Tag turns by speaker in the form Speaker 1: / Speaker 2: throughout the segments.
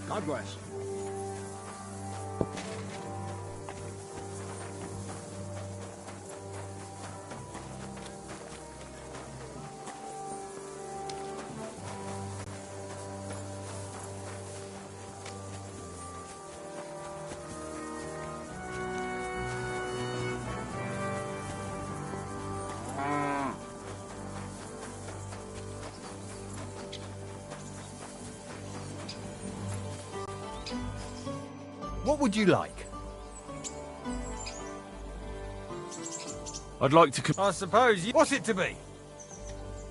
Speaker 1: God bless.
Speaker 2: What would you like?
Speaker 3: I'd like to...
Speaker 2: I suppose you... What's it to be?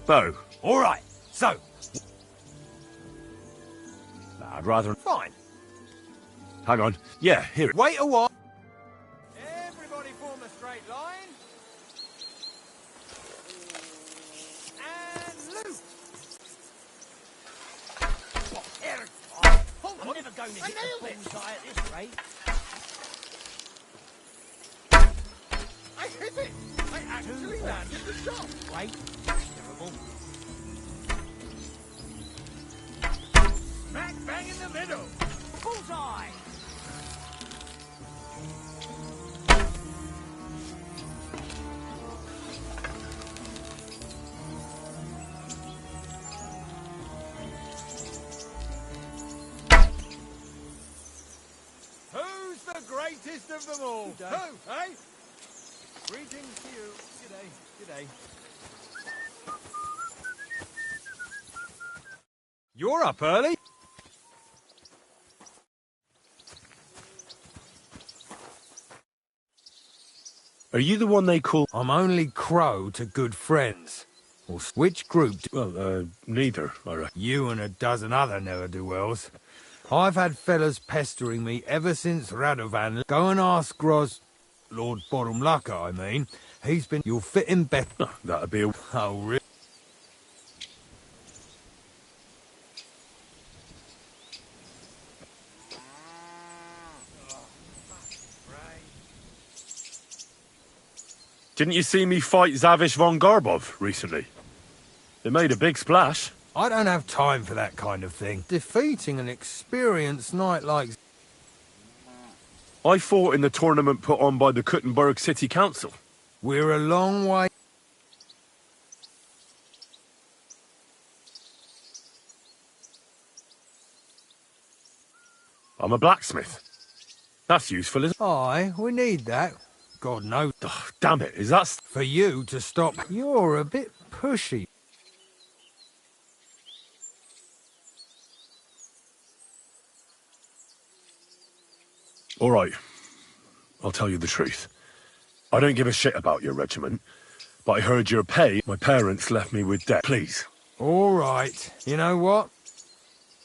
Speaker 3: Bow.
Speaker 2: All right, so...
Speaker 3: I'd rather...
Speaker 2: Fine.
Speaker 3: Hang on. Yeah, here it...
Speaker 2: Wait a while. Everybody form a straight line. And loose.
Speaker 1: I'm never going to hit the bullseye at this rate.
Speaker 2: I hit it! I actually landed the shot!
Speaker 1: Wait, terrible.
Speaker 2: Smack bang in the middle!
Speaker 1: Bullseye!
Speaker 2: Who's the greatest of them all? Who, eh? Greetings to you. G'day, g'day. You're up early?
Speaker 3: Are you the one they call...
Speaker 2: I'm only Crow to good friends. Or which group?
Speaker 3: Well, neither, I reckon.
Speaker 2: You and a dozen other ne'er-do-wells. I've had fellas pestering me ever since Radovan. Go and ask Gros... Lord Borumlaka, I mean. He's been... You'll fit him better.
Speaker 3: Oh, that'd be a...
Speaker 2: Oh, really?
Speaker 3: Didn't you see me fight Zavish von Garbov recently? It made a big splash.
Speaker 2: I don't have time for that kind of thing. Defeating an experienced knight like...
Speaker 3: I fought in the tournament put on by the Kuttenberg City Council.
Speaker 2: We're a long way...
Speaker 3: I'm a blacksmith. That's useful, isn't it?
Speaker 2: Aye, we need that. God knows.
Speaker 3: Oh, damn it, is that...
Speaker 2: For you to stop... You're a bit pushy.
Speaker 3: All right. I'll tell you the truth. I don't give a shit about your regiment, but I heard your pay. My parents left me with debt. Please.
Speaker 2: All right. You know what?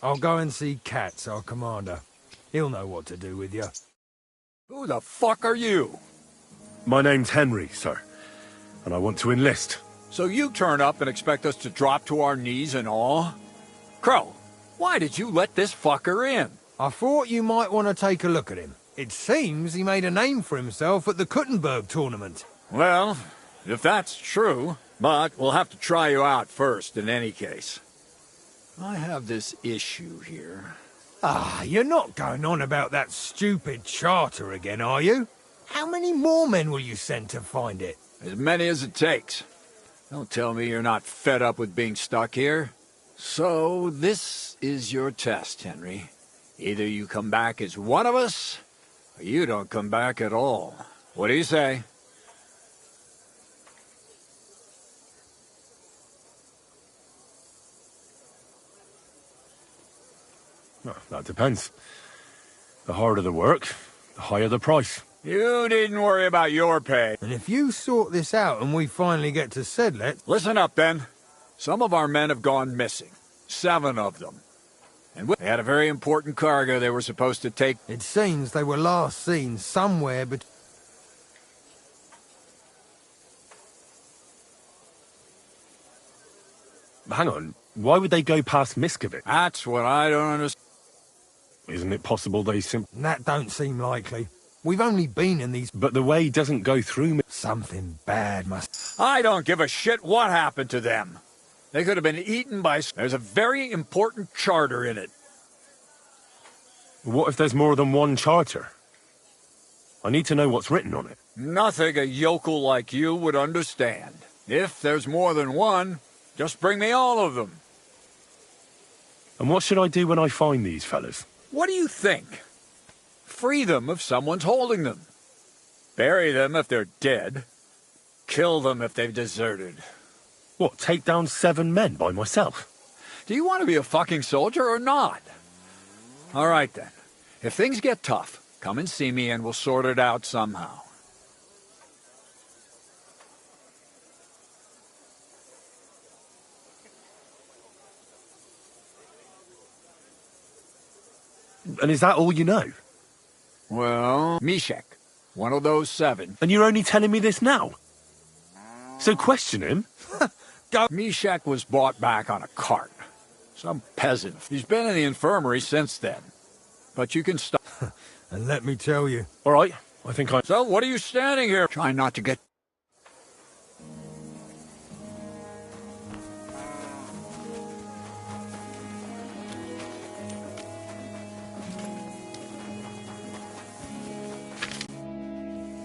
Speaker 2: I'll go and see Katz, our commander. He'll know what to do with you.
Speaker 4: Who the fuck are you?
Speaker 3: My name's Henry, sir, and I want to enlist.
Speaker 4: So you turn up and expect us to drop to our knees in awe? Crow, why did you let this fucker in?
Speaker 2: I thought you might want to take a look at him. It seems he made a name for himself at the Kuttenberg tournament.
Speaker 4: Well, if that's true, but we'll have to try you out first in any case. I have this issue here.
Speaker 2: Ah, you're not going on about that stupid charter again, are you? How many more men will you send to find it?
Speaker 4: As many as it takes. Don't tell me you're not fed up with being stuck here. So, this is your test, Henry. Either you come back as one of us, or you don't come back at all. What do you say?
Speaker 3: Well, that depends. The harder the work, the higher the price.
Speaker 4: You needn't worry about your pay.
Speaker 2: And if you sort this out and we finally get to Sedlet...
Speaker 4: Listen up, then. Some of our men have gone missing. 7 of them. And they had a very important cargo they were supposed to take.
Speaker 2: It seems they were last seen somewhere but...
Speaker 3: Hang on, why would they go past Miskovich?
Speaker 4: That's what I don't understand.
Speaker 3: Isn't it possible they simply...
Speaker 2: That don't seem likely. We've only been in these...
Speaker 3: But the way doesn't go through me.
Speaker 2: Something bad must...
Speaker 4: I don't give a shit what happened to them. They could have been eaten by... There's a very important charter in it.
Speaker 3: What if there's more than one charter? I need to know what's written on it.
Speaker 4: Nothing a yokel like you would understand. If there's more than one, just bring me all of them.
Speaker 3: And what should I do when I find these fellas?
Speaker 4: What do you think? Free them if someone's holding them. Bury them if they're dead. Kill them if they've deserted.
Speaker 3: What, take down 7 men by myself?
Speaker 4: Do you want to be a fucking soldier or not? All right then. If things get tough, come and see me and we'll sort it out somehow.
Speaker 3: And is that all you know?
Speaker 4: Well, Mishek, one of those 7.
Speaker 3: And you're only telling me this now? So question him?
Speaker 4: Mishek was brought back on a cart. Some peasant. He's been in the infirmary since then. But you can stop.
Speaker 2: And let me tell you.
Speaker 3: All right, I think I...
Speaker 4: So, what are you standing here? Trying not to get...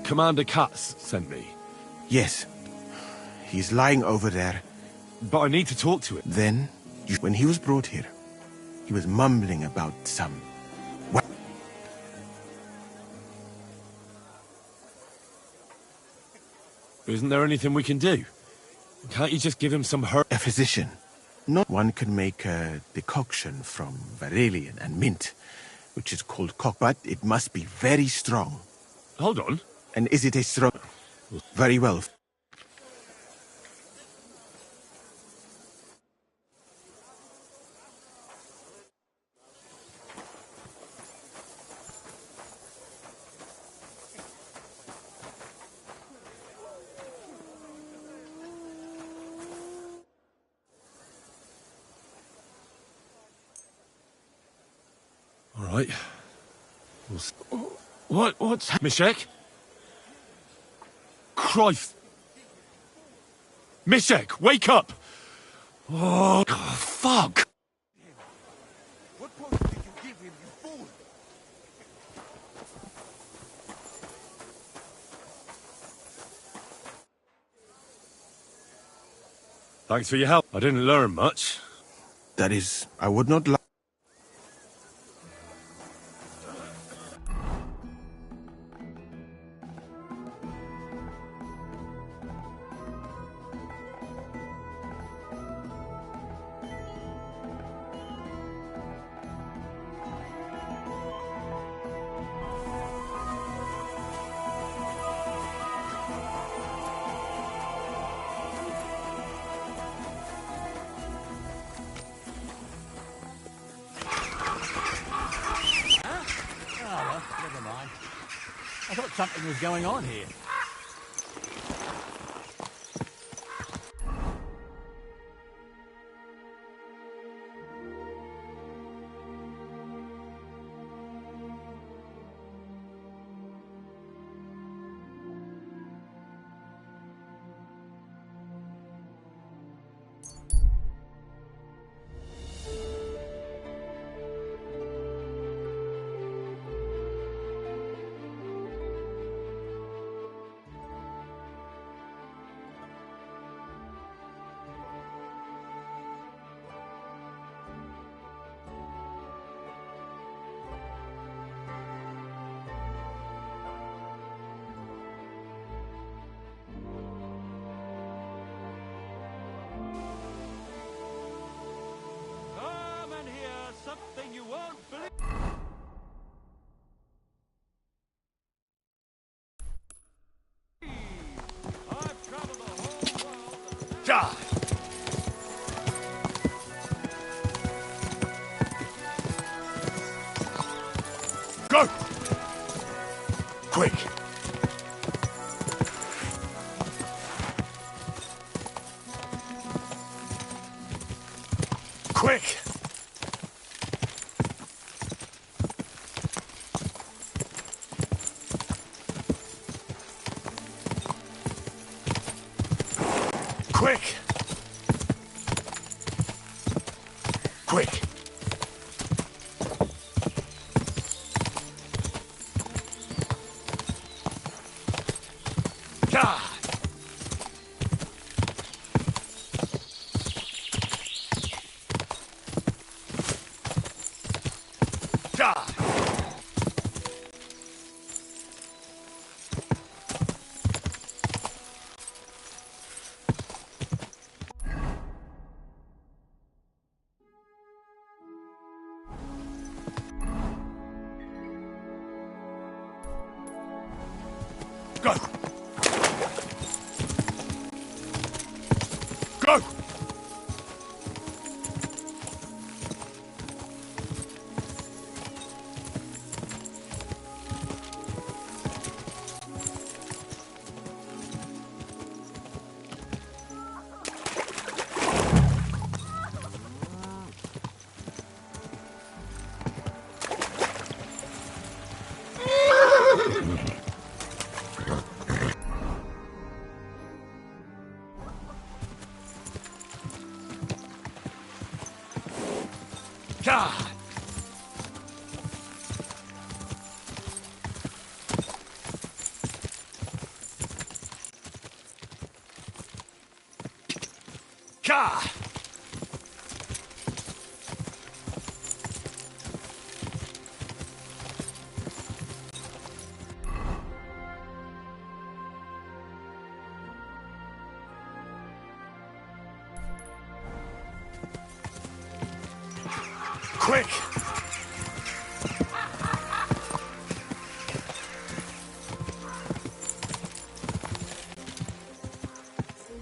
Speaker 3: Commander Katz sent me.
Speaker 5: Yes. He's lying over there.
Speaker 3: But I need to talk to him.
Speaker 5: Then, when he was brought here, he was mumbling about some... What?
Speaker 3: Isn't there anything we can do? Can't you just give him some herb?
Speaker 5: A physician. Not one can make a decoction from valerian and mint, which is called cock, but it must be very strong.
Speaker 3: Hold on.
Speaker 5: And is it a strong... Very well.
Speaker 3: All right. What's... Mishek? Christ! Mishek, wake up! Oh, fuck!
Speaker 5: What potion did you give him, you fool?
Speaker 3: Thanks for your help. I didn't learn much.
Speaker 5: That is, I would not lie.
Speaker 1: Never mind. I thought something was going on here. Come and hear something you won't believe. I've traveled the whole world.
Speaker 3: Die! Go! Quick! Quick! Quick! Quick! Go! Go! God! God! Quick!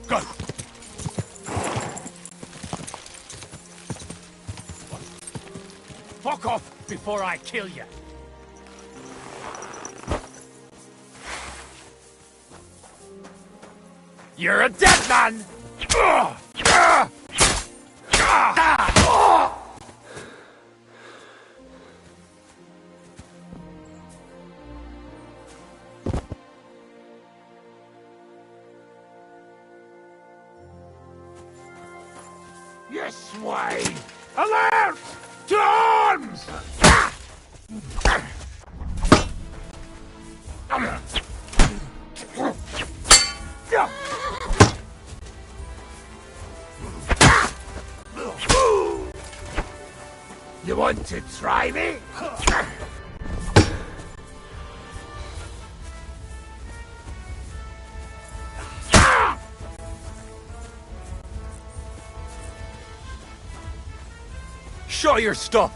Speaker 3: Go!
Speaker 1: Fuck off before I kill you.
Speaker 3: You're a dead man! You swine! Alert! To arms! You want to try me? Show your stuff!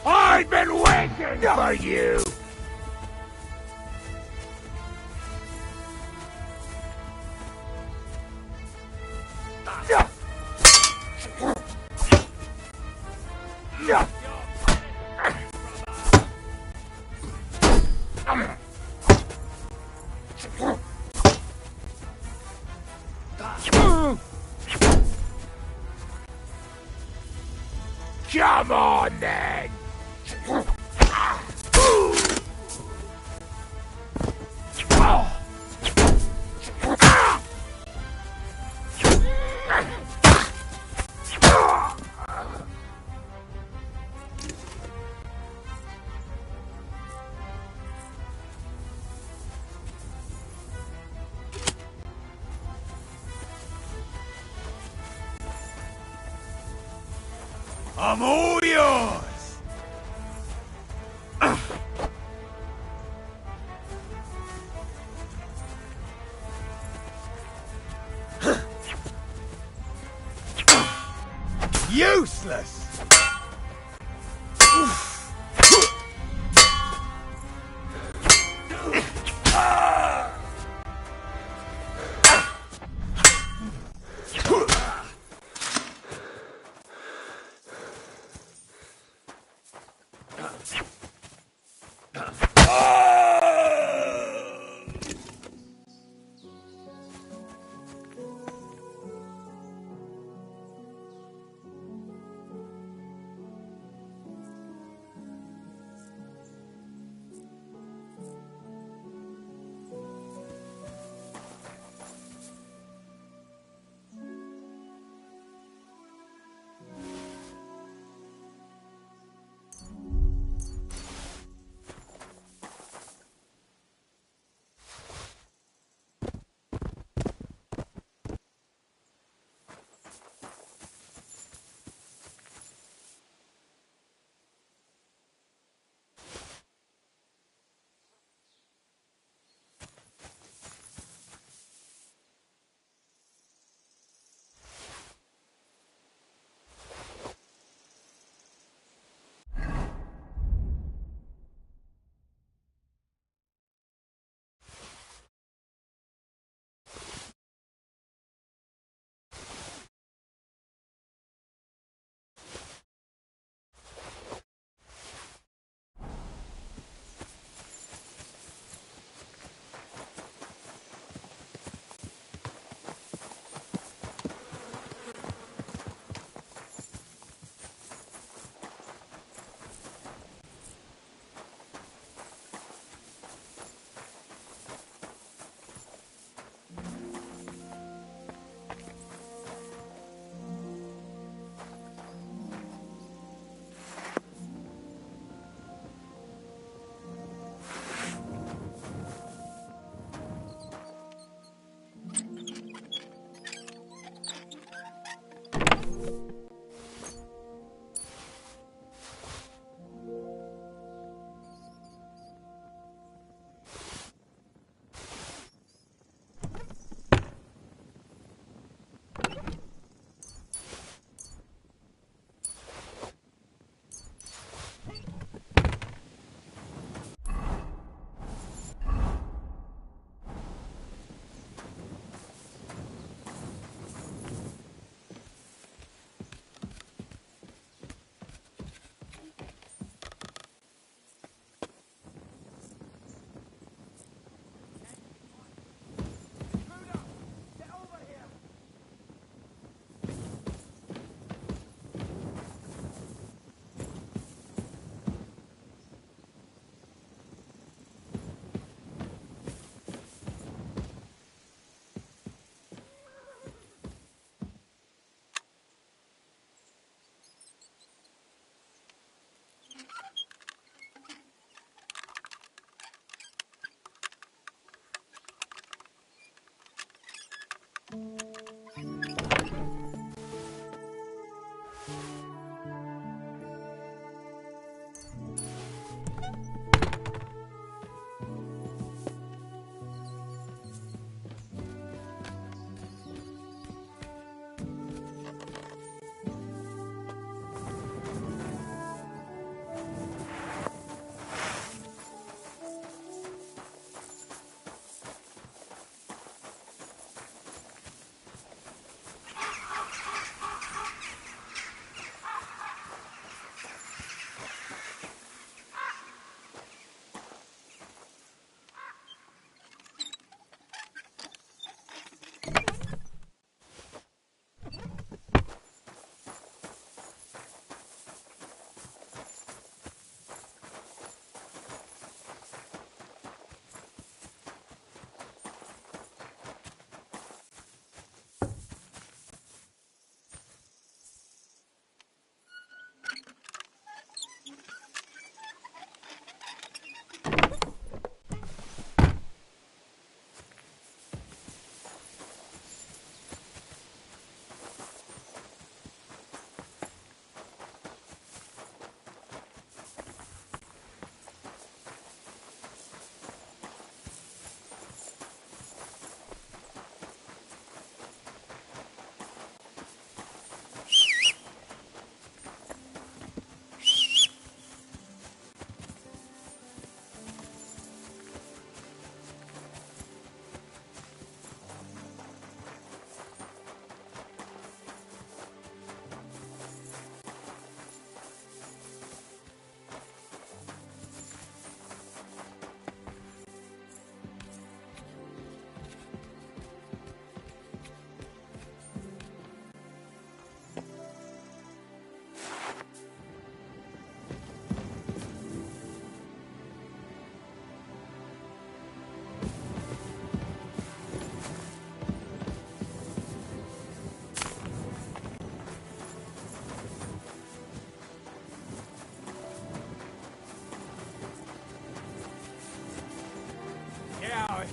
Speaker 3: I've been waiting for you! Come on, then! I'm all yours! Useless!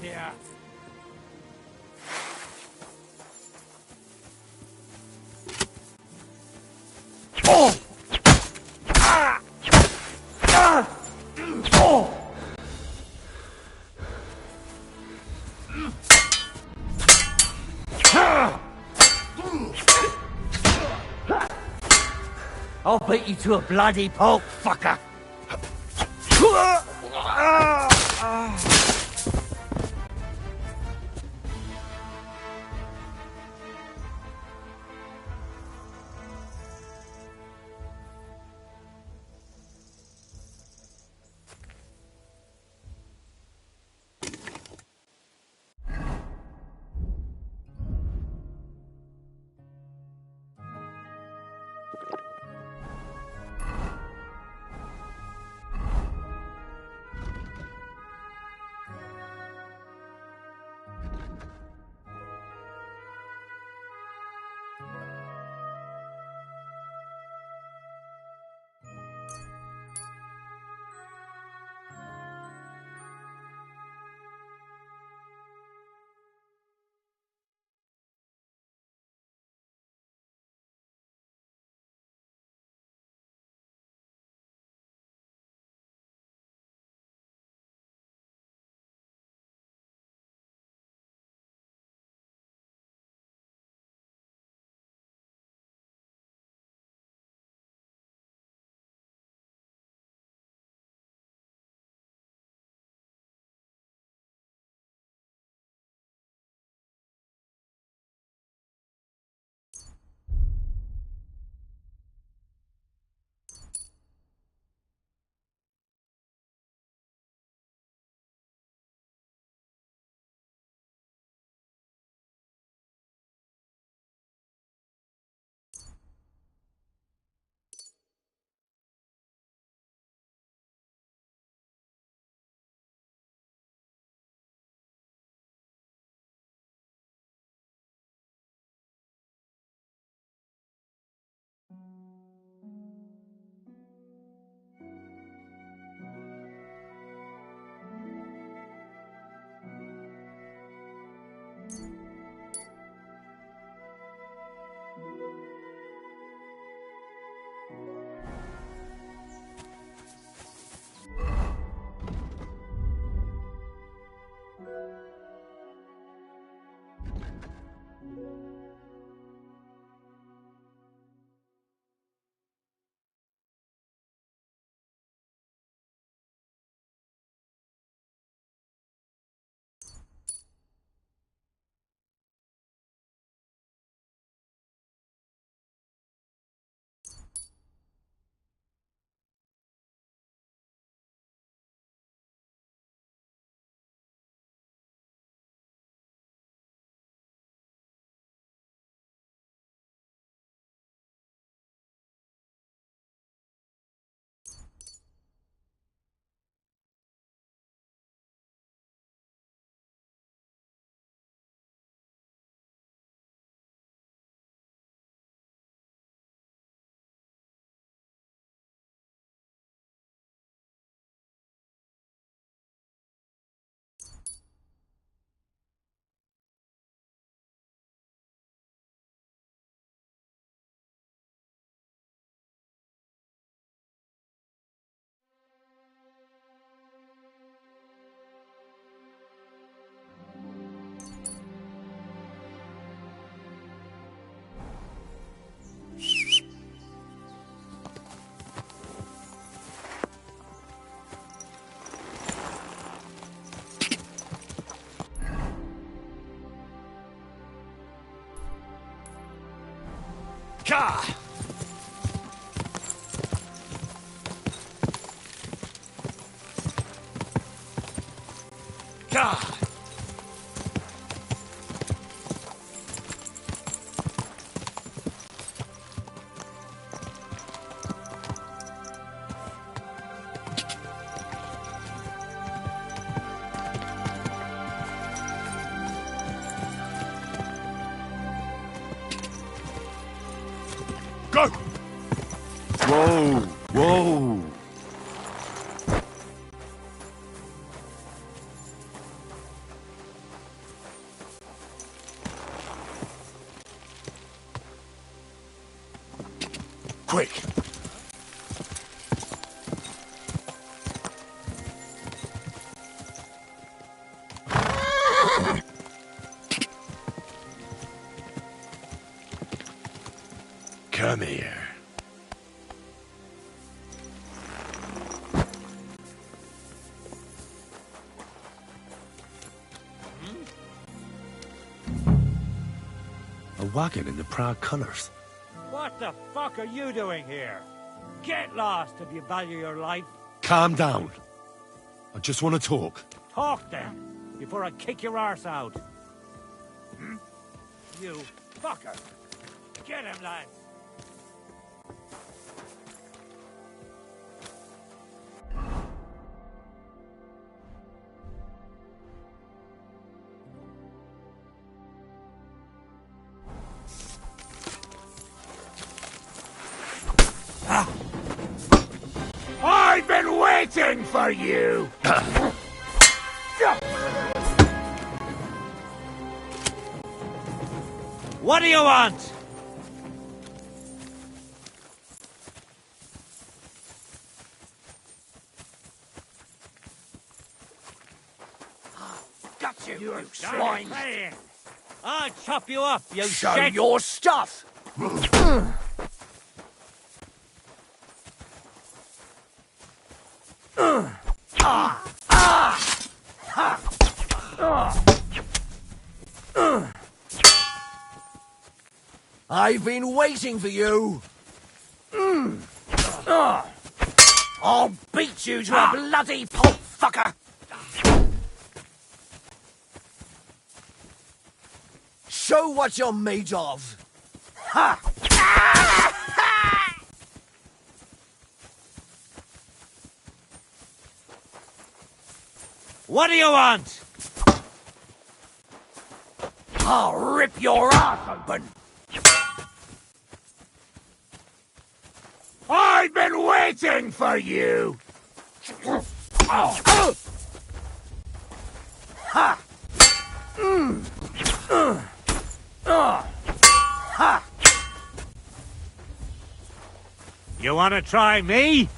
Speaker 1: here.
Speaker 6: I'll beat you to a bloody pulp, fucker!
Speaker 1: Ka! Ka!
Speaker 3: Go! Whoa! Whoa! quick! Come here. A wagon in the proud colours.
Speaker 6: What the fuck are you doing here? Get lost if you value your life.
Speaker 3: Calm down. I just want to talk.
Speaker 6: Talk then, before I kick your arse out. You fucker. Get him, lads.
Speaker 1: I've been waiting for you!
Speaker 6: What do you want?
Speaker 1: Got you, you swine!
Speaker 6: I'll chop you up, you
Speaker 1: Show
Speaker 6: shit!
Speaker 1: your stuff! I've been waiting for you! I'll beat you to a bloody pulp, fucker! Show what you're made of! Ha!
Speaker 6: What do you want?
Speaker 1: I'll rip your ass open! I've been waiting for you! Ha! Ha!
Speaker 6: You want to try me?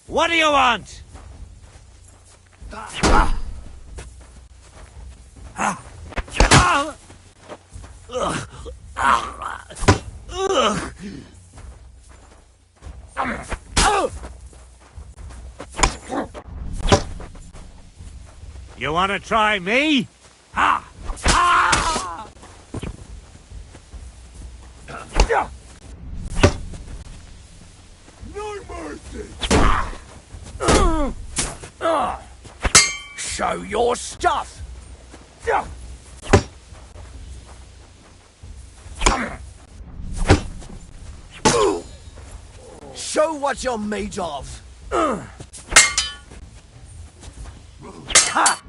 Speaker 6: What do you want? You want to try me? Ha! Ha!
Speaker 1: No mercy! Show your stuff! Show what you're made of! Ha!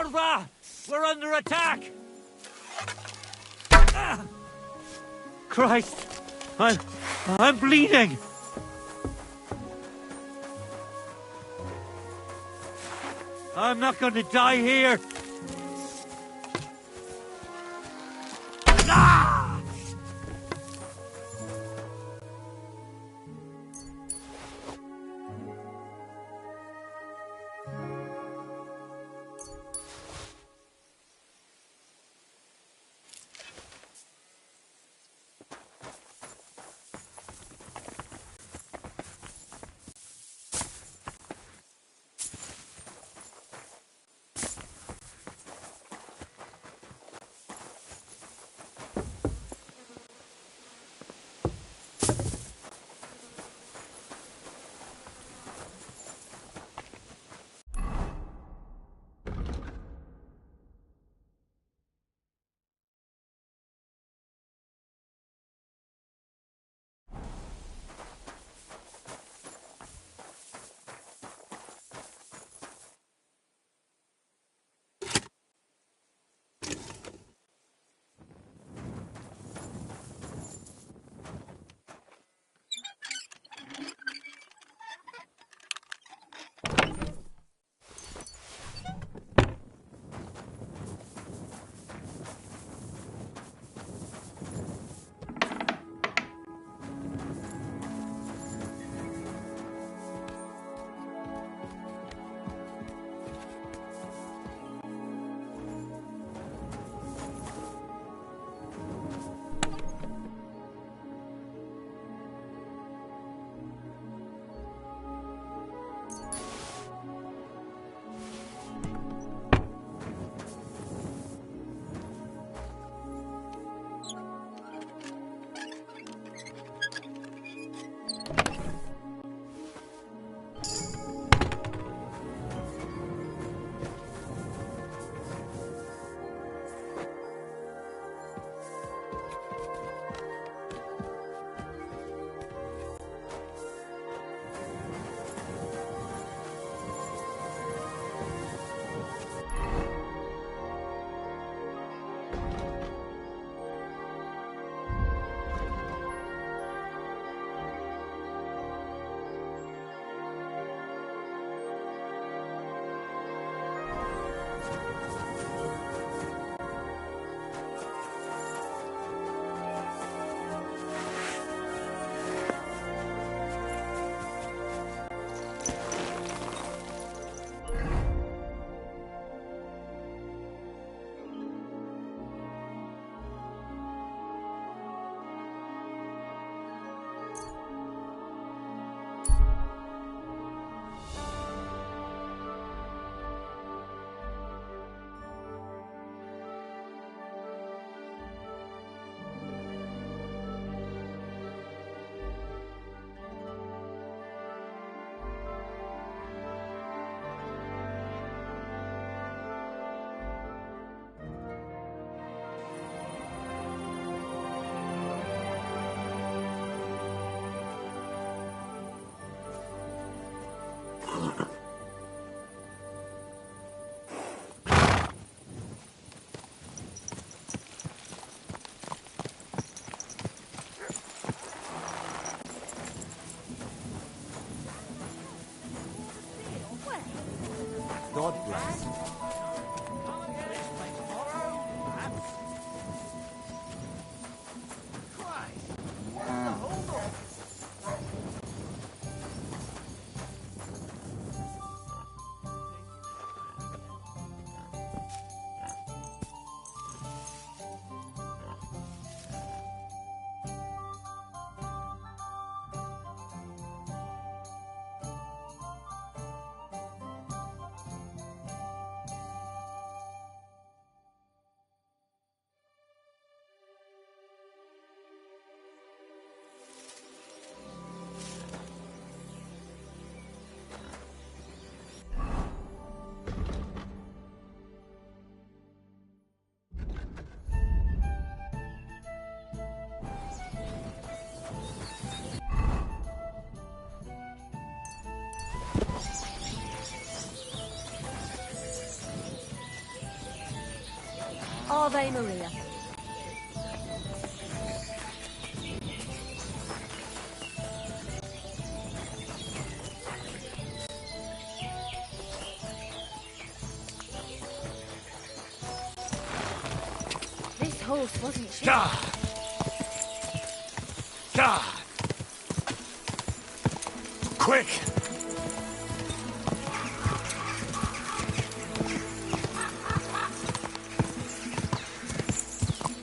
Speaker 6: Kurva! We're under attack! Ah! Christ! I'm bleeding! I'm not going to die here! Ah!
Speaker 7: Ave Maria. This horse wasn't cheap.
Speaker 1: God! God! Quick!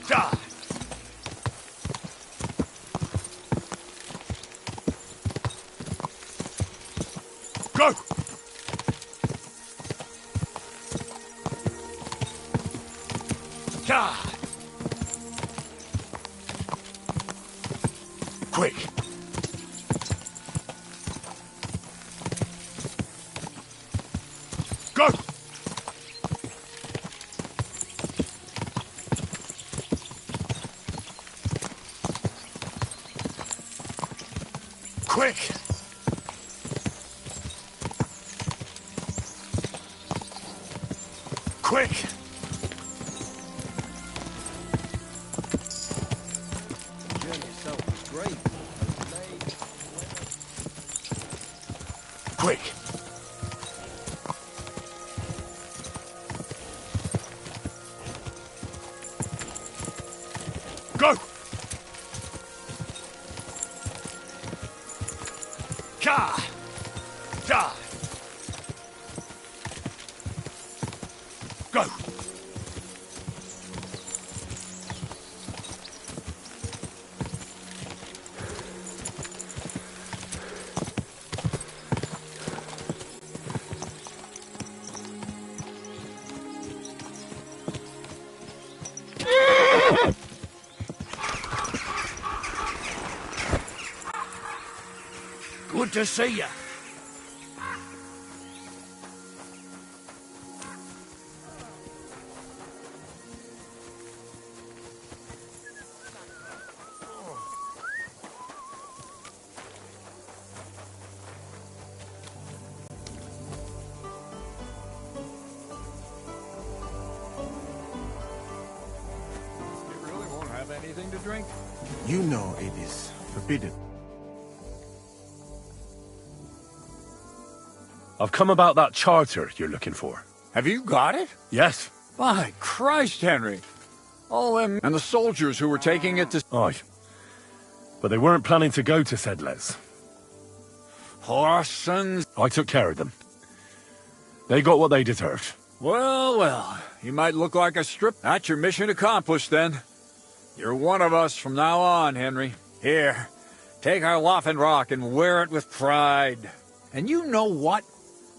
Speaker 1: God! Go! God! Quick! Go! Quick! Quick! Quick! Go! God! God! Go! Good to see you.
Speaker 4: You really won't have anything to drink?
Speaker 5: You know it is forbidden.
Speaker 3: I've come about that charter you're looking for.
Speaker 4: Have you got it?
Speaker 3: Yes.
Speaker 4: By Christ, Henry. All them and the soldiers who were taking it to...
Speaker 3: Aye. But they weren't planning to go to Sedles.
Speaker 4: Horsons.
Speaker 3: I took care of them. They got what they deserved.
Speaker 4: Well, well, you might look like a strip. That's your mission accomplished, then. You're one of us from now on, Henry. Here, take our Laughing Rock and wear it with pride. And you know what?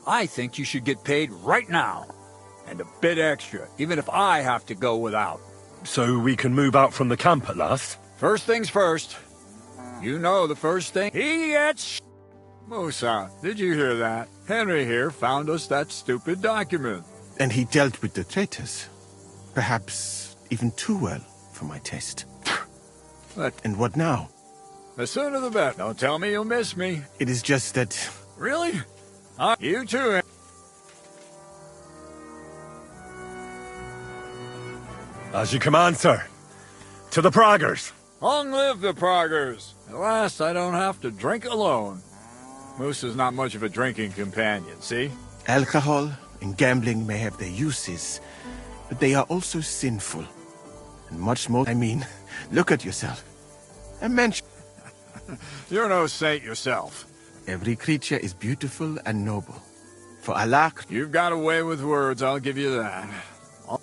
Speaker 4: I think you should get paid right now. And a bit extra, even if I have to go without.
Speaker 3: So we can move out from the camp at last?
Speaker 4: First things first. You know the first thing. He gets... Musa, did you hear that? Henry here found us that stupid document.
Speaker 5: And he dealt with the traitors. Perhaps even too well for my taste.
Speaker 4: But
Speaker 5: And what now?
Speaker 4: the sooner the better. Don't tell me you'll miss me.
Speaker 5: It is just that...
Speaker 4: Really? You too.
Speaker 3: As you command, sir. To the Praggers.
Speaker 4: Long live the Praggers. At last, I don't have to drink alone. Moose is not much of a drinking companion, see?
Speaker 5: Alcohol and gambling may have their uses, but they are also sinful. And much more, I mean, look at yourself. A man...
Speaker 4: You're no saint yourself.
Speaker 5: Every creature is beautiful and noble. For Allah,
Speaker 4: You've got a way with words, I'll give you that.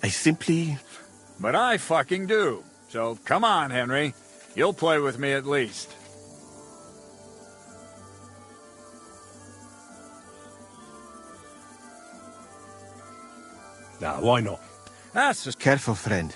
Speaker 5: I simply...
Speaker 4: But I fucking do. So come on, Henry. You'll play with me at least.
Speaker 3: Now, why not?
Speaker 4: That's just...
Speaker 5: Careful, friend.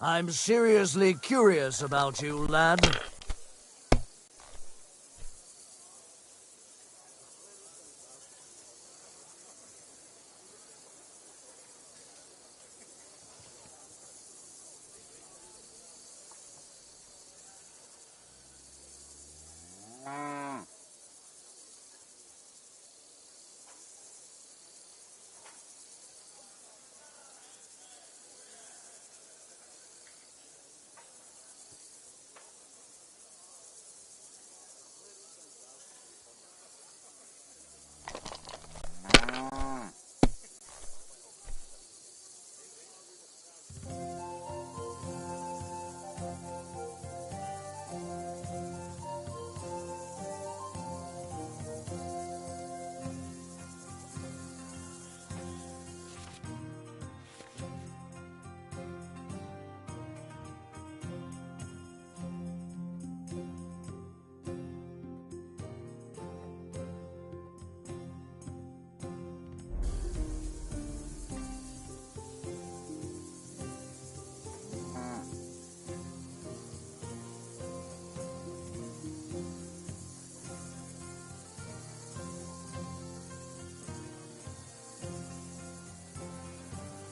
Speaker 1: I'm seriously curious about you, lad.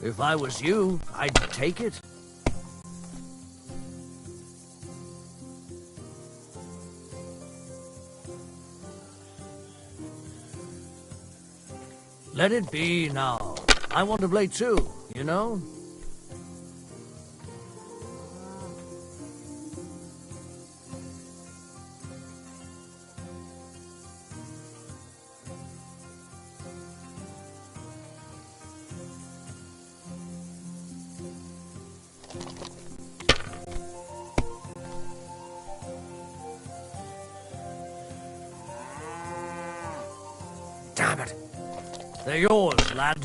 Speaker 1: If I was you, I'd take it. Let it be now. I want to play too, you know? Damn it. They're yours, lad.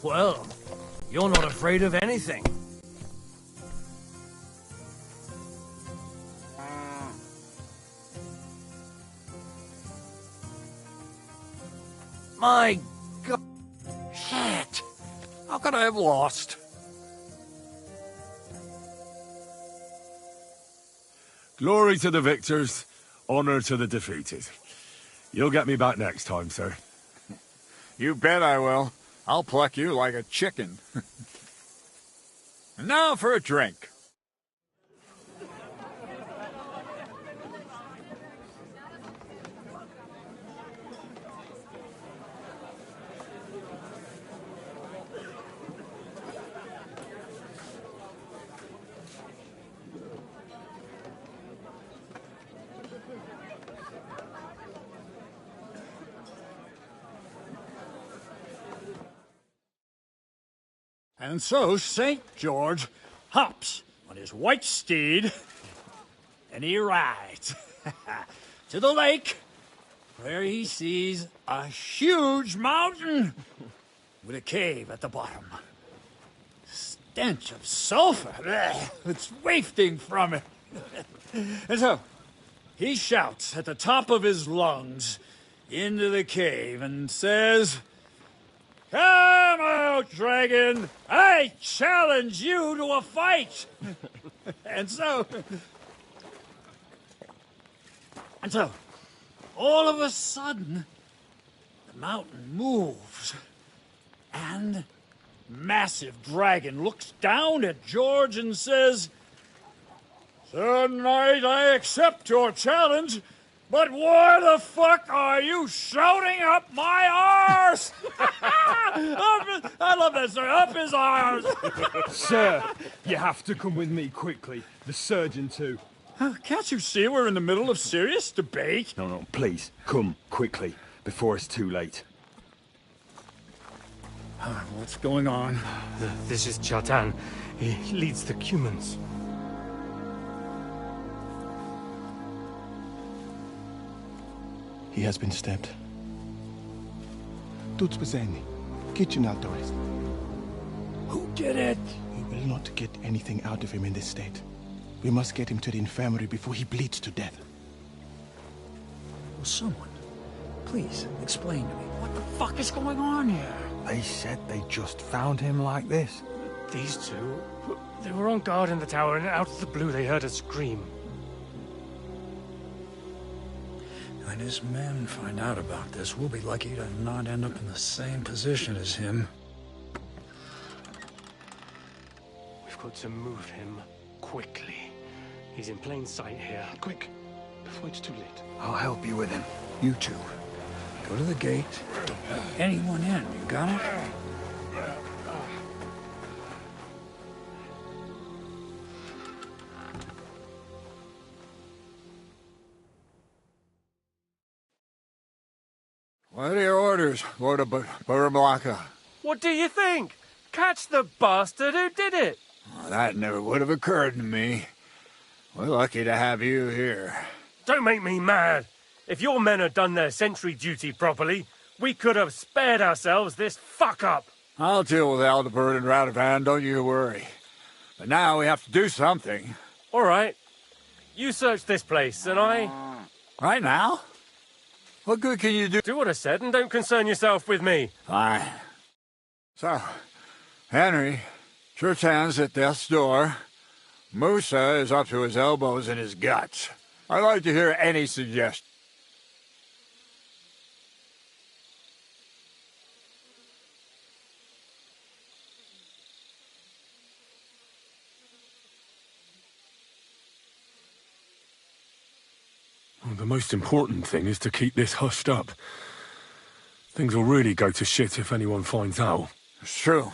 Speaker 1: Well, you're not afraid of anything. My God.
Speaker 4: Shit! How could I have lost?
Speaker 3: Glory to the victors, honor to the defeated. You'll get me back next time, sir.
Speaker 4: You bet I will. I'll pluck you like a chicken. And now for a drink. And so St. George hops on his white steed, and he rides to the lake, where he sees a huge mountain with a cave at the bottom. Stench of sulfur, it's wafting from it. And so he shouts at the top of his lungs into the cave and says, "Come out, dragon! I challenge you to a fight!" And so, all of a sudden, the mountain moves, and massive dragon looks down at George and says, "Sir Knight, I accept your challenge, but why the fuck are you shouting up my arse?" I love that, sir. Up his arse.
Speaker 8: Sir, you have to come with me quickly. The surgeon too.
Speaker 4: Can't you see we're in the middle of serious debate?
Speaker 8: No, please, come quickly, before it's too late.
Speaker 4: What's going on?
Speaker 9: This is Chatan. He leads the Cumans.
Speaker 5: He has been stabbed. tuts bezeni. Kitchen outdoors.
Speaker 4: Who did it?
Speaker 5: We will not get anything out of him in this state. We must get him to the infirmary before he bleeds to death.
Speaker 4: Will someone, please, explain to me. What the fuck is going on here?
Speaker 2: They said they just found him like this.
Speaker 9: These two, they were on guard in the tower, and out of the blue they heard a scream.
Speaker 4: When his men find out about this, we'll be lucky to not end up in the same position as him.
Speaker 9: We've got to move him quickly. He's in plain sight here.
Speaker 5: Quick, before it's too late.
Speaker 2: I'll help you with him.
Speaker 4: You two, go to the gate. Don't let anyone in. You got it? What are your orders, Lord of Burblaka?
Speaker 9: What do you think? Catch the bastard who did it!
Speaker 4: Well, that never would have occurred to me. We're lucky to have you here.
Speaker 9: Don't make me mad. If your men had done their sentry duty properly, we could have spared ourselves this fuck-up.
Speaker 4: I'll deal with Aldebert and Radovan, don't you worry. But now we have to do something.
Speaker 9: All right. You search this place, and I...
Speaker 4: Right now? What good can you do?
Speaker 9: Do what I said, and don't concern yourself with me.
Speaker 4: Fine. So, Henry, Chertan's at death's door. Musa is up to his elbows in his guts. I'd like to hear any suggestion.
Speaker 3: Well, the most important thing is to keep this hushed up. Things will really go to shit if anyone finds out.
Speaker 4: It's true.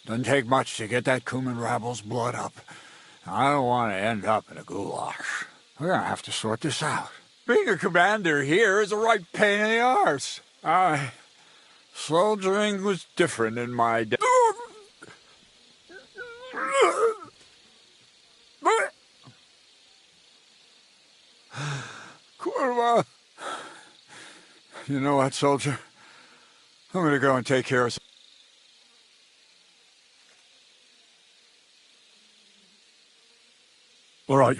Speaker 4: Doesn't take much to get that Kuman rabble's blood up. I don't want to end up in a goulash. We're gonna have to sort this out. Being a commander here is a right pain in the arse. Soldiering was different in my day. Kurva! You know what, soldier? I'm gonna go and take care of some...
Speaker 3: All right.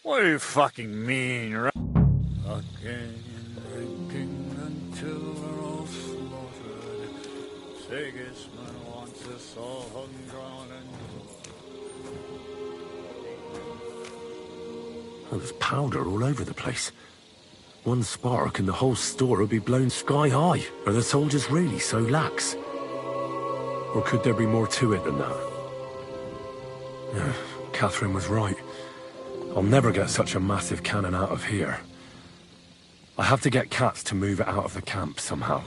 Speaker 4: What do you fucking mean, right? Fucking drinking until we're all slaughtered. Sigismund wants us all hung, drawn, and...
Speaker 3: Oh, there's powder all over the place. One spark and the whole store will be blown sky high. Are the soldiers really so lax? Or could there be more to it than that? Yeah, Catherine was right. I'll never get such a massive cannon out of here. I have to get Katz to move it out of the camp somehow.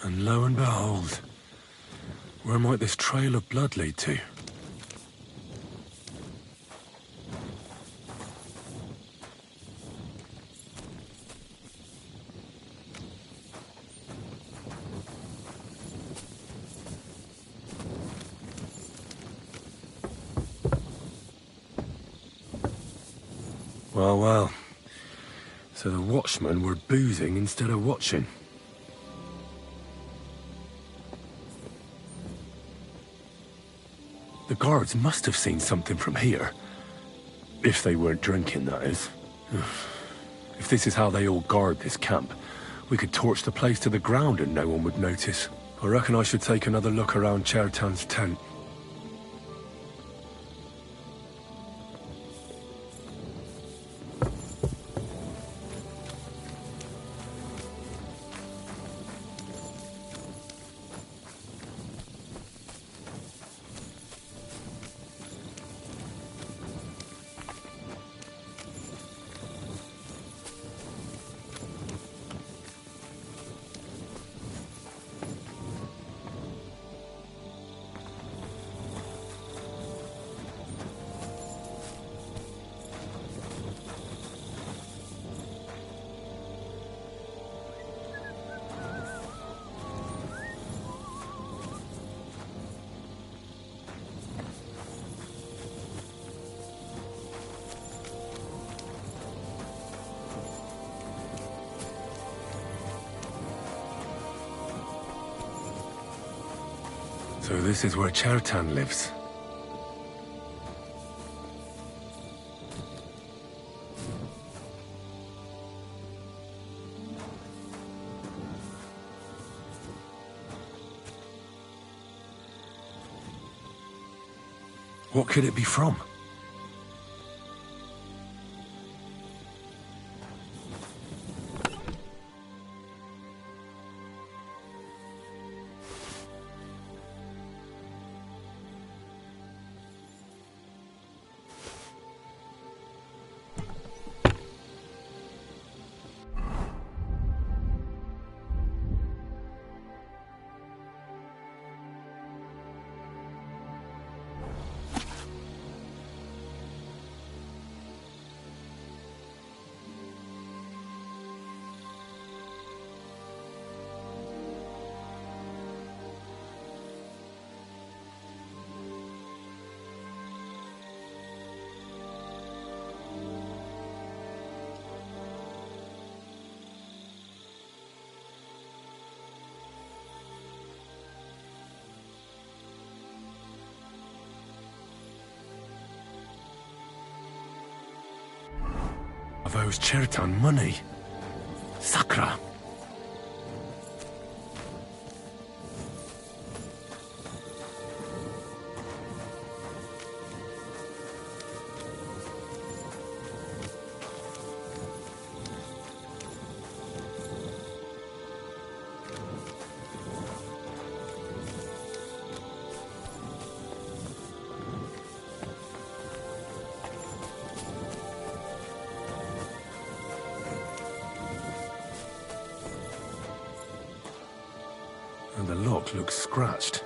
Speaker 3: And lo and behold, where might this trail of blood lead to? Well, well. So the watchmen were boozing instead of watching. The guards must have seen something from here. If they weren't drinking, that is. If this is how they all guard this camp, we could torch the place to the ground and no one would notice. I reckon I should take another look around Chertan's tent. So this is where Chertan lives. What could it be from? Of owes Chertan money. Sakra. And the lock looks scratched.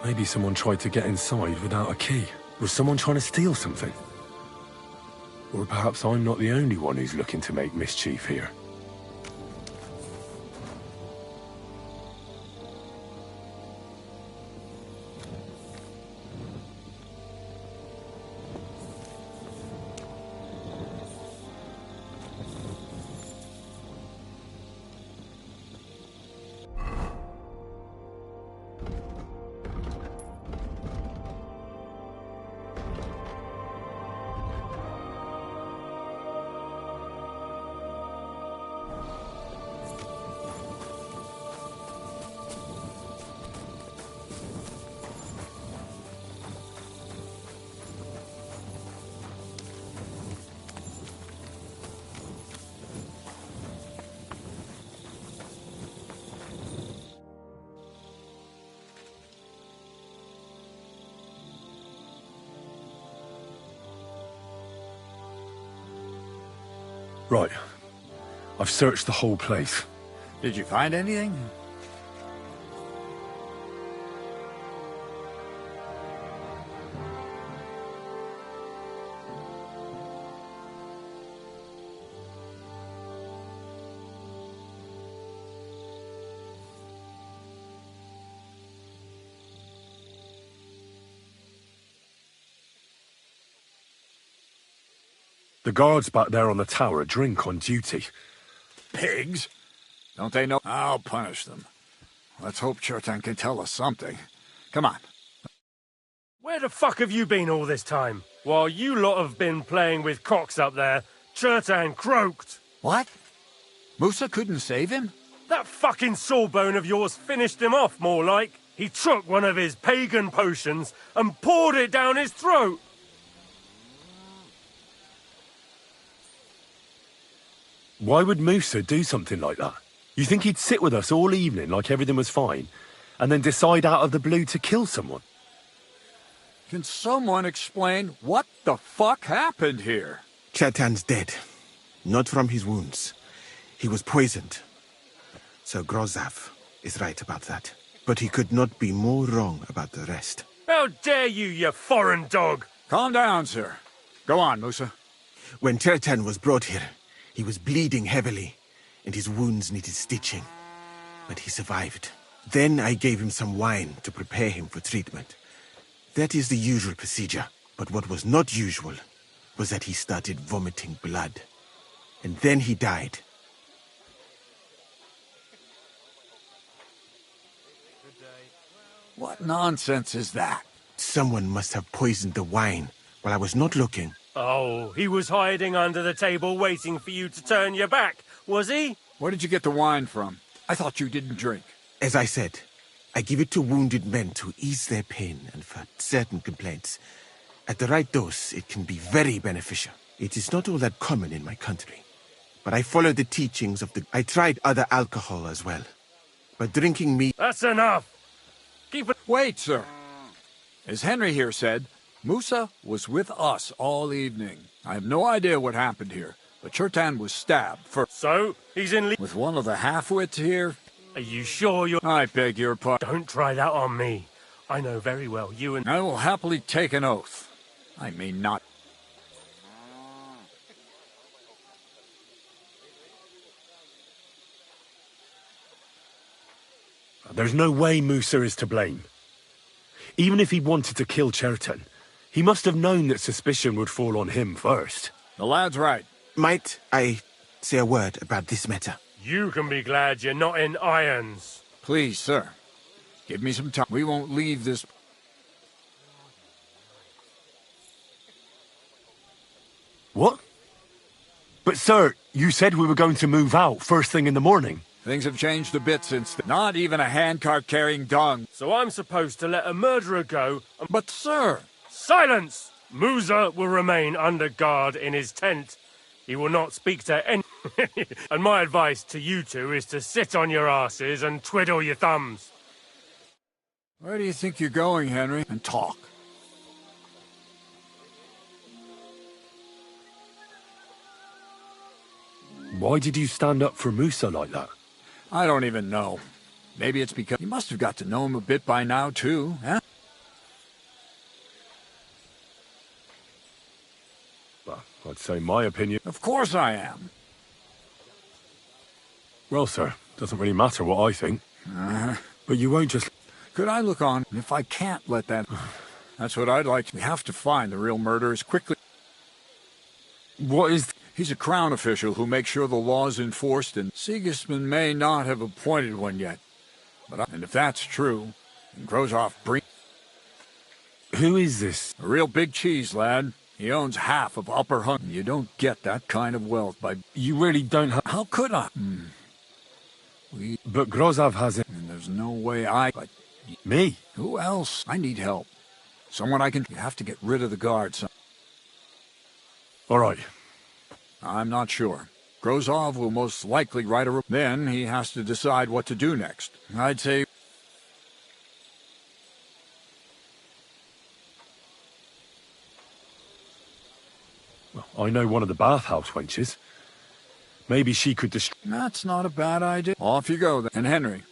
Speaker 3: Maybe someone tried to get inside without a key. Was someone trying to steal something? Or perhaps I'm not the only one who's looking to make mischief here. Right. I've searched the whole place.
Speaker 4: Did you find anything?
Speaker 3: The guards back there on the tower drink on duty.
Speaker 4: Pigs? Don't they know? I'll punish them. Let's hope Chertan can tell us something. Come on.
Speaker 9: Where the fuck have you been all this time? While you lot have been playing with cocks up there, Chertan croaked.
Speaker 4: What? Musa couldn't save him?
Speaker 9: That fucking sawbone of yours finished him off, more like. He took one of his pagan potions and poured it down his throat.
Speaker 3: Why would Musa do something like that? You think he'd sit with us all evening like everything was fine, and then decide out of the blue to kill someone?
Speaker 4: Can someone explain what the fuck happened here?
Speaker 5: Chertan's dead. Not from his wounds. He was poisoned. Sir Grozav is right about that. But he could not be more wrong about the rest.
Speaker 9: How dare you, you foreign dog!
Speaker 4: Calm down, sir. Go on, Musa.
Speaker 5: When Chertan was brought here, he was bleeding heavily, and his wounds needed stitching. But he survived. Then I gave him some wine to prepare him for treatment. That is the usual procedure. But what was not usual was that he started vomiting blood. And then he died.
Speaker 4: What nonsense is that?
Speaker 5: Someone must have poisoned the wine while I was not looking.
Speaker 9: Oh, he was hiding under the table waiting for you to turn your back, was he?
Speaker 4: Where did you get the wine from? I thought you didn't drink.
Speaker 5: As I said, I give it to wounded men to ease their pain and for certain complaints. At the right dose, it can be very beneficial. It is not all that common in my country. But I follow the teachings of the... I tried other alcohol as well. But drinking meat...
Speaker 9: That's enough! Keep it...
Speaker 4: Wait, sir. As Henry here said, Musa was with us all evening. I have no idea what happened here, but Chertan was stabbed first.
Speaker 9: So, he's in...
Speaker 4: With one of the half-wits here?
Speaker 9: Are you sure you're...
Speaker 4: I beg your pardon.
Speaker 9: Don't try that on me. I know very well you and...
Speaker 4: I will happily take an oath. I may not...
Speaker 3: There's no way Musa is to blame. Even if he wanted to kill Chertan, he must have known that suspicion would fall on him first.
Speaker 4: The lad's right.
Speaker 5: Might I say a word about this matter?
Speaker 9: You can be glad you're not in irons.
Speaker 4: Please, sir. Give me some time. We won't leave this...
Speaker 3: What? But sir, you said we were going to move out first thing in the morning.
Speaker 4: Things have changed a bit since then. Not even a handcart carrying dung.
Speaker 9: So I'm supposed to let a murderer go and...
Speaker 4: But sir...
Speaker 9: Silence! Musa will remain under guard in his tent. He will not speak to any... And my advice to you two is to sit on your asses and twiddle your thumbs.
Speaker 4: Where do you think you're going, Henry? And talk.
Speaker 3: Why did you stand up for Musa like that?
Speaker 4: I don't even know. Maybe it's because you must have got to know him a bit by now, too, huh?
Speaker 3: Well, I'd say my opinion.
Speaker 4: Of course I am.
Speaker 3: Well, sir, doesn't really matter what I think. But you won't just...
Speaker 4: Could I look on? If I can't let that... That's what I'd like. We have to find the real murderers quickly.
Speaker 3: What is...
Speaker 4: He's a crown official who makes sure the law's enforced, and Sigismund may not have appointed one yet. And if that's true, then Grozov bring...
Speaker 3: Who is this?
Speaker 4: A real big cheese, lad. He owns half of Upper Hun. You don't get that kind of wealth by...
Speaker 3: You really don't have...
Speaker 4: How could I?
Speaker 3: But Grozov has it.
Speaker 4: And there's no way I... But...
Speaker 3: Me?
Speaker 4: Who else? I need help. Someone I can... You have to get rid of the guards.
Speaker 3: All right.
Speaker 4: I'm not sure. Grozov will most likely write a... Then he has to decide what to do next. I'd say...
Speaker 3: Well, I know one of the bathhouse wenches. Maybe she could destroy...
Speaker 4: That's not a bad idea. Off you go, then. And Henry.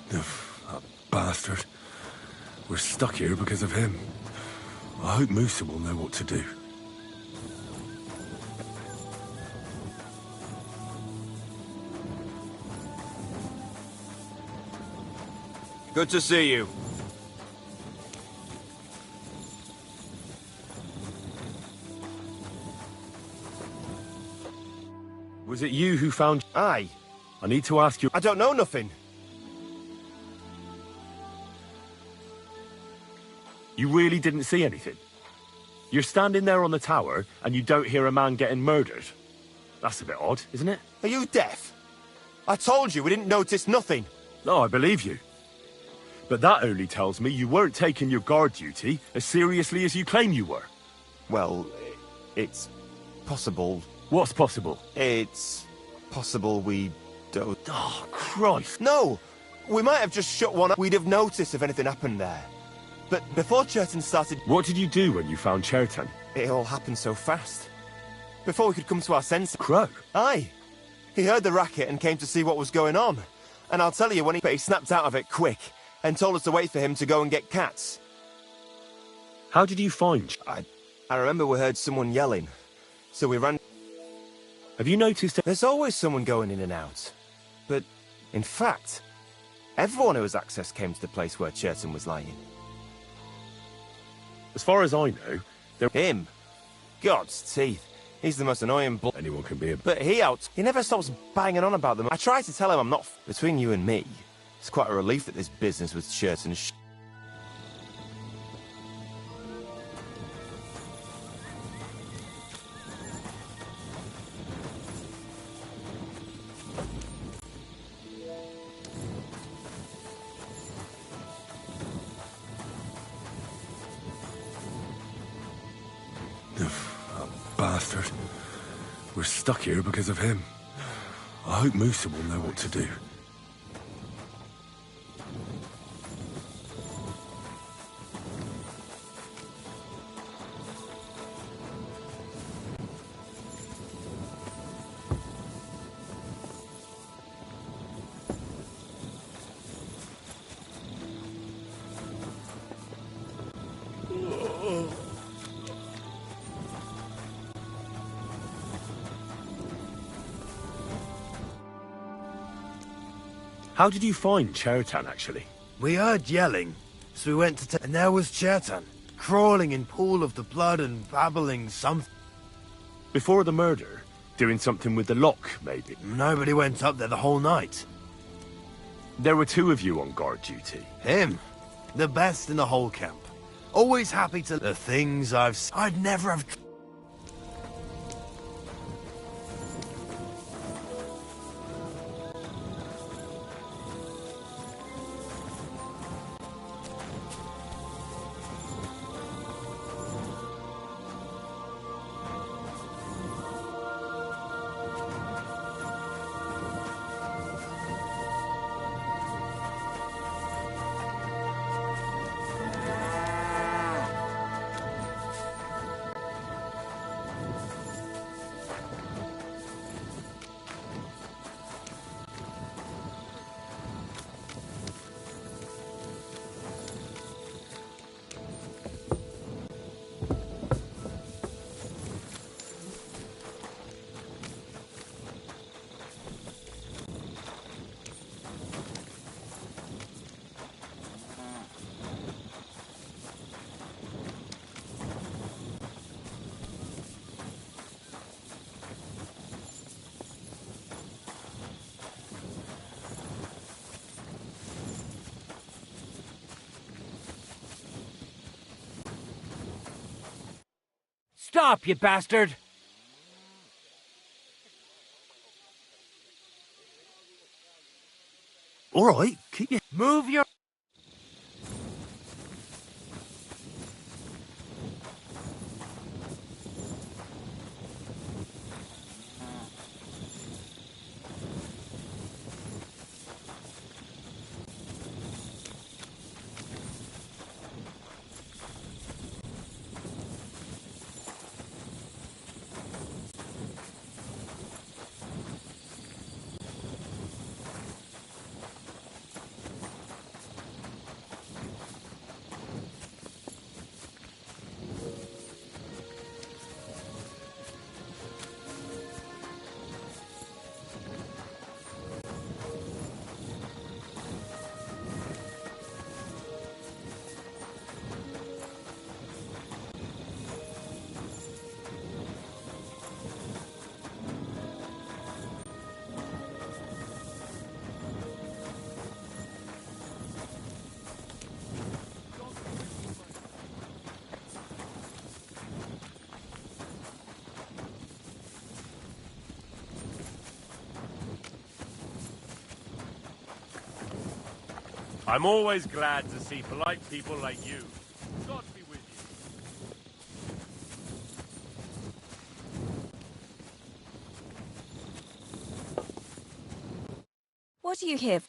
Speaker 3: That bastard. We're stuck here because of him. I hope Musa will know what to do.
Speaker 10: Good to see you.
Speaker 3: Was it you who found...
Speaker 10: Aye.
Speaker 3: I need to ask you...
Speaker 10: I don't know nothing.
Speaker 3: You really didn't see anything? You're standing there on the tower, and you don't hear a man getting murdered? That's a bit odd, isn't it?
Speaker 10: Are you deaf? I told you we didn't notice nothing.
Speaker 3: No, I believe you. But that only tells me you weren't taking your guard duty as seriously as you claim you were.
Speaker 10: Well, it's possible.
Speaker 3: What's possible?
Speaker 10: It's possible we don't...
Speaker 3: Oh, Christ.
Speaker 10: No! We might have just shut one up. We'd have noticed if anything happened there. But before Chertan started...
Speaker 3: What did you do when you found Chertan?
Speaker 10: It all happened so fast. Before we could come to our senses...
Speaker 3: Crow?
Speaker 10: Aye. He heard the racket and came to see what was going on. And I'll tell you when he snapped out of it quick and told us to wait for him to go and get cats.
Speaker 3: How did you find...
Speaker 10: I remember we heard someone yelling, so we ran...
Speaker 3: Have you noticed...
Speaker 10: There's always someone going in and out. But, in fact, everyone who has access came to the place where Chertan was lying.
Speaker 3: As far as I know,
Speaker 10: Him? God's teeth. He's the most annoying
Speaker 3: Anyone can be a...
Speaker 10: But he never stops banging on about them. I try to tell him I'm not... Between you and me, it's quite a relief that this business with shirts and
Speaker 3: That bastard. We're stuck here because of him. I hope Musa will know what to do. How did you find Chertan, actually?
Speaker 11: We heard yelling, so we went to and there was Chertan, crawling in pool of the blood and babbling something.
Speaker 3: Before the murder? Doing something with the lock, maybe?
Speaker 11: Nobody went up there the whole night.
Speaker 3: There were two of you on guard duty.
Speaker 11: Him, the best in the whole camp. Always happy to... The things I'd never have...
Speaker 6: Stop, you bastard!
Speaker 11: All right, keep your...
Speaker 6: Move your...
Speaker 9: I'm always glad to see polite people like you. God be with you.
Speaker 7: What are you here for?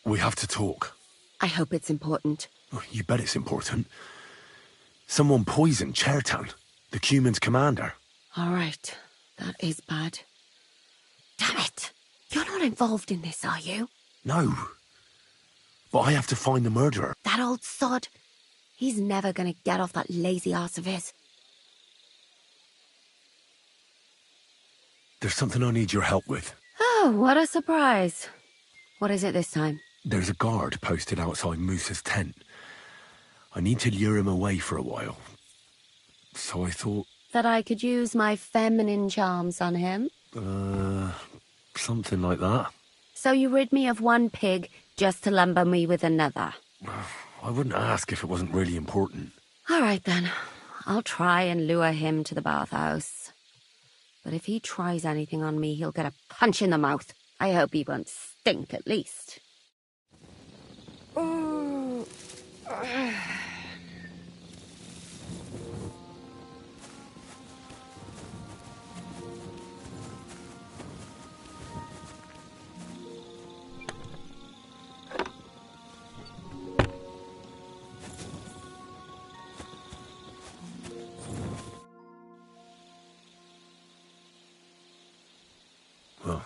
Speaker 3: We have to talk.
Speaker 7: I hope it's important.
Speaker 3: Oh, you bet it's important. Someone poisoned Chertan, the Cuman's commander.
Speaker 7: All right. That is bad. Damn it! You're not involved in this, are you?
Speaker 3: No. But I have to find the murderer.
Speaker 7: That old sod. He's never gonna get off that lazy arse of his.
Speaker 3: There's something I need your help with.
Speaker 7: Oh, what a surprise. What is it this time?
Speaker 3: There's a guard posted outside Moose's tent. I need to lure him away for a while. So I thought...
Speaker 7: That I could use my feminine charms on him?
Speaker 3: Something like that.
Speaker 7: So you rid me of one pig just to lumber me with another?
Speaker 3: I wouldn't ask if it wasn't really important.
Speaker 7: All right, then. I'll try and lure him to the bathhouse. But if he tries anything on me, he'll get a punch in the mouth. I hope he won't stink, at least. Ooh.
Speaker 3: Well...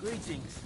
Speaker 1: Greetings.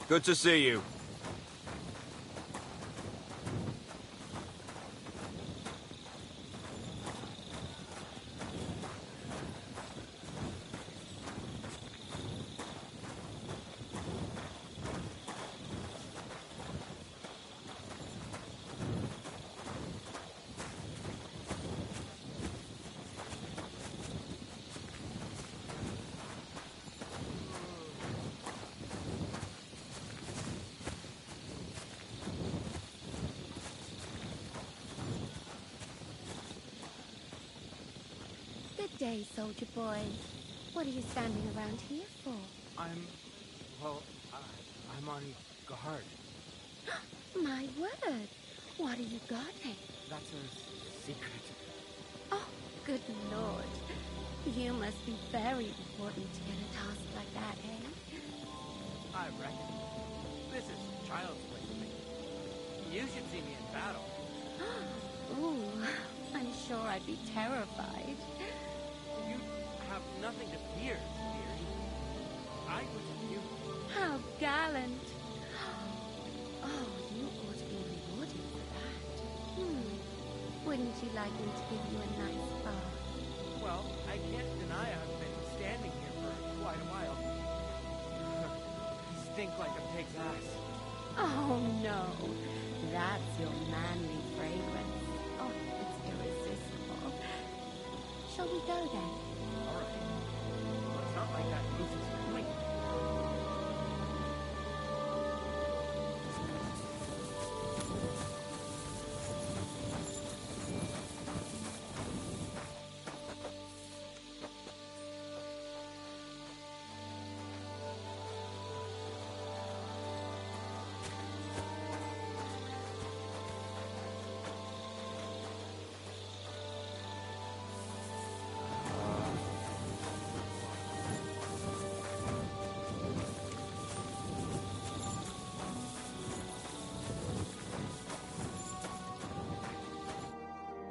Speaker 10: Good to see you.
Speaker 7: Good day, soldier boy. What are you standing around here for?
Speaker 1: I'm on guard.
Speaker 7: My word. What are you guarding?
Speaker 1: That's a secret.
Speaker 7: Oh, good lord. You must be very important to get a task like that, eh?
Speaker 1: I reckon. This is child's play to me. You should see me in battle.
Speaker 7: Ooh, I'm sure I'd be terrified.
Speaker 1: You have nothing to fear, dearie. I was with you.
Speaker 7: How gallant. Oh, you ought to be rewarded for that. Wouldn't you like me to give you a nice bath?
Speaker 1: Well, I can't deny I've been standing here for quite a while. Stink like a pig's ass.
Speaker 7: Oh, no. That's your manly fragrance. Oh, it's irresistible. Shall we go then?
Speaker 1: All right. Well, it's not like that Moose is clean.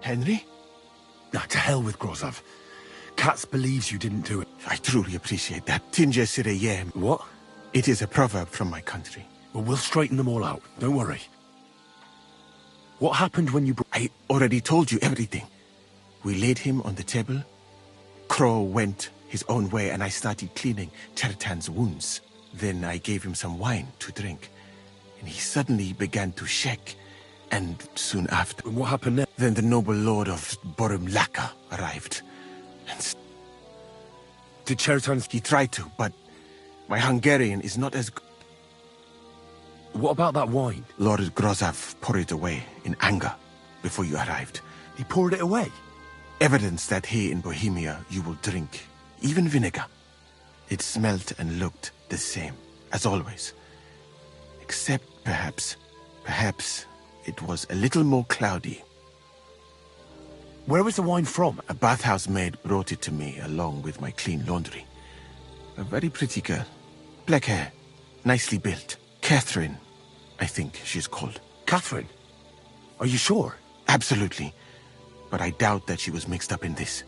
Speaker 5: Henry?
Speaker 3: Now, to hell with Grozov. Katz believes you didn't do it.
Speaker 5: I truly appreciate that. Tinja Sireyem.
Speaker 3: What?
Speaker 5: It is a proverb from my country.
Speaker 3: Well, we'll straighten them all out. Don't worry. What happened when you
Speaker 5: I already told you everything. We laid him on the table. Crow went his own way, and I started cleaning Chertan's wounds. Then I gave him some wine to drink, and he suddenly began to shake. And soon after...
Speaker 3: What happened then?
Speaker 5: Then the noble lord of Borum Laka arrived. And
Speaker 3: did Chertan...
Speaker 5: He tried to, but my Hungarian is not as good.
Speaker 3: What about that wine?
Speaker 5: Lord Grozov poured it away in anger before you arrived.
Speaker 3: He poured it away?
Speaker 5: Evidence that here in Bohemia you will drink even vinegar. It smelt and looked the same as always. Except perhaps it was a little more cloudy.
Speaker 3: Where was the wine from?
Speaker 5: A bathhouse maid brought it to me along with my clean laundry. A very pretty girl. Black hair, nicely built. Catherine, I think she's called.
Speaker 3: Catherine? Are you sure?
Speaker 5: Absolutely. But I doubt that she was mixed up in this.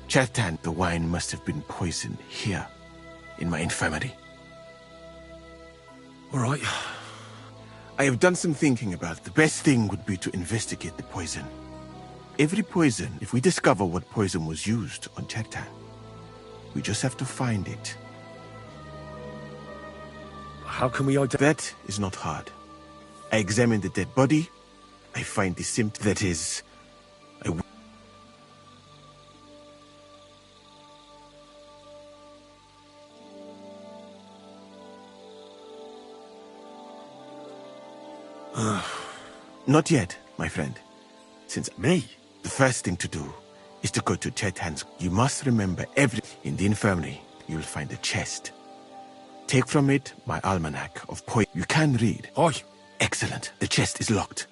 Speaker 5: Chertan, the wine must have been poisoned here, in my infirmary.
Speaker 3: All right.
Speaker 5: I have done some thinking about it. The best thing would be to investigate the poison. Every poison, if we discover what poison was used on Chertan, we just have to find it.
Speaker 3: How can we identify?
Speaker 5: That is not hard. I examine the dead body. I find the symptom. That is... Not yet, my friend. Since
Speaker 3: me,
Speaker 5: the first thing to do is to go to Chertan's. You must remember in the infirmary, you'll find a chest. Take from it my almanac of poison. You can read.
Speaker 3: Oi!
Speaker 5: Excellent. The chest is locked.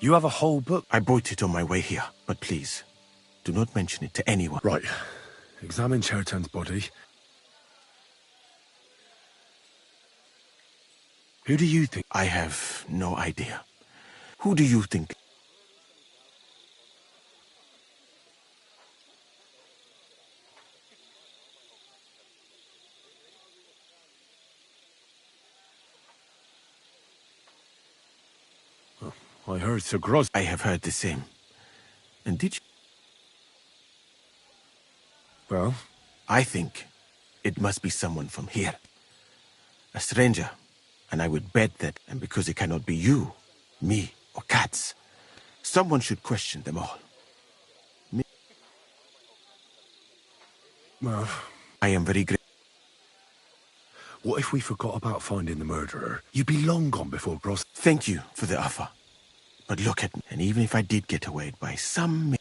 Speaker 3: You have a whole book?
Speaker 5: I bought it on my way here, but please, do not mention it to anyone.
Speaker 3: Right. Examine Chertan's body. Who do you think?
Speaker 5: I have no idea. Who do you think?
Speaker 3: I heard Sir Groz.
Speaker 5: I have heard the same. And did you?
Speaker 3: Well?
Speaker 5: I think it must be someone from here. A stranger. And I would bet that, and because it cannot be you, me, or Katz, someone should question them all. Me.
Speaker 3: Well...
Speaker 5: I am very grateful.
Speaker 3: What if we forgot about finding the murderer? You'd be long gone before Gross...
Speaker 5: Thank you for the offer. But look at me, and even if I did get away by some...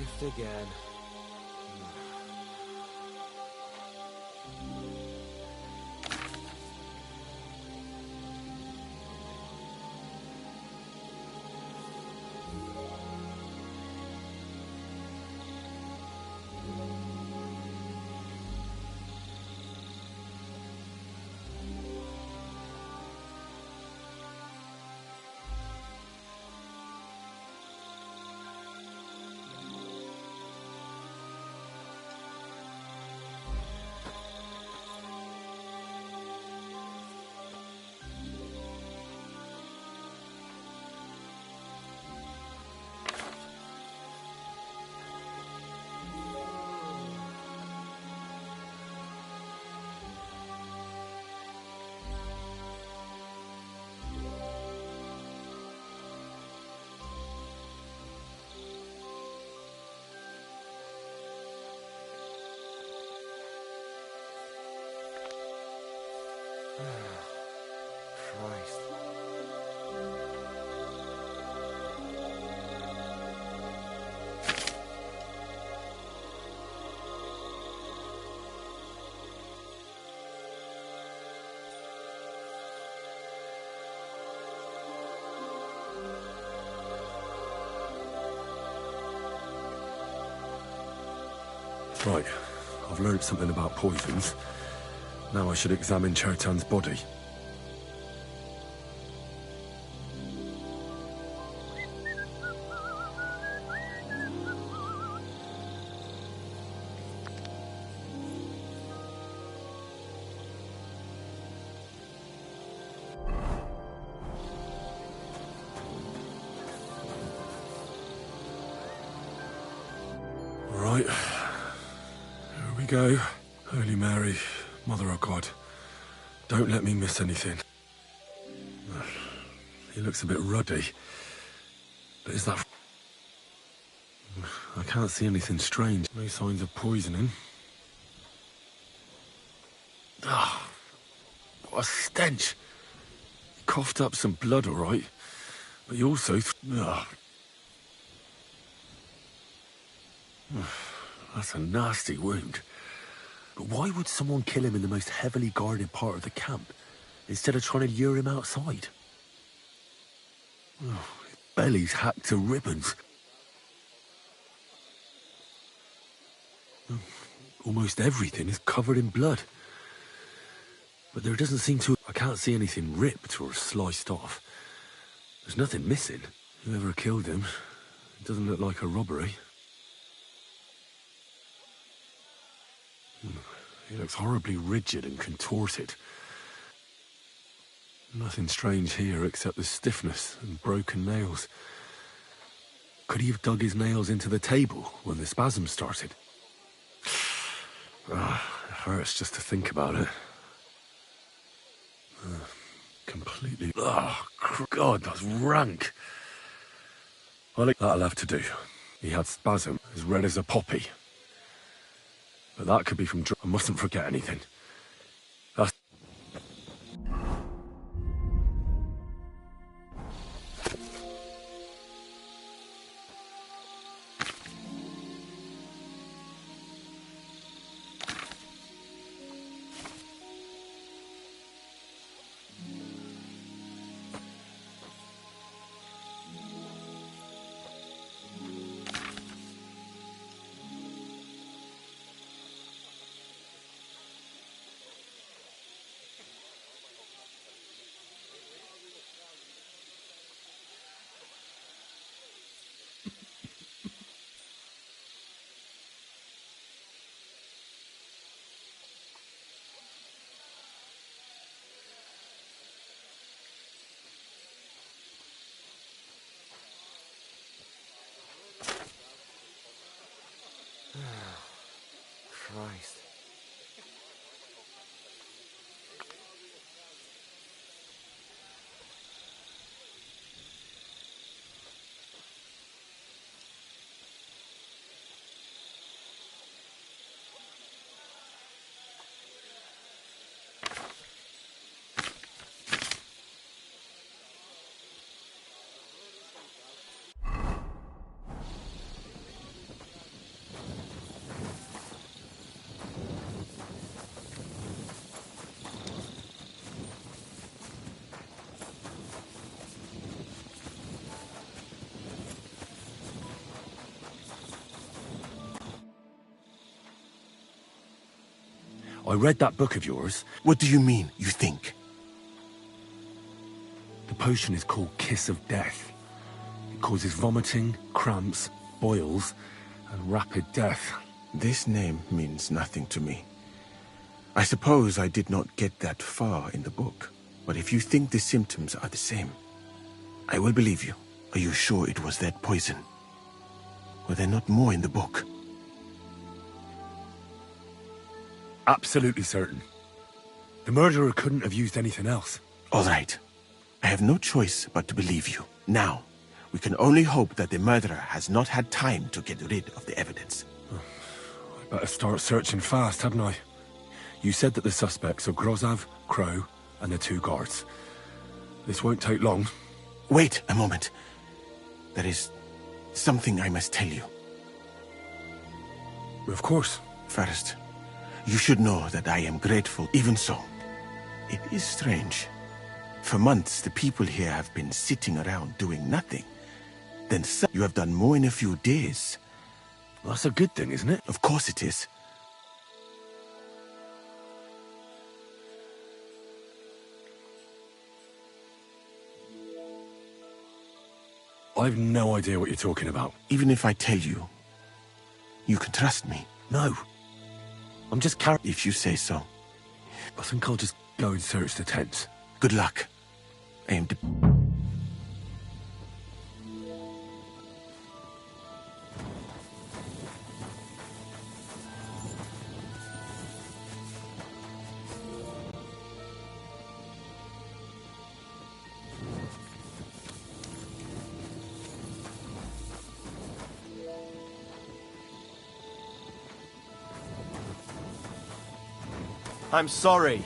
Speaker 11: shift again. Christ.
Speaker 3: Right, I've learned something about poisons. Now I should examine Chertan's body. Right, here we go. Holy Mary, Mother of God, don't let me miss anything. He looks a bit ruddy, but is that... I can't see anything strange. No signs of poisoning. Ah, what a stench. He coughed up some blood, all right, but he also... That's a nasty wound. But why would someone kill him in the most heavily guarded part of the camp, instead of trying to lure him outside? Oh, his belly's hacked to ribbons. Almost everything is covered in blood. But there doesn't seem to... I can't see anything ripped or sliced off. There's nothing missing. Whoever killed him, it doesn't look like a robbery. He looks horribly rigid and contorted. Nothing strange here except the stiffness and broken nails. Could he have dug his nails into the table when the spasm started? It hurts just to think about it. Completely... God, that's rank. Well, that'll have to do. He had spasm as red as a poppy. But that could be from... I mustn't forget anything. That's... I read that book of yours.
Speaker 5: What do you mean, you think?
Speaker 3: The potion is called Kiss of Death. It causes vomiting, cramps, boils, and rapid death.
Speaker 5: This name means nothing to me. I suppose I did not get that far in the book. But if you think the symptoms are the same, I will believe you. Are you sure it was that poison? Were there not more in the book?
Speaker 3: Absolutely certain. The murderer couldn't have used anything else.
Speaker 5: All right. I have no choice but to believe you. Now, we can only hope that the murderer has not had time to get rid of the evidence.
Speaker 3: I better start searching fast, hadn't I? You said that the suspects are Grozav, Crow, and the 2 guards. This won't take long.
Speaker 5: Wait a moment. There is something I must tell you.
Speaker 3: Of course.
Speaker 5: First, you should know that I am grateful. Even so, it is strange. For months, the people here have been sitting around doing nothing. Then you have done more in a few days.
Speaker 3: Well, that's a good thing, isn't it?
Speaker 5: Of course it is.
Speaker 3: I've no idea what you're talking about.
Speaker 5: Even if I tell you, you can trust me.
Speaker 3: No. I'm just
Speaker 5: If you say so.
Speaker 3: I think I'll just go and search the tents.
Speaker 5: Good luck. I am
Speaker 10: I'm sorry.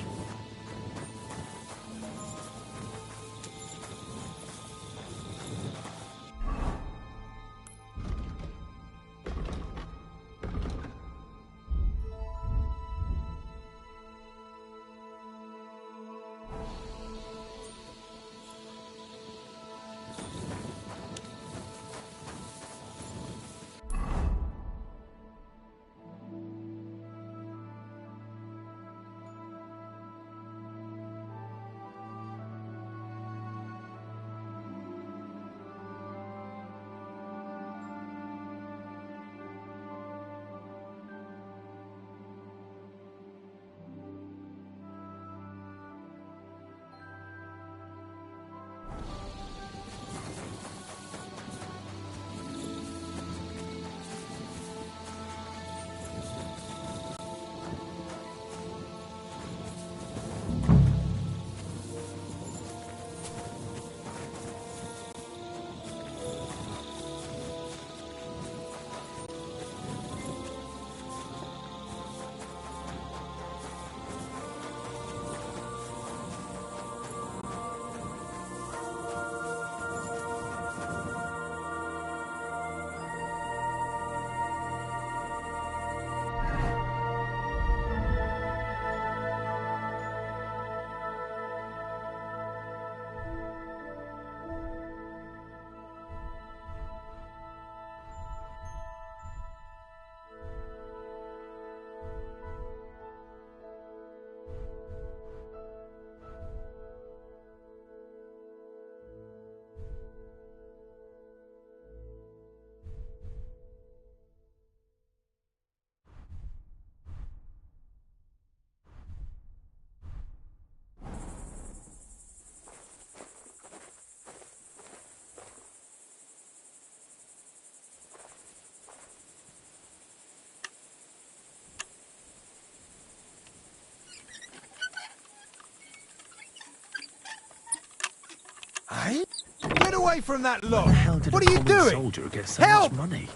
Speaker 2: Hey? Get away from that lot!
Speaker 3: How did
Speaker 2: What are you doing?
Speaker 3: Soldier get so
Speaker 2: Help!
Speaker 3: much money?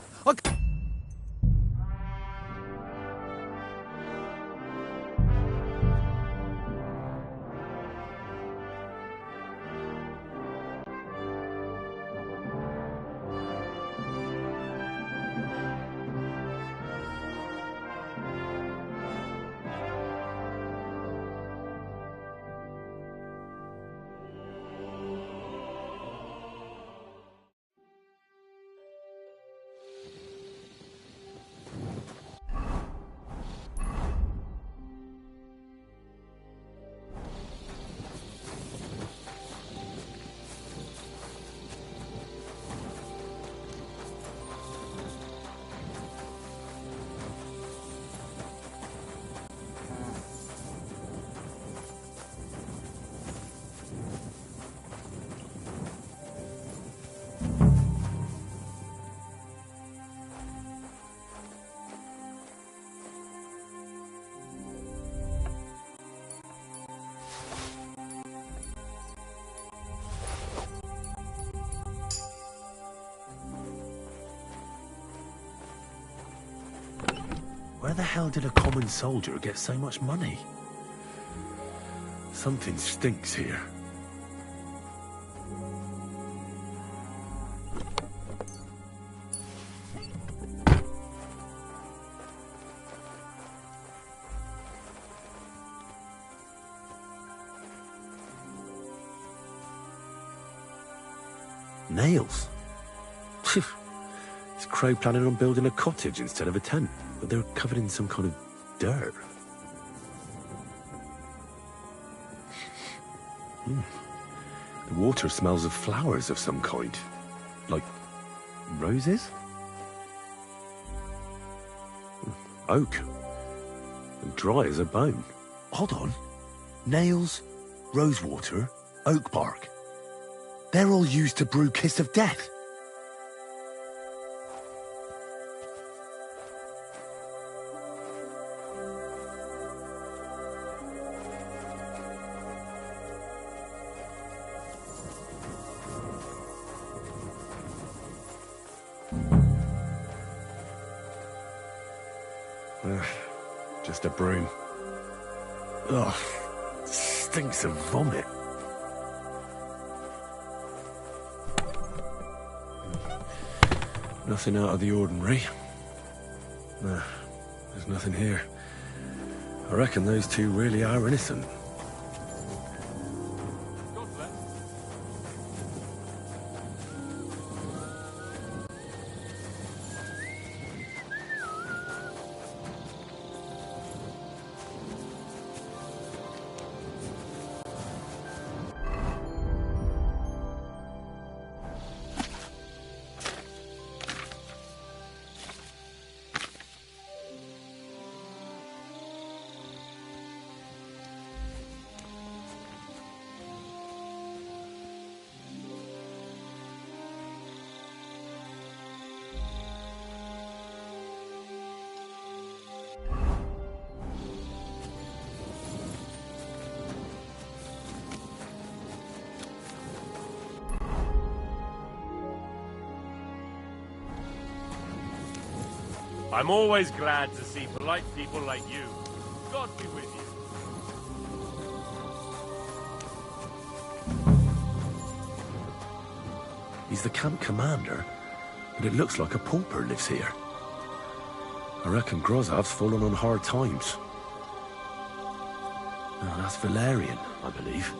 Speaker 3: the hell did a common soldier get so much money? Something stinks here. Nails? Is Crow planning on building a cottage instead of a tent? But they're covered in some kind of dirt. The water smells of flowers of some kind. Like roses? Oak. And dry as a bone. Hold on. Nails, rosewater, oak bark. They're all used to brew Kiss of Death. Just a broom. Ugh, stinks of vomit. Nothing out of the ordinary. Nah, there's nothing here. I reckon those two really are innocent.
Speaker 9: I'm always glad to see polite people like you. God be with you.
Speaker 3: He's the camp commander, but it looks like a pauper lives here. I reckon Grozav's fallen on hard times. Oh, that's valerian, I believe.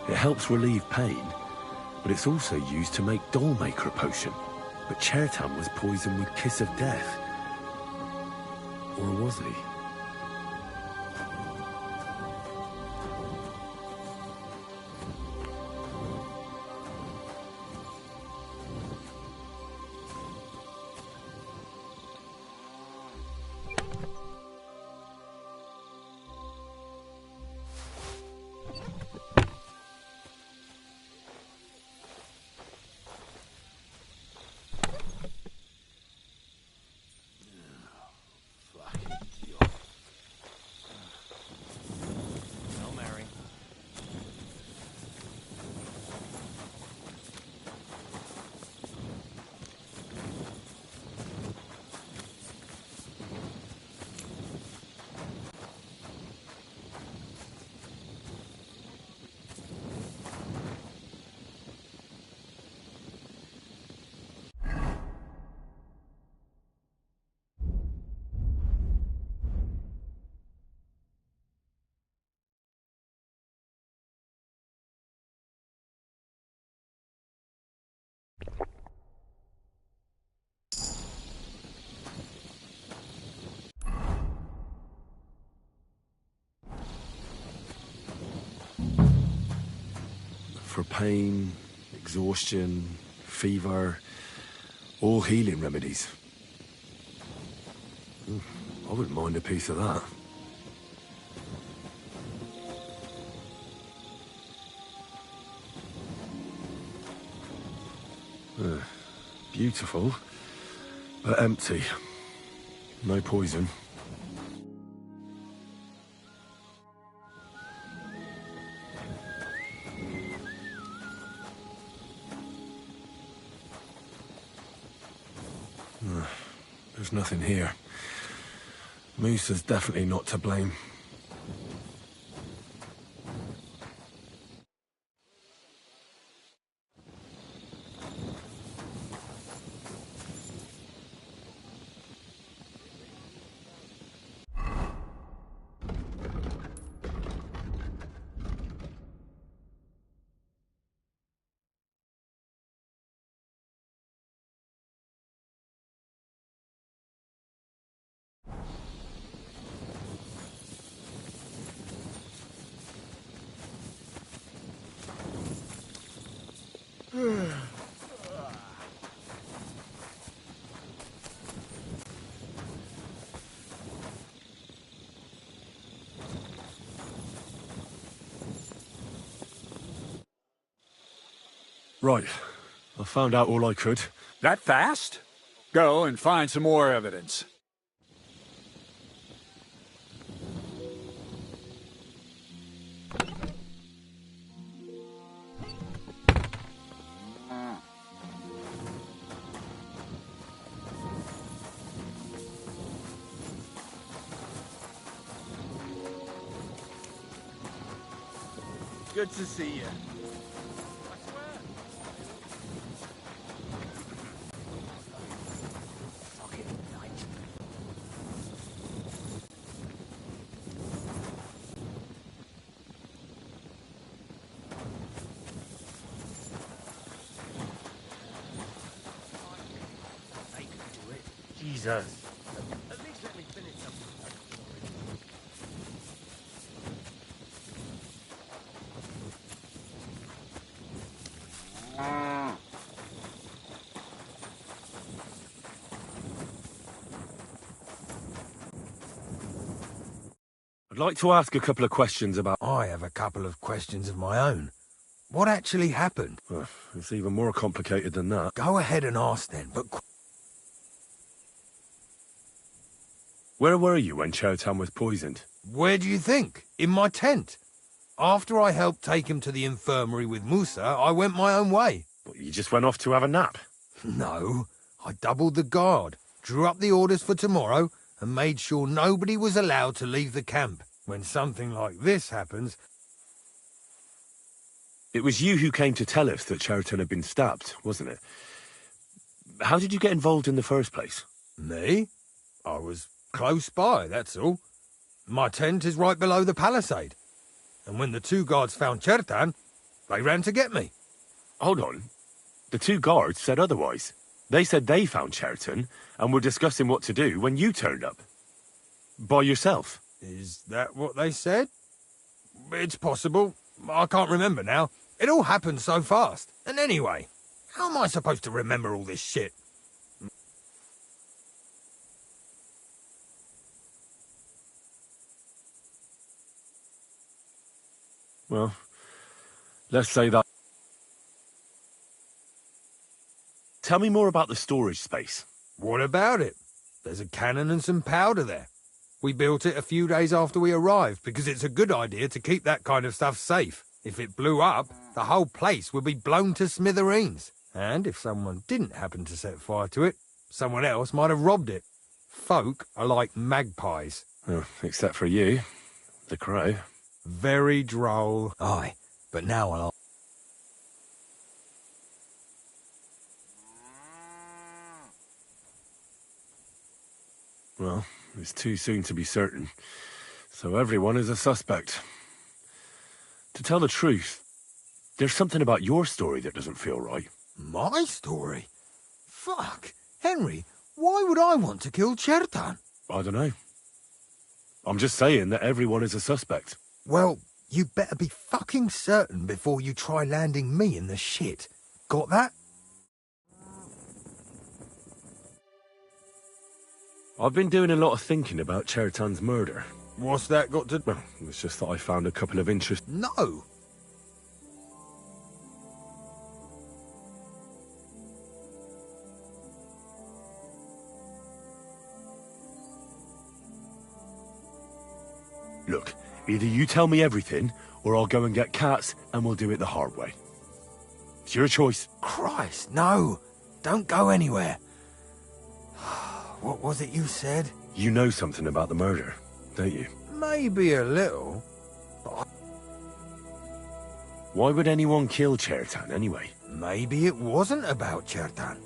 Speaker 3: It helps relieve pain, but it's also used to make Dollmaker potion. But Chertan was poisoned with Kiss of Death. Or was he? For pain, exhaustion, fever, all healing remedies. I wouldn't mind a piece of that. Beautiful, but empty. No poison. There's nothing here. Musa's definitely not to blame. Right. I found out all I could.
Speaker 4: That fast? Go and find some more evidence.
Speaker 6: Good to see you.
Speaker 9: Jesus.
Speaker 6: At least let me finish something.
Speaker 3: I'd like to ask a couple of questions about...
Speaker 2: I have a couple of questions of my own. What actually happened?
Speaker 3: It's even more complicated than that.
Speaker 2: Go ahead and ask then, but...
Speaker 3: Where were you when Chertan was poisoned?
Speaker 2: Where do you think? In my tent. After I helped take him to the infirmary with Musa, I went my own way.
Speaker 3: But you just went off to have a nap?
Speaker 2: No, I doubled the guard, drew up the orders for tomorrow, and made sure nobody was allowed to leave the camp. When something like this happens...
Speaker 3: It was you who came to tell us that Chertan had been stabbed, wasn't it? How did you get involved in the first place?
Speaker 2: Me? I was close by, that's all. My tent is right below the palisade. And when the two guards found Chertan, they ran to get me.
Speaker 3: Hold on. The two guards said otherwise. They said they found Chertan and were discussing what to do when you turned up. By yourself.
Speaker 2: Is that what they said? It's possible. I can't remember now. It all happened so fast. And anyway, how am I supposed to remember all this shit?
Speaker 3: Well, let's say that... Tell me more about the storage space.
Speaker 2: What about it? There's a cannon and some powder there. We built it a few days after we arrived because it's a good idea to keep that kind of stuff safe. If it blew up, the whole place would be blown to smithereens. And if someone didn't happen to set fire to it, someone else might have robbed it. Folk are like magpies.
Speaker 3: Oh, except for you, the crow.
Speaker 2: Very droll. Aye, but now I'll...
Speaker 3: Well, it's too soon to be certain. So everyone is a suspect. To tell the truth, there's something about your story that doesn't feel right.
Speaker 2: My story? Fuck. Henry, why would I want to kill Chertan?
Speaker 3: I don't know. I'm just saying that everyone is a suspect.
Speaker 2: Well, you better be fucking certain before you try landing me in the shit. Got that?
Speaker 3: I've been doing a lot of thinking about Chertan's murder.
Speaker 2: What's that got to...
Speaker 3: Well, it's just that I found a couple of interesting...
Speaker 2: No!
Speaker 3: Look, either you tell me everything, or I'll go and get Cats, and we'll do it the hard way. It's your choice.
Speaker 2: Christ, no! Don't go anywhere. What was it you said?
Speaker 3: You know something about the murder, don't you?
Speaker 11: Maybe a little.
Speaker 3: Why would anyone kill Chertan anyway?
Speaker 11: Maybe it wasn't about Chertan.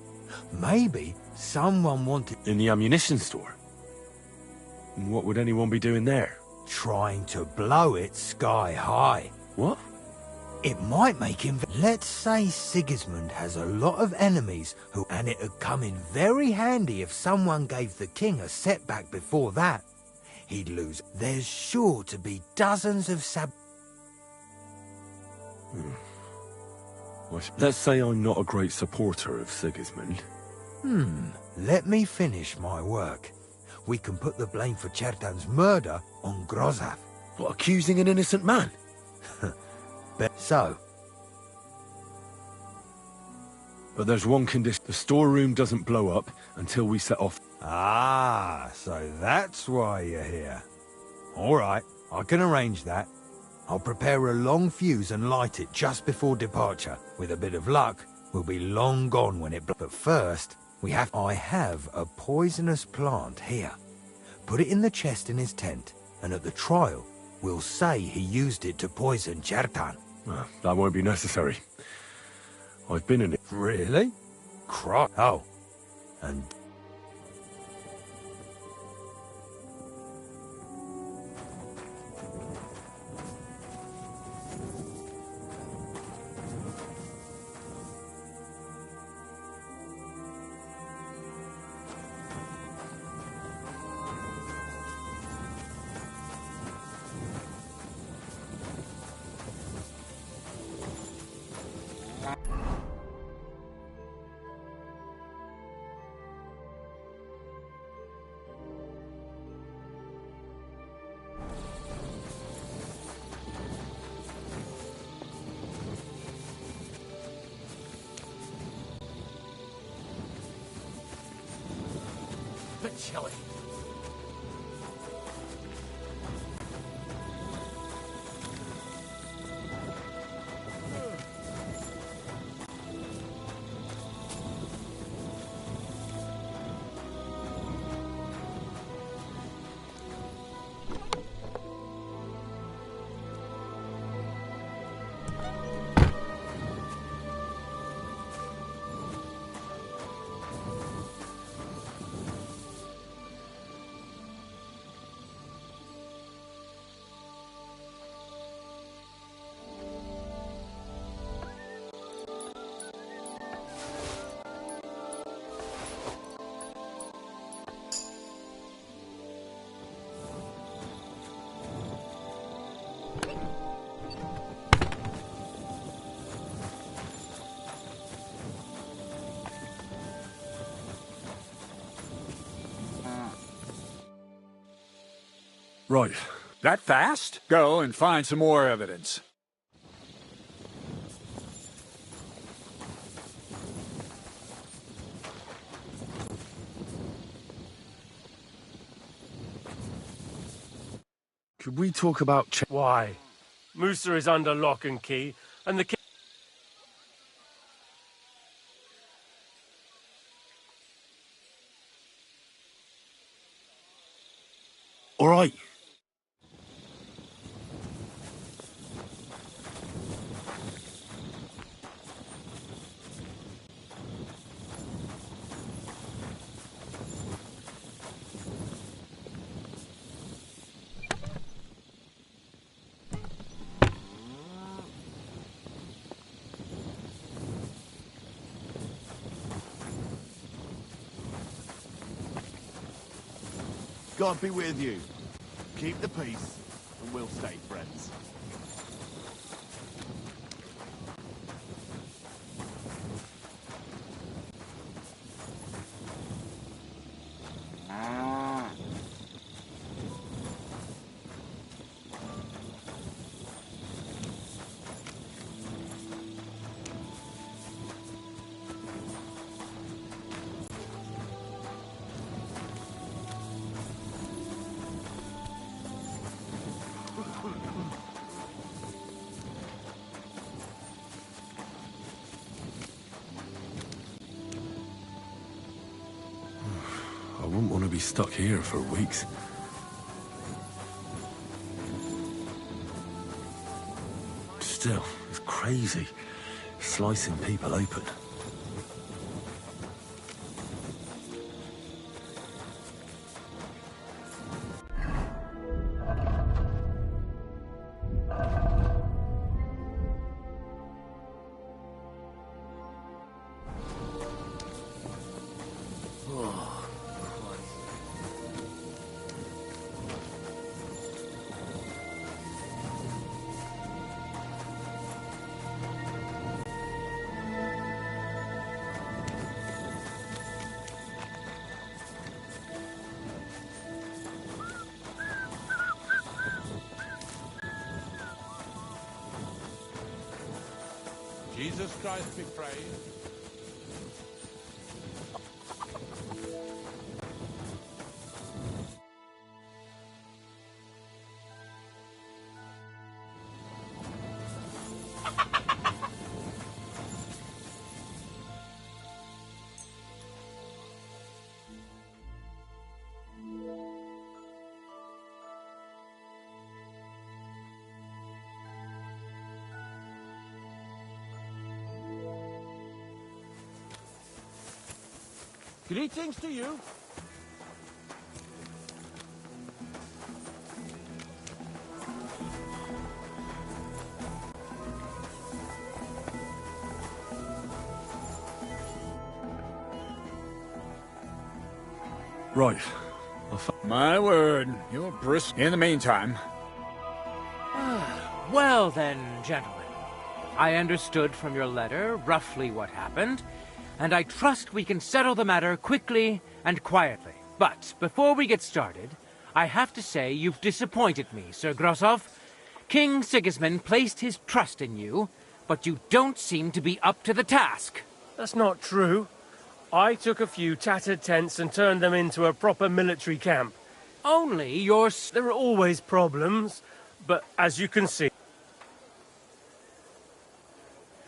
Speaker 11: Maybe someone wanted...
Speaker 3: In the ammunition store? And what would anyone be doing there?
Speaker 11: Trying to blow it sky high.
Speaker 3: What?
Speaker 11: It might make him... Let's say Sigismund has a lot of enemies who... And it'd come in very handy if someone gave the king a setback before that. He'd lose. There's sure to be dozens of
Speaker 3: Let's say I'm not a great supporter of Sigismund.
Speaker 11: Let me finish my work. We can put the blame for Chertan's murder on Grozav.
Speaker 3: What, accusing an innocent man?
Speaker 11: So?
Speaker 3: But there's one condition. The storeroom doesn't blow up until we set off.
Speaker 11: Ah, so that's why you're here. All right, I can arrange that. I'll prepare a long fuse and light it just before departure. With a bit of luck, we'll be long gone when it... But first, I have a poisonous plant here. Put it in the chest in his tent, and at the trial, we'll say he used it to poison Chertan.
Speaker 3: Well, that won't be necessary. I've been in it.
Speaker 11: Really? Oh. And...
Speaker 1: Bit chilly.
Speaker 3: Right.
Speaker 4: That fast? Go and find some more evidence.
Speaker 3: Could we talk about
Speaker 9: Why? Musa is under lock and key, and the king...
Speaker 3: All right.
Speaker 12: God be with you. Keep the peace, and we'll stay friends.
Speaker 3: be stuck here for weeks. Still, it's crazy. Slicing people open.
Speaker 12: Jesus Christ be praised. Greetings to you.
Speaker 3: Right.
Speaker 4: My word, you're brisk. In the meantime...
Speaker 1: Well then, gentlemen. I understood from your letter roughly what happened, and I trust we can settle the matter quickly and quietly. But before we get started, I have to say you've disappointed me, Sir Grosov. King Sigismund placed his trust in you, but you don't seem to be up to the task.
Speaker 9: That's not true. I took a few tattered tents and turned them into a proper military camp.
Speaker 1: Only yours.
Speaker 9: There are always problems, but as you can see...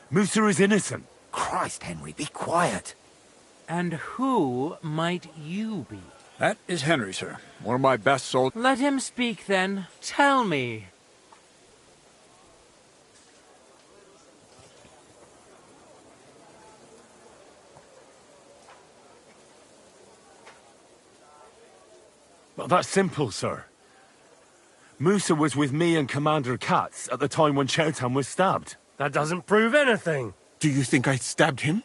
Speaker 3: Musa is innocent.
Speaker 11: Christ, Henry, be quiet.
Speaker 1: And who might you be?
Speaker 4: That is Henry, sir. One of my best soldiers.
Speaker 1: Let him speak, then. Tell me.
Speaker 3: Well, that's simple, sir. Musa was with me and Commander Katz at the time when Chertan was stabbed.
Speaker 9: That doesn't prove anything.
Speaker 5: Do you think I stabbed him?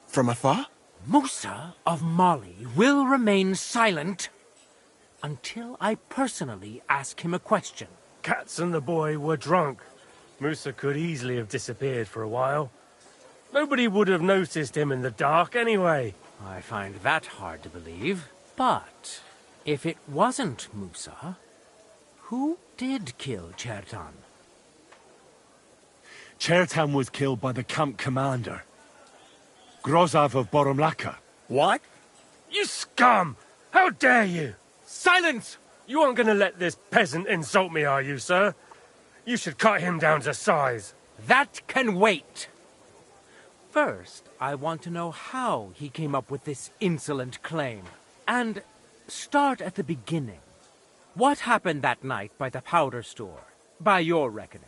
Speaker 5: From afar?
Speaker 1: Musa of Mali will remain silent until I personally ask him a question.
Speaker 9: Katz and the boy were drunk. Musa could easily have disappeared for a while. Nobody would have noticed him in the dark anyway.
Speaker 1: I find that hard to believe. But if it wasn't Musa, who did kill Chertan?
Speaker 3: Chertan was killed by the camp commander, Grozov of Boromlaka.
Speaker 4: What?
Speaker 9: You scum! How dare you!
Speaker 1: Silence!
Speaker 9: You aren't going to let this peasant insult me, are you, sir? You should cut him down to size.
Speaker 1: That can wait. First, I want to know how he came up with this insolent claim. And start at the beginning. What happened that night by the powder store, by your reckoning?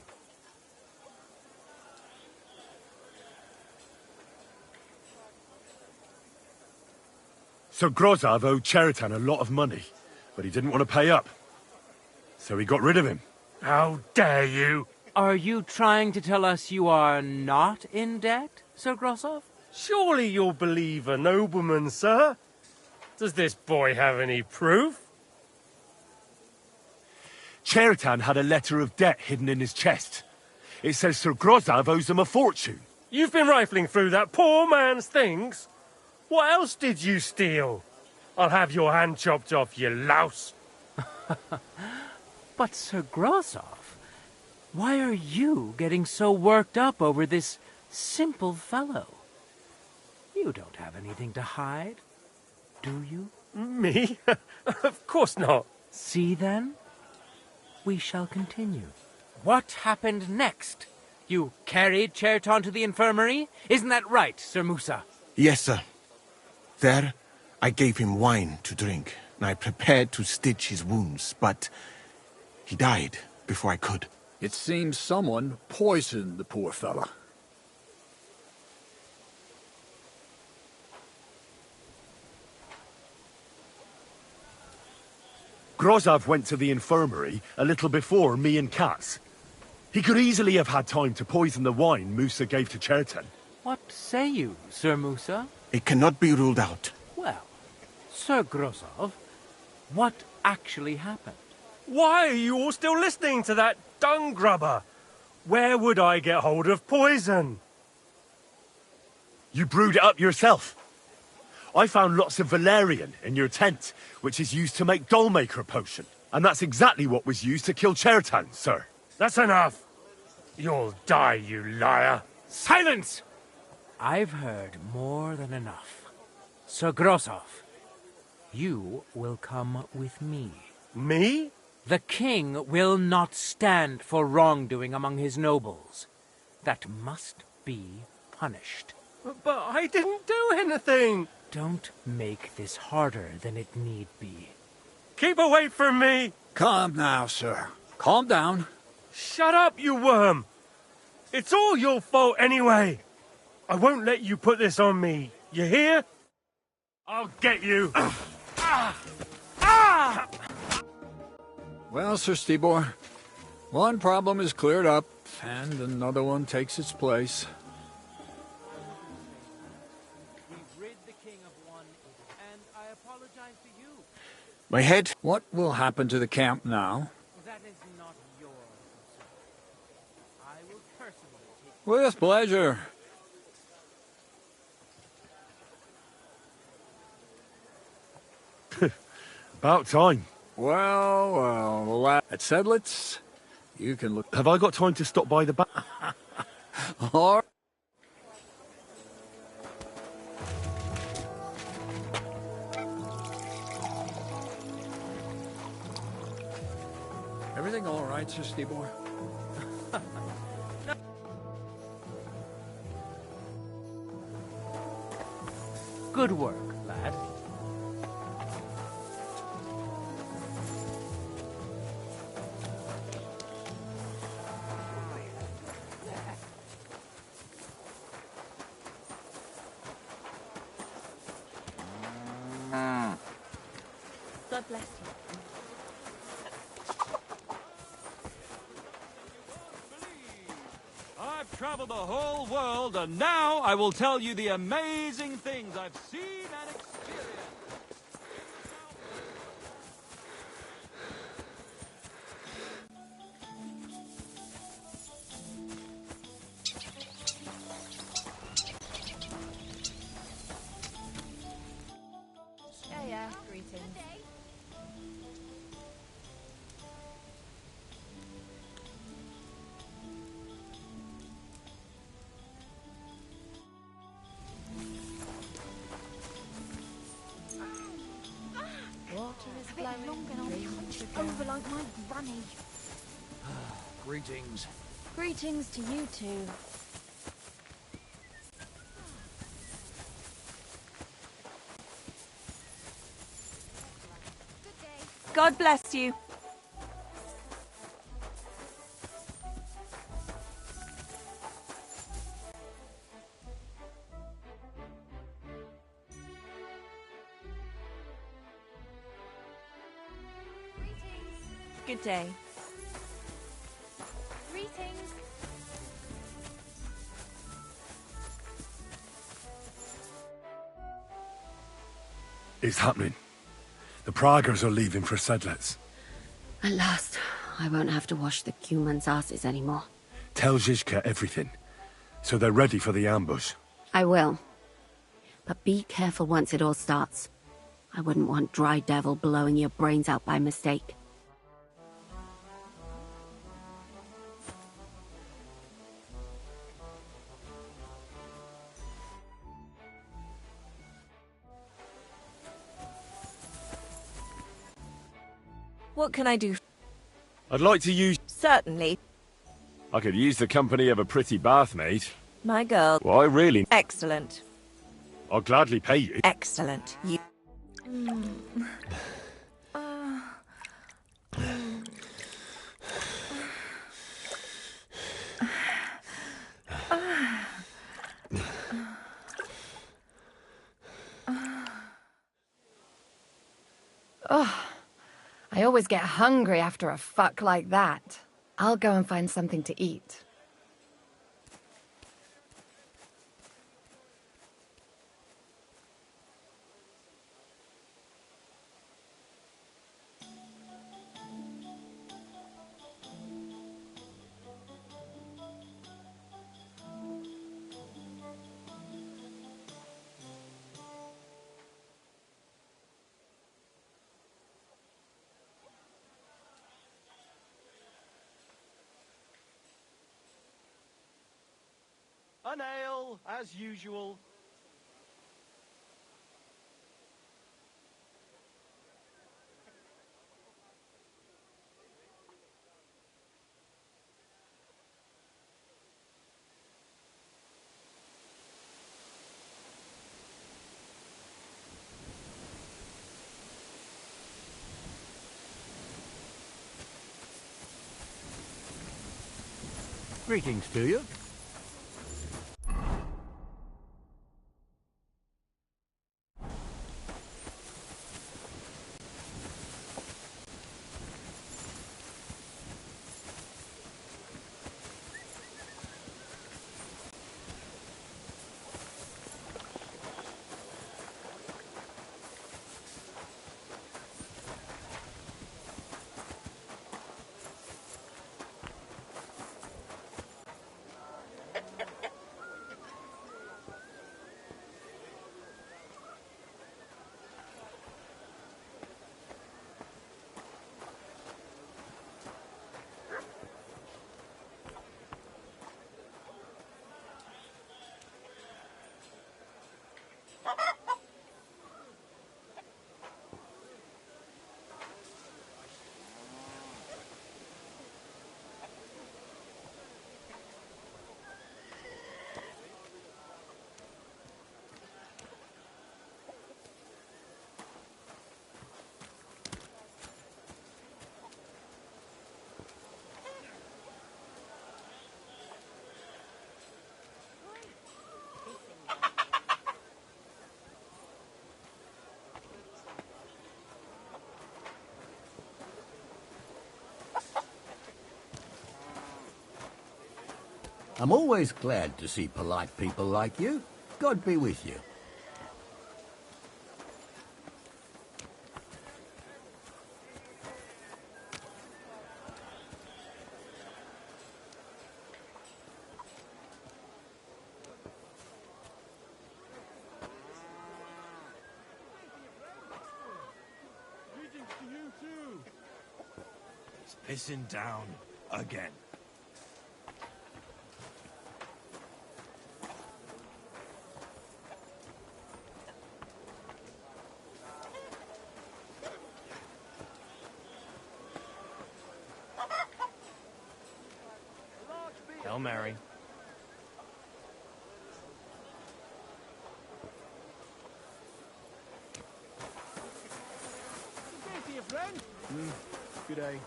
Speaker 3: So Grozov owed Chertan a lot of money, but he didn't want to pay up. So he got rid of him.
Speaker 9: How dare you!
Speaker 1: Are you trying to tell us you are not in debt, Sir Grosov?
Speaker 9: Surely you'll believe a nobleman, sir. Does this boy have any proof?
Speaker 3: Chertan had a letter of debt hidden in his chest. It says Sir Grozov owes him a fortune.
Speaker 9: You've been rifling through that poor man's things? What else did you steal? I'll have your hand chopped off, you louse.
Speaker 1: But Sir Grosov, why are you getting so worked up over this simple fellow? You don't have anything to hide, do you?
Speaker 9: Me? Of course not.
Speaker 1: See then? We shall continue. What happened next? You carried Chertan to the infirmary? Isn't that right, Sir Musa?
Speaker 5: Yes, sir. There, I gave him wine to drink. and I prepared to stitch his wounds, but he died before I could.
Speaker 4: It seems someone poisoned the poor fella.
Speaker 13: Grozov went to the infirmary a little before me and Katz. He could easily have had time to poison the wine Musa gave to Chertan.
Speaker 1: What say you, Sir Musa?
Speaker 5: It cannot be ruled out.
Speaker 1: Well, Sir Grozov, what actually happened?
Speaker 9: Why are you all still listening to that dung grubber? Where would I get hold of poison?
Speaker 13: You brewed it up yourself. I found lots of valerian in your tent, which is used to make Dollmaker potion. And that's exactly what was used to kill Chertan, sir.
Speaker 9: That's enough. You'll die, you liar.
Speaker 1: Silence! I've heard more than enough. Sir Grozov, you will come with me.
Speaker 9: Me?
Speaker 1: The king will not stand for wrongdoing among his nobles. That must be punished.
Speaker 9: But I didn't do anything.
Speaker 1: Don't make this harder than it need be.
Speaker 9: Keep away from me!
Speaker 4: Calm now, sir. Calm down.
Speaker 9: Shut up, you worm! It's all your fault anyway. I won't let you put this on me. You hear? I'll get you.
Speaker 4: Well, Sir Stibor, one problem is cleared up, and another one takes its place.
Speaker 1: We've rid the king of one, and I apologize to you.
Speaker 5: My head?
Speaker 4: What will happen to the camp now?
Speaker 1: That is not your concern. I will personally take...
Speaker 4: With pleasure.
Speaker 13: About time.
Speaker 4: Well, at Sedlitz, you can look...
Speaker 13: Have I got time to stop by the back?
Speaker 4: Or... Everything all right, Sir Stibor?
Speaker 1: Good work, lad.
Speaker 7: God bless you.
Speaker 14: I've traveled the whole world, and now I will tell you the amazing things I've seen and experienced.
Speaker 7: Yeah, greetings. Water is flowing long and I'll over like my granny.
Speaker 4: Greetings.
Speaker 7: Greetings to you too.
Speaker 15: God bless you. Good day.
Speaker 7: Greetings.
Speaker 13: It's happening. The Praggers are leaving for Sedlitz.
Speaker 7: At last, I won't have to wash the Cuman's asses anymore.
Speaker 13: Tell Zizka everything, so they're ready for the ambush.
Speaker 7: I will. But be careful once it all starts. I wouldn't want Dry Devil blowing your brains out by mistake.
Speaker 15: What can I do?
Speaker 13: I'd like to use...
Speaker 15: Certainly.
Speaker 13: I could use the company of a pretty bathmaid.
Speaker 15: My girl.
Speaker 13: Well, I really...
Speaker 15: Excellent.
Speaker 13: I'll gladly pay you.
Speaker 15: Excellent. You...
Speaker 16: always get hungry after a fuck like that. I'll go and find something to eat.
Speaker 14: An ale, as usual.
Speaker 17: Greetings to you. I'm always glad to see polite people like you. God be with you.
Speaker 12: Greetings to you too. It's pissing down again.
Speaker 6: Hail Mary.
Speaker 12: Good day to you, friend.
Speaker 6: Good day.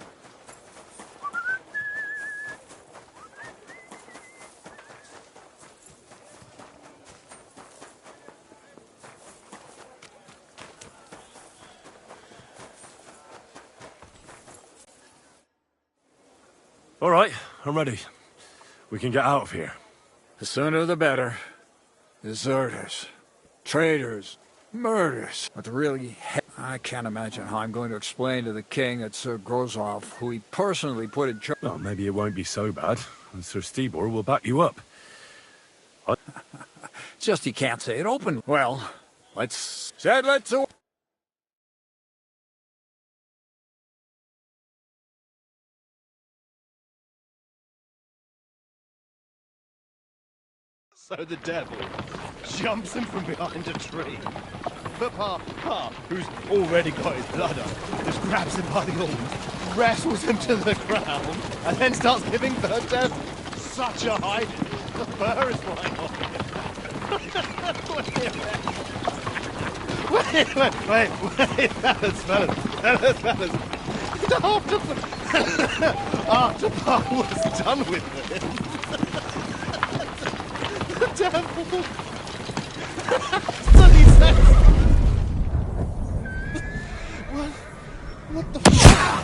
Speaker 13: All right, I'm ready. We can get out of here.
Speaker 4: The sooner the better. Deserters, traitors, murders. But really, I can't imagine how I'm going to explain to the king that Sir Grozov, who he personally put in charge...
Speaker 13: Well, maybe it won't be so bad, and Sir Stibor will back you up.
Speaker 4: Just he can't say it open. Well, let's settle it to...
Speaker 12: So the devil jumps him from behind a tree. But Pa, who's already got his blood up, just grabs him by the arms, wrestles him to the ground, and then starts giving the devil such a hiding. The fur is flying off. Wait, fellas. After Pa was done with him, the devil suddenly says, what the fuck?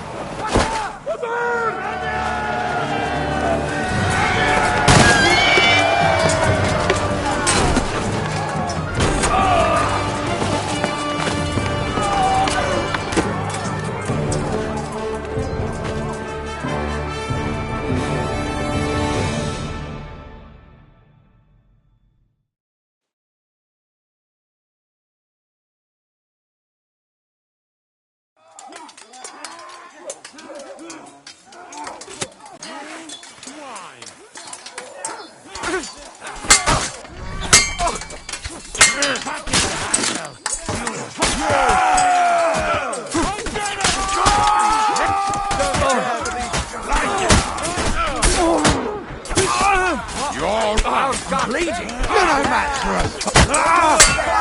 Speaker 11: bleeding. You're no match for us.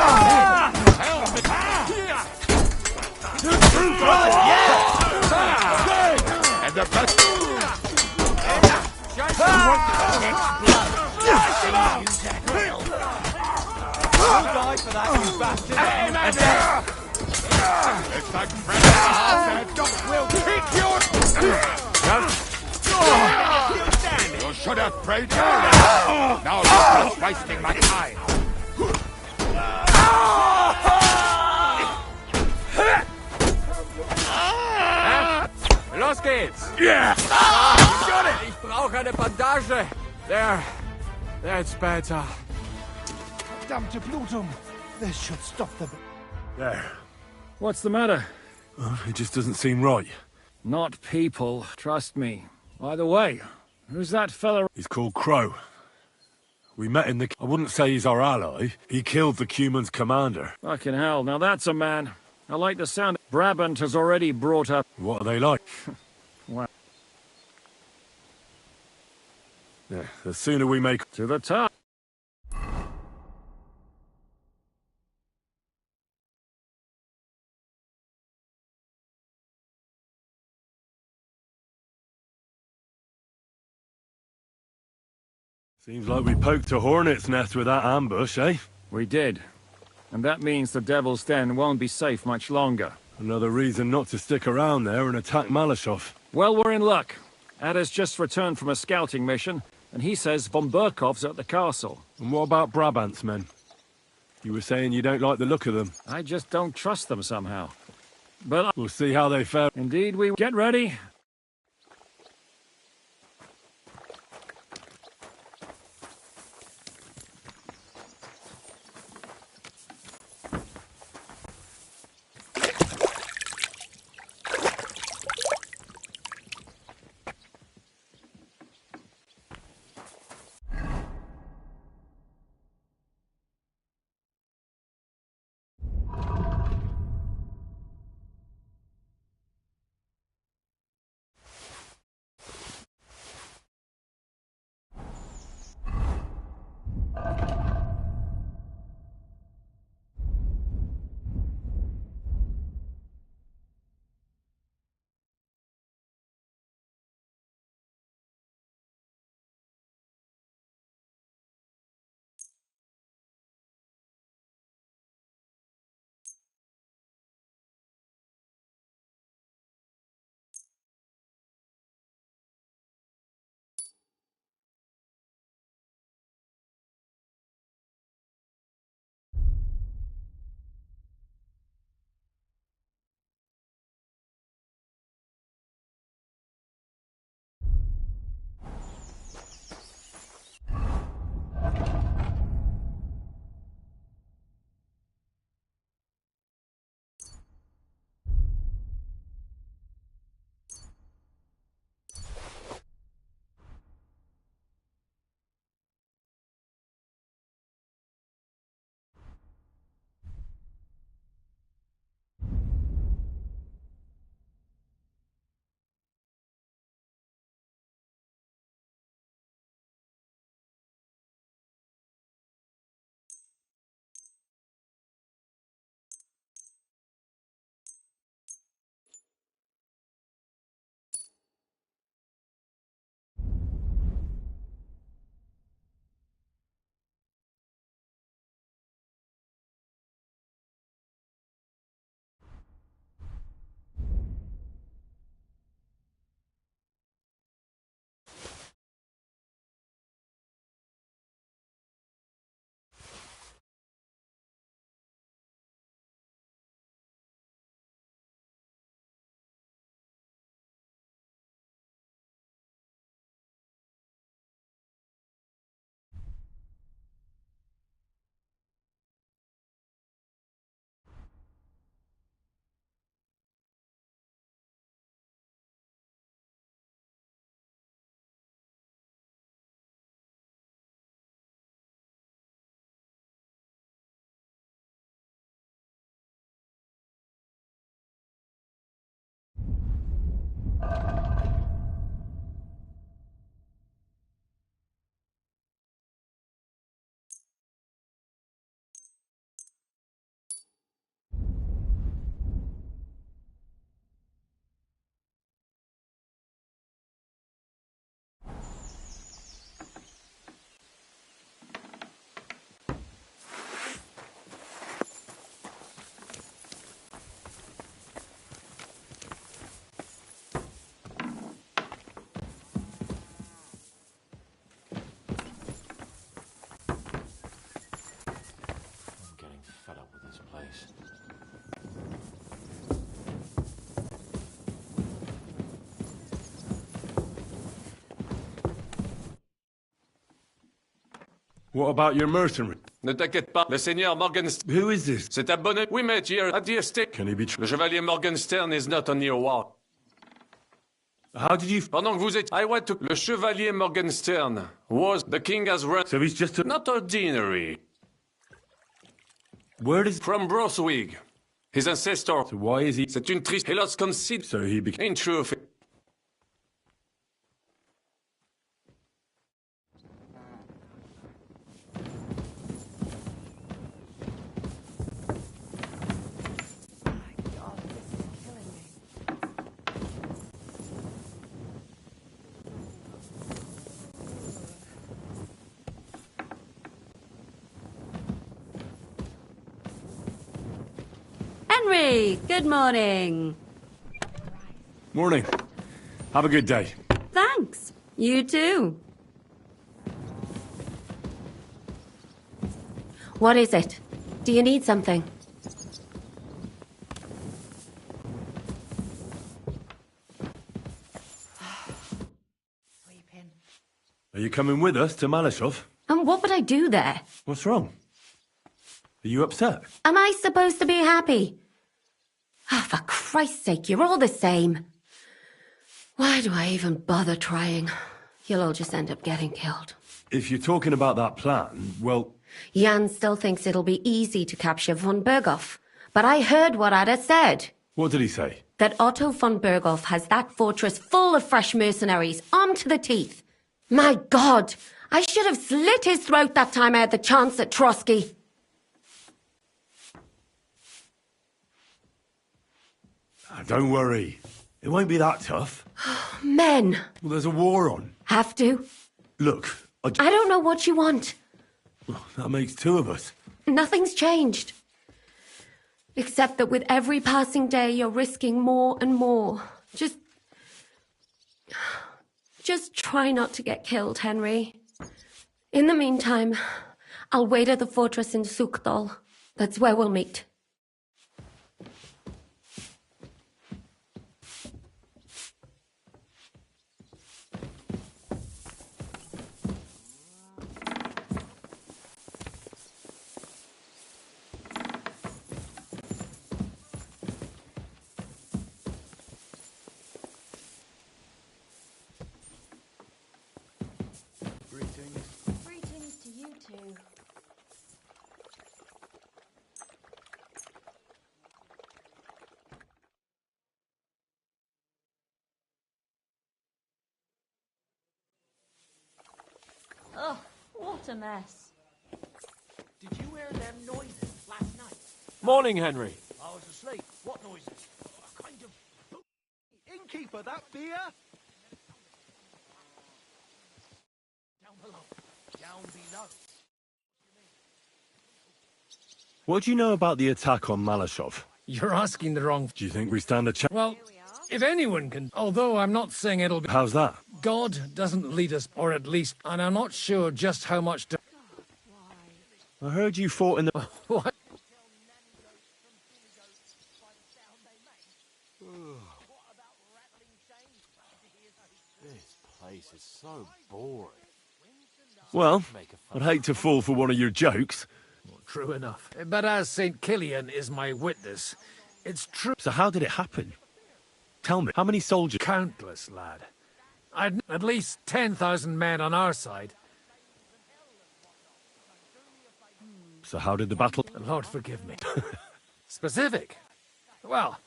Speaker 13: And the best.
Speaker 14: Die for that, you bastard!
Speaker 13: It's like friends. We'll kick your. You should have prayed earlier. Now you're just wasting my time.
Speaker 4: Los geht's!
Speaker 13: Yeah!
Speaker 4: Ich brauche eine Bandage! That's better.
Speaker 12: Verdammte Blutung. This should stop the...
Speaker 13: There.
Speaker 9: What's the matter?
Speaker 13: Well, it just doesn't seem right.
Speaker 9: Not people, trust me. By the way, who's that fella?
Speaker 13: He's called Crow. We met in the... I wouldn't say he's our ally. He killed the Cuman's commander.
Speaker 9: Fucking hell, now that's a man. I like the sound. Brabant has already brought up...
Speaker 13: What are they like?
Speaker 9: Well,
Speaker 13: Yeah, the sooner we make...
Speaker 9: to the top.
Speaker 13: Seems like we poked a hornet's nest with that ambush, eh?
Speaker 9: We did. And that means the Devil's Den won't be safe much longer.
Speaker 13: Another reason not to stick around there and attack Malashov.
Speaker 9: Well, we're in luck. Ada's just returned from a scouting mission, and he says von Burkov's at the castle.
Speaker 13: And what about Brabant's men? You were saying you don't like the look of them.
Speaker 9: I just don't trust them somehow. But
Speaker 13: We'll see how they fare.
Speaker 9: indeed we... Get ready.
Speaker 13: What about your mercenary?
Speaker 18: Ne t'inquiète pas, le seigneur Morgenstern...
Speaker 13: Who is this?
Speaker 18: C'est un bonnet. We met here at the estate.
Speaker 13: Can he be
Speaker 18: Le chevalier Morgenstern is not on your wall.
Speaker 13: How did you...
Speaker 18: Pendant que vous êtes... I went to... Le chevalier Morgenstern was... The king has run...
Speaker 13: So he's just a...
Speaker 18: Not ordinary.
Speaker 13: Where is...
Speaker 18: From Broswig. His ancestor...
Speaker 13: So why is he...
Speaker 18: C'est une triste... He lost conceit...
Speaker 13: So he became...
Speaker 18: In truth...
Speaker 7: Henry, good morning.
Speaker 13: Morning. Have a good day.
Speaker 7: Thanks. You too. What is it? Do you need something?
Speaker 13: Are you coming with us to Malashov?
Speaker 7: And what would I do there?
Speaker 13: What's wrong? Are you upset?
Speaker 7: Am I supposed to be happy? Ah, for Christ's sake, you're all the same. Why do I even bother trying? You'll all just end up getting killed.
Speaker 13: If you're talking about that plan, well...
Speaker 7: Jan still thinks it'll be easy to capture von Berghoff. But I heard what Ada said.
Speaker 13: What did he say?
Speaker 7: That Otto von Berghoff has that fortress full of fresh mercenaries, armed to the teeth. My God! I should have slit his throat that time I had the chance at Trotsky.
Speaker 13: Don't worry. It won't be that tough.
Speaker 7: Men.
Speaker 13: Well, there's a war on.
Speaker 7: Have to?
Speaker 13: Look,
Speaker 7: I don't know what you want.
Speaker 13: Well, that makes two of us.
Speaker 7: Nothing's changed. Except that with every passing day, you're risking more and more. Just try not to get killed, Henry. In the meantime, I'll wait at the fortress in Sukdal. That's where we'll meet.
Speaker 19: Greetings to you too. Ugh, what a mess.
Speaker 14: Did you hear them noises last night?
Speaker 8: Morning, Henry.
Speaker 14: I was asleep. What noises? A kind of...
Speaker 12: Innkeeper, that beer?
Speaker 14: Down below. Down below.
Speaker 13: What do you know about the attack on Malashov?
Speaker 20: You're asking the wrong...
Speaker 13: Do you think we stand a chance?
Speaker 20: Well, if anyone can... Although I'm not saying it'll be...
Speaker 13: How's that?
Speaker 20: God doesn't lead us, or at least... And I'm not sure just how much to...
Speaker 13: I heard you fought in the...
Speaker 20: What?
Speaker 14: This place is so boring.
Speaker 13: Well, I'd hate to fall for one of your jokes.
Speaker 20: True enough. But as St. Killian is my witness, it's true...
Speaker 13: So how did it happen? Tell me, how many soldiers...
Speaker 20: Countless, lad. I'd at least 10,000 men on our side.
Speaker 13: So how did the battle...
Speaker 20: Lord forgive me. Specific? Well,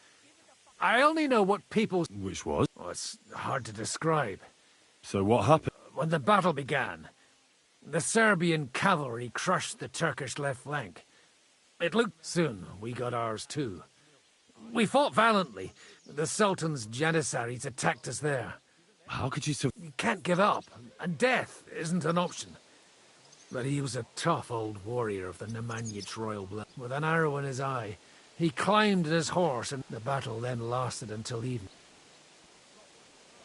Speaker 20: I only know what people...
Speaker 13: Which was?
Speaker 20: Oh, it's hard to describe.
Speaker 13: So what happened?
Speaker 20: When the battle began, the Serbian cavalry crushed the Turkish left flank. It looked soon we got ours too. We fought valiantly. The Sultan's Janissaries attacked us there.
Speaker 13: How could you
Speaker 20: You can't give up, and death isn't an option. But he was a tough old warrior of the Nemanjic royal blood. With an arrow in his eye, he climbed his horse, and the battle then lasted until evening.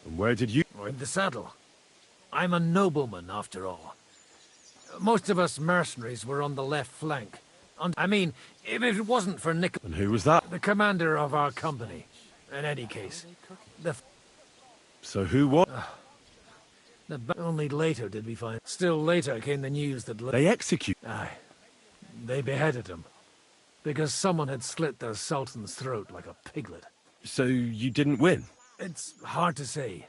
Speaker 13: And where did you...
Speaker 20: In the saddle. I'm a nobleman, after all. Most of us mercenaries were on the left flank. I mean, if it wasn't for Nick...
Speaker 13: And who was that?
Speaker 20: The commander of our company. In any case,
Speaker 13: So who was...
Speaker 20: Only later did we find... Still later came the news that...
Speaker 13: They execute...
Speaker 20: Aye. They beheaded him. Because someone had slit the Sultan's throat like a piglet.
Speaker 13: So you didn't win?
Speaker 20: It's hard to say.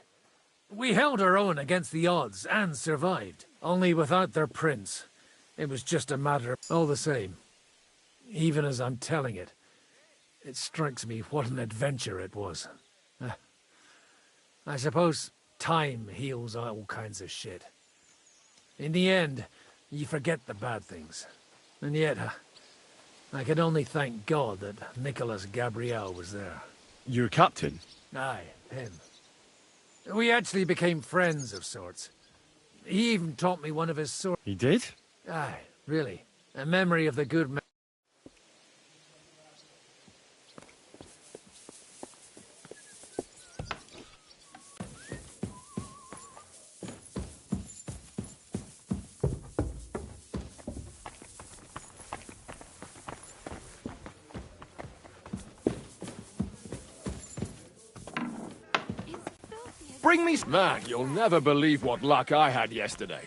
Speaker 20: We held our own against the odds and survived. Only without their prince. It was just a matter of... All the same. Even as I'm telling it, it strikes me what an adventure it was. I suppose time heals all kinds of shit. In the end, you forget the bad things. And yet, I can only thank God that Nicholas Gabriel was there.
Speaker 13: Your captain?
Speaker 20: Aye, him. We actually became friends of sorts. He even taught me one of his swords.
Speaker 13: He did?
Speaker 20: Aye, really. A memory of the good man.
Speaker 4: Bring me... Man, you'll never believe what luck I had yesterday.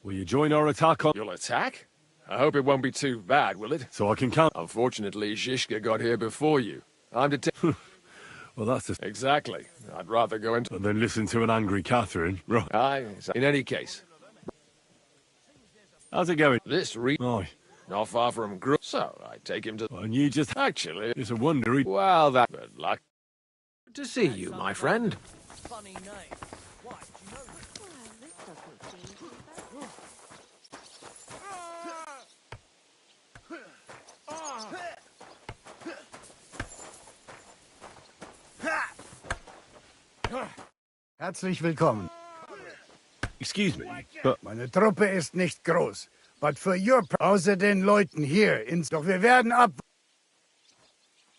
Speaker 13: Will you join our attack on...
Speaker 4: You'll attack? I hope it won't be too bad, will it?
Speaker 13: So I can count...
Speaker 4: Unfortunately, Zizka got here before you. I'm to
Speaker 13: Well, that's just...
Speaker 4: Exactly. I'd rather go into...
Speaker 13: And then listen to an angry Catherine. Right.
Speaker 4: Aye. In any case.
Speaker 13: How's it going?
Speaker 4: This
Speaker 13: Aye.
Speaker 4: Not far from Gru... So, I take him to...
Speaker 13: And you just...
Speaker 4: Actually...
Speaker 13: It's a wonder he...
Speaker 4: Well, that... Good luck. To see you, my friend.
Speaker 15: Funny name. What, you know
Speaker 17: Herzlich willkommen.
Speaker 13: Excuse me, but...
Speaker 17: Meine Truppe ist nicht groß, but for your... Außer den Leuten hier ins... Doch wir werden ab...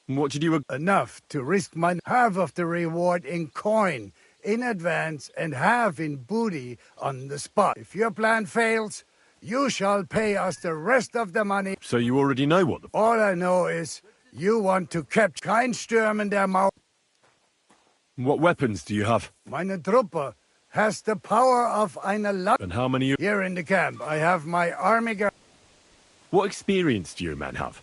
Speaker 13: What did you...
Speaker 17: Enough to risk half of the reward in coin in advance and half in booty on the spot. If your plan fails, you shall pay us the rest of the money.
Speaker 13: So you already know what the...
Speaker 17: All I know is you want to capture kein Stürmen der Mauer.
Speaker 13: What weapons do you have?
Speaker 17: Meine Truppe has the power of eine Land...
Speaker 13: And how many...
Speaker 17: Here in the camp, I have my army...
Speaker 13: What experience do your men have?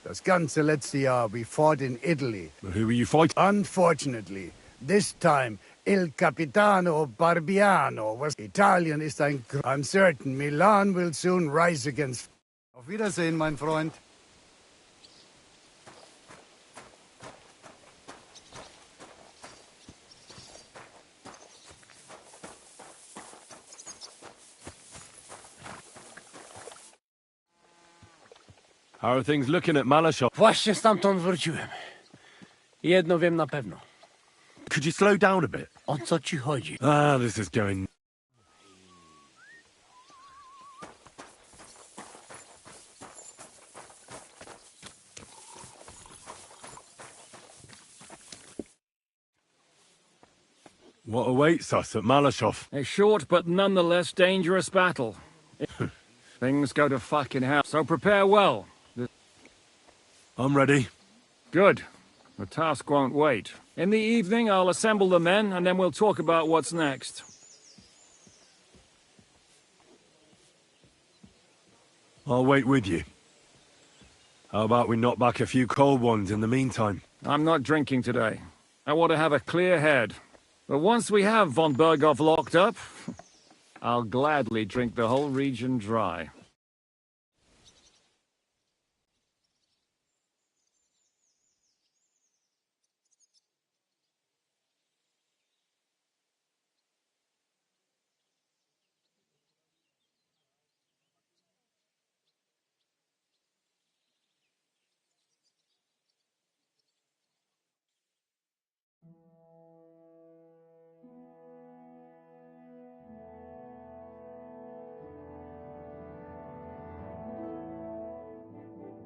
Speaker 17: Das ganze letzte Jahr we fought in Italy.
Speaker 13: But who were you fighting?
Speaker 17: Unfortunately, this time Il Capitano Barbiano was... Italian ist ein... I'm certain Milan will soon rise against... Auf Wiedersehen, mein Freund.
Speaker 13: How are things looking at Malashov?
Speaker 21: Właśnie stamtąd wróciłem. Jedno wiem na pewno.
Speaker 13: Could you slow down a bit?
Speaker 21: O co ci chodzi?
Speaker 13: This is going... What awaits us at Malashov?
Speaker 14: A short but nonetheless dangerous battle. Things go to fucking hell, so prepare well.
Speaker 13: I'm ready.
Speaker 14: Good. The task won't wait. In the evening, I'll assemble the men, and then we'll talk about what's next.
Speaker 13: I'll wait with you. How about we knock back a few cold ones in the meantime?
Speaker 14: I'm not drinking today. I want to have a clear head. But once we have von Berghoff locked up, I'll gladly drink the whole region dry.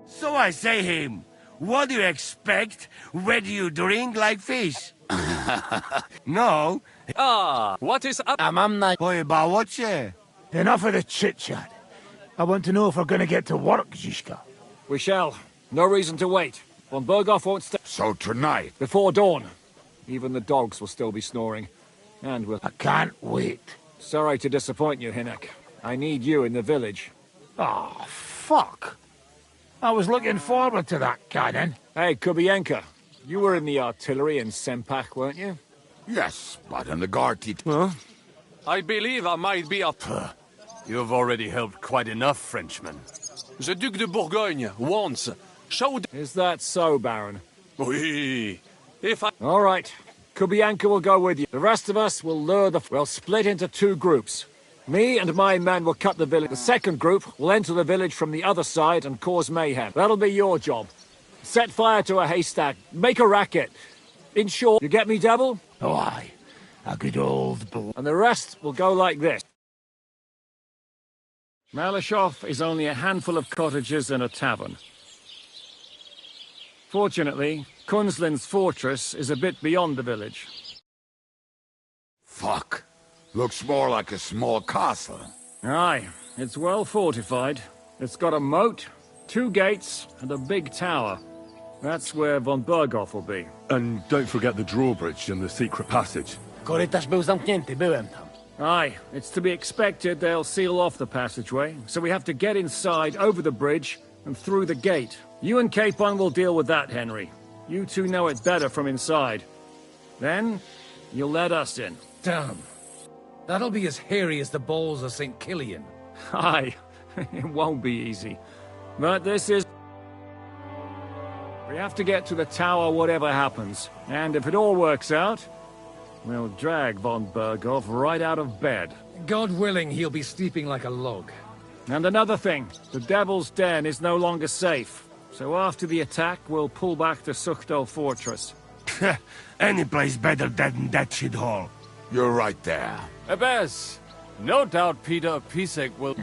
Speaker 22: So I say him, what do you expect? Where do you drink like fish? No.
Speaker 14: What is up?
Speaker 22: I'm not... Pojebało.
Speaker 12: Enough of the chit-chat. I want to know if we're going to get to work, Zizka.
Speaker 14: We shall. No reason to wait. Von Berghoff won't stay.
Speaker 22: So tonight?
Speaker 14: Before dawn. Even the dogs will still be snoring. And we'll...
Speaker 2: I can't wait.
Speaker 14: Sorry to disappoint you, Hinnock. I need you in the village.
Speaker 2: Oh, fuck. I was looking forward to that cannon.
Speaker 14: Hey, Kubienka. You were in the artillery in Sempak, weren't you?
Speaker 22: Yes, but in the guard it...
Speaker 13: Well,
Speaker 18: I believe I might be up.
Speaker 13: you've already helped quite enough, Frenchmen.
Speaker 18: The Duc de Bourgogne once showed...
Speaker 14: Is that so, Baron?
Speaker 18: Oui. If I...
Speaker 14: All right. Kubienka will go with you. The rest of us will lure the... We'll split into 2 groups. Me and my men will cut the village. The second group will enter the village from the other side and cause mayhem. That'll be your job. Set fire to a haystack. Make a racket. In short, you get me, Devil?
Speaker 2: Oh, aye. A good old...
Speaker 14: And the rest will go like this. Malashov is only a handful of cottages and a tavern. Fortunately, Kunzlin's fortress is a bit beyond the village.
Speaker 22: Fuck. Looks more like a small castle.
Speaker 14: Aye, it's well fortified. It's got a moat, 2 gates, and a big tower. That's where von Berghoff will be.
Speaker 3: And don't forget the drawbridge and the secret passage.
Speaker 2: Korytarz był zamknięty, byłem tam.
Speaker 14: Aye, it's to be expected they'll seal off the passageway, so we have to get inside, over the bridge, and through the gate. You and Capon will deal with that, Henry. You two know it better from inside. Then, you'll let us in.
Speaker 20: Damn. That'll be as hairy as the balls of St. Killian.
Speaker 14: Aye, it won't be easy. But this is... We have to get to the tower whatever happens. And if it all works out, we'll drag von Berghoff right out of bed.
Speaker 20: God willing, he'll be sleeping like a log.
Speaker 14: And another thing, the Devil's Den is no longer safe. So after the attack, we'll pull back to Suchto Fortress.
Speaker 22: Any place better than that shithole. You're right there.
Speaker 18: Abbas, no doubt Peter Pisek will...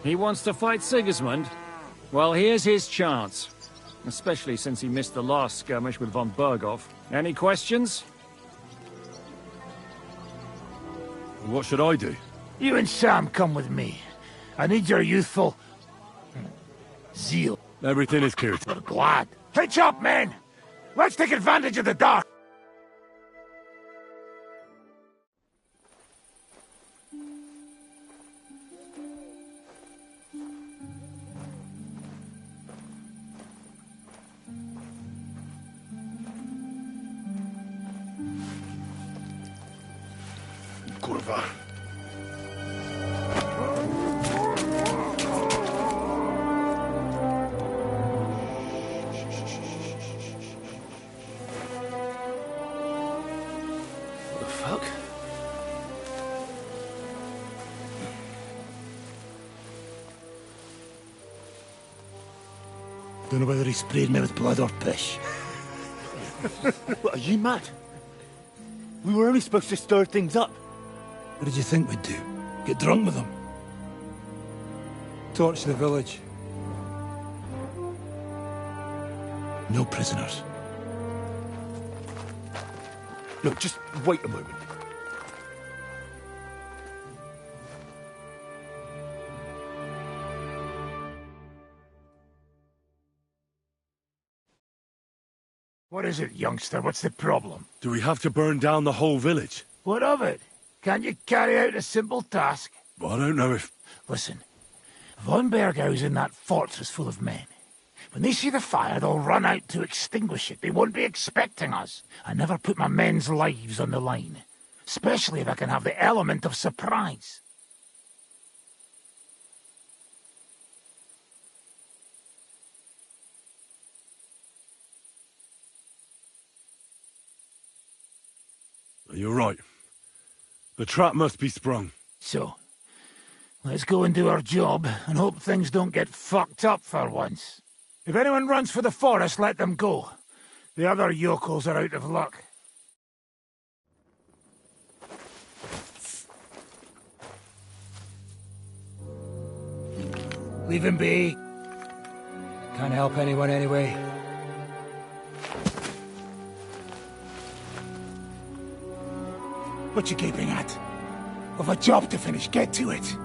Speaker 14: He wants to fight Sigismund? Well, here's his chance. Especially since he missed the last skirmish with von Berghoff. Any questions?
Speaker 3: What should I do?
Speaker 2: You and Sam come with me. I need your youthful... zeal.
Speaker 3: Everything is clear.
Speaker 2: We're glad. Hitch up, men! Let's take advantage of the dark!
Speaker 3: Kurwa. What the fuck?
Speaker 2: Don't know whether he sprayed me with blood or piss.
Speaker 13: What, are you mad? We were only supposed to stir things up.
Speaker 2: What did you think we'd do? Get drunk with them? Torch the village. No prisoners.
Speaker 13: Look, just wait a moment.
Speaker 2: What is it, youngster? What's the problem?
Speaker 3: Do we have to burn down the whole village?
Speaker 2: What of it? Can't you carry out a simple task?
Speaker 3: I don't know if...
Speaker 2: Listen, von Berghau's in that fortress full of men. When they see the fire, they'll run out to extinguish it. They won't be expecting us. I never put my men's lives on the line. Especially if I can have the element of surprise.
Speaker 3: You're right. The trap must be sprung.
Speaker 2: So, let's go and do our job and hope things don't get fucked up for once. If anyone runs for the forest, let them go. The other yokels are out of luck. Leave him be. Can't help anyone anyway. What you keeping at? We've a job to finish. Get to it.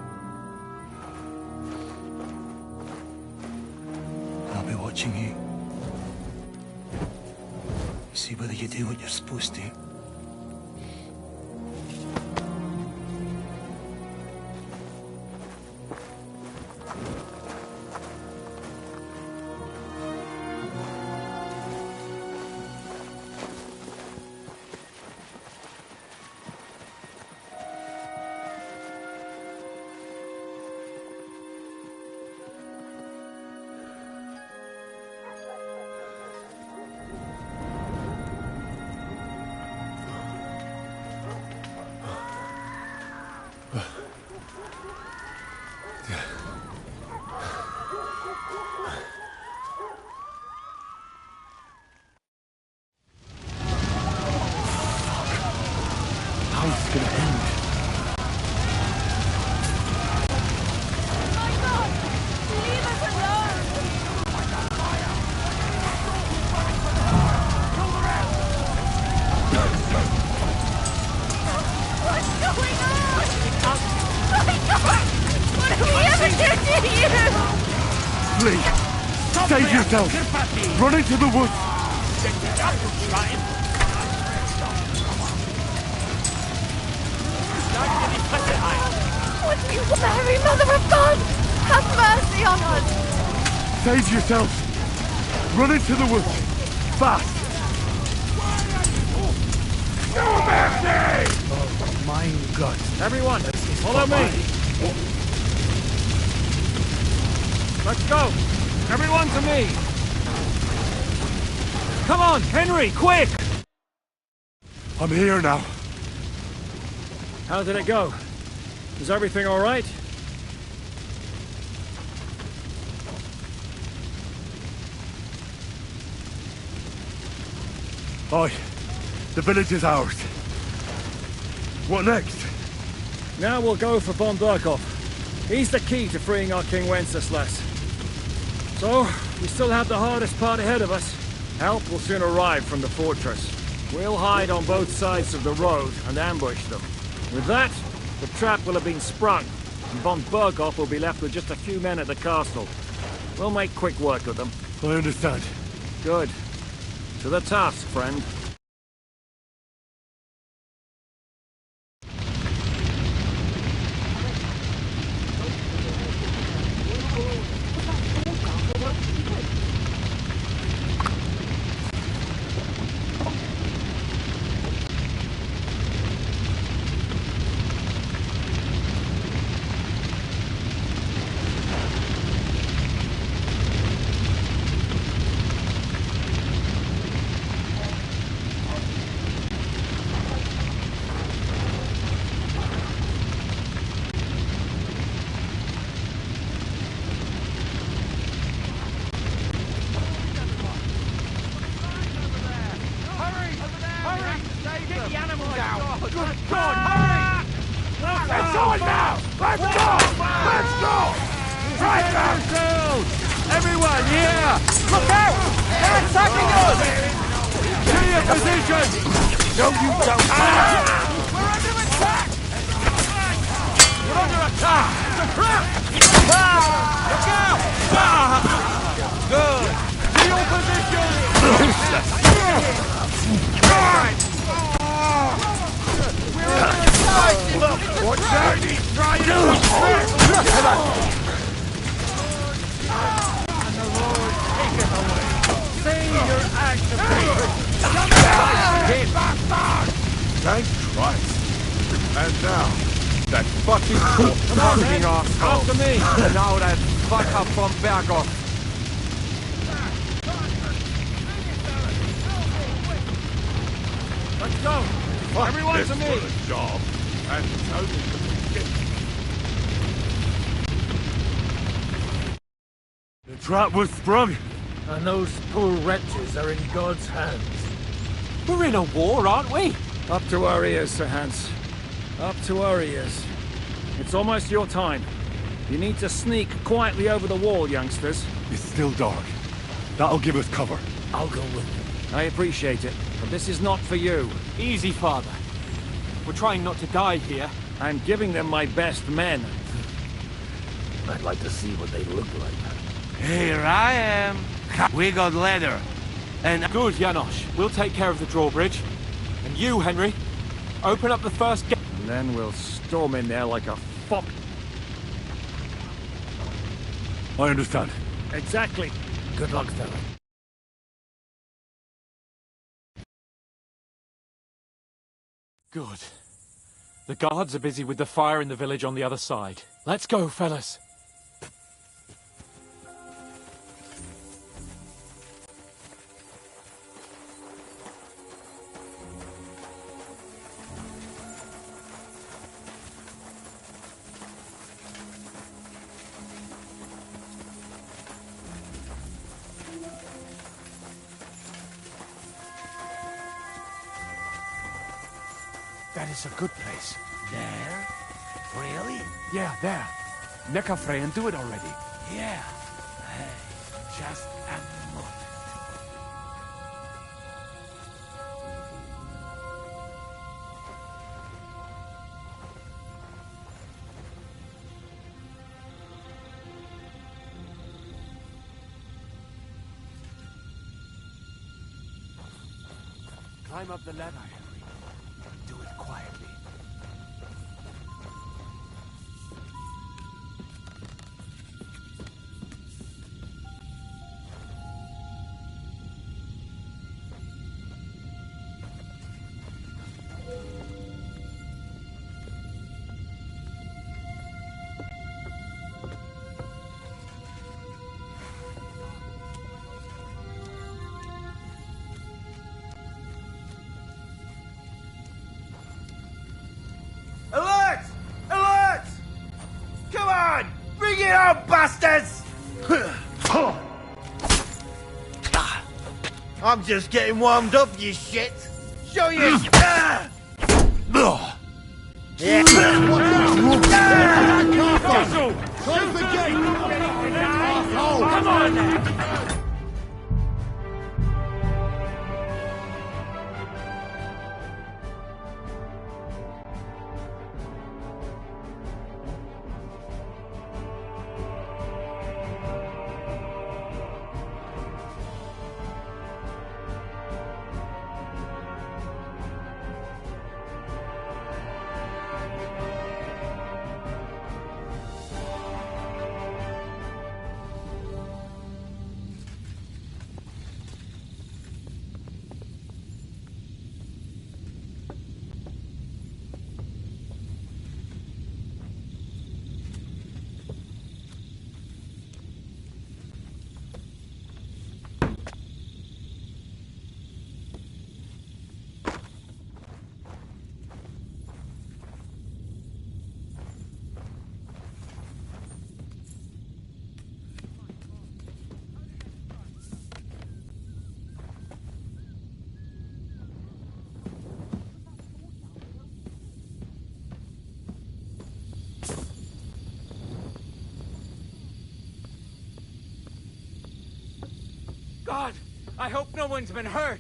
Speaker 2: I'll be watching you. See whether you do what you're supposed to.
Speaker 13: How's this gonna end? Lee, save yourself! Run into the woods!
Speaker 16: What do you want, Mary, Mother of God? Have mercy on us!
Speaker 13: Save yourself! Run into the woods! Fast!
Speaker 2: No mercy! Oh, my God.
Speaker 14: Everyone, follow me! Let's go! Everyone to me! Come on, Henry, quick!
Speaker 13: I'm here now.
Speaker 14: How did it go? Is everything all right?
Speaker 13: Aye. The village is ours. What next?
Speaker 14: Now we'll go for von Berkhoff. He's the key to freeing our King Wenceslas. So, we still have the hardest part ahead of us. Help will soon arrive from the fortress. We'll hide on both sides of the road and ambush them. With that, the trap will have been sprung, and von Berkhoff will be left with just a few men at the castle. We'll make quick work of them.
Speaker 13: I understand.
Speaker 14: Good. To the task, friend.
Speaker 2: Thank Christ. And now, that fucking
Speaker 14: Come on, man. After me.
Speaker 5: Now that fuck up from Berghoff.
Speaker 14: Let's go.
Speaker 2: Fuck
Speaker 14: Everyone
Speaker 2: this
Speaker 14: to me.
Speaker 2: for a job. And it's only the beginning.
Speaker 13: The trap was sprung.
Speaker 20: And those poor wretches are in God's hands.
Speaker 5: We're in a war, aren't we?
Speaker 14: Up to our ears, Sir Hans. Up to our ears. It's almost your time. You need to sneak quietly over the wall, youngsters.
Speaker 13: It's still dark. That'll give us cover.
Speaker 20: I'll go with you.
Speaker 14: I appreciate it, but this is not for you.
Speaker 5: Easy, Father. We're trying not to die here.
Speaker 14: I'm giving them my best men.
Speaker 20: I'd like to see what they look like.
Speaker 22: Here I am. We got leather. And
Speaker 5: good, Janosch. We'll take care of the drawbridge. And you, Henry, open up the first gate.
Speaker 14: And then we'll storm in there like a fox.
Speaker 13: I understand.
Speaker 14: Exactly.
Speaker 20: Good luck, fella.
Speaker 5: Good. The guards are busy with the fire in the village on the other side. Let's go, fellas.
Speaker 2: is a good place.
Speaker 21: There? Really?
Speaker 2: Yeah, there. Nick a Frey and do it already.
Speaker 21: Yeah. Hey, just a moment.
Speaker 2: Climb up the ladder, Henry. Do it quietly.
Speaker 22: Alert! Alert! Come on! Bring it on, bastards! I'm just getting warmed up, you shit! Show you! Yeah!
Speaker 12: Close the gate!
Speaker 22: Come on then!
Speaker 5: God, I hope no one's been hurt.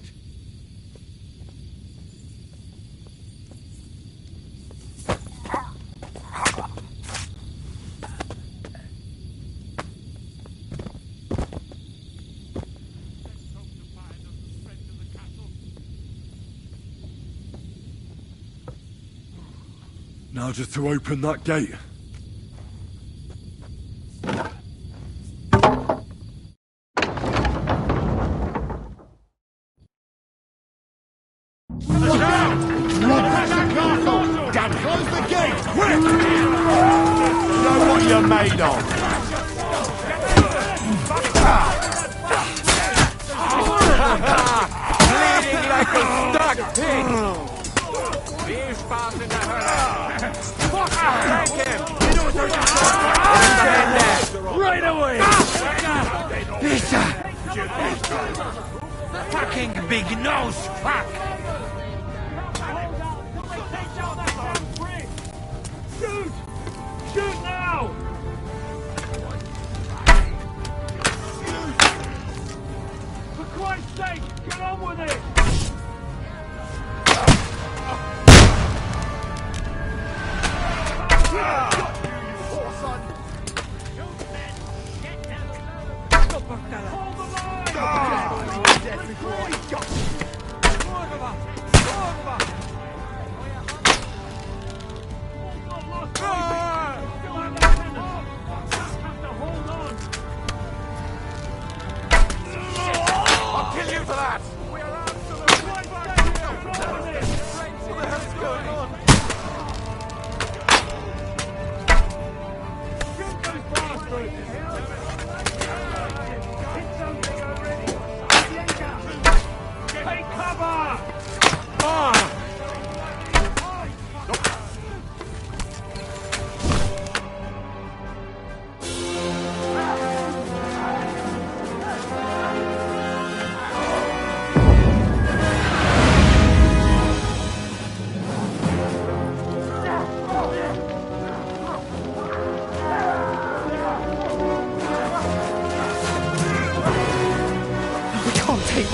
Speaker 3: Now just to open that gate.
Speaker 12: Close the gate! Quick! Know what you're made of!
Speaker 22: Bleeding like a stuck pig! Viel Spaß in der Hölle! Take him!
Speaker 21: Right away!
Speaker 22: Peter! Fucking big nose fuck!
Speaker 8: Shoot! Shoot now! For Christ's sake, get on with it!
Speaker 22: Hold the line!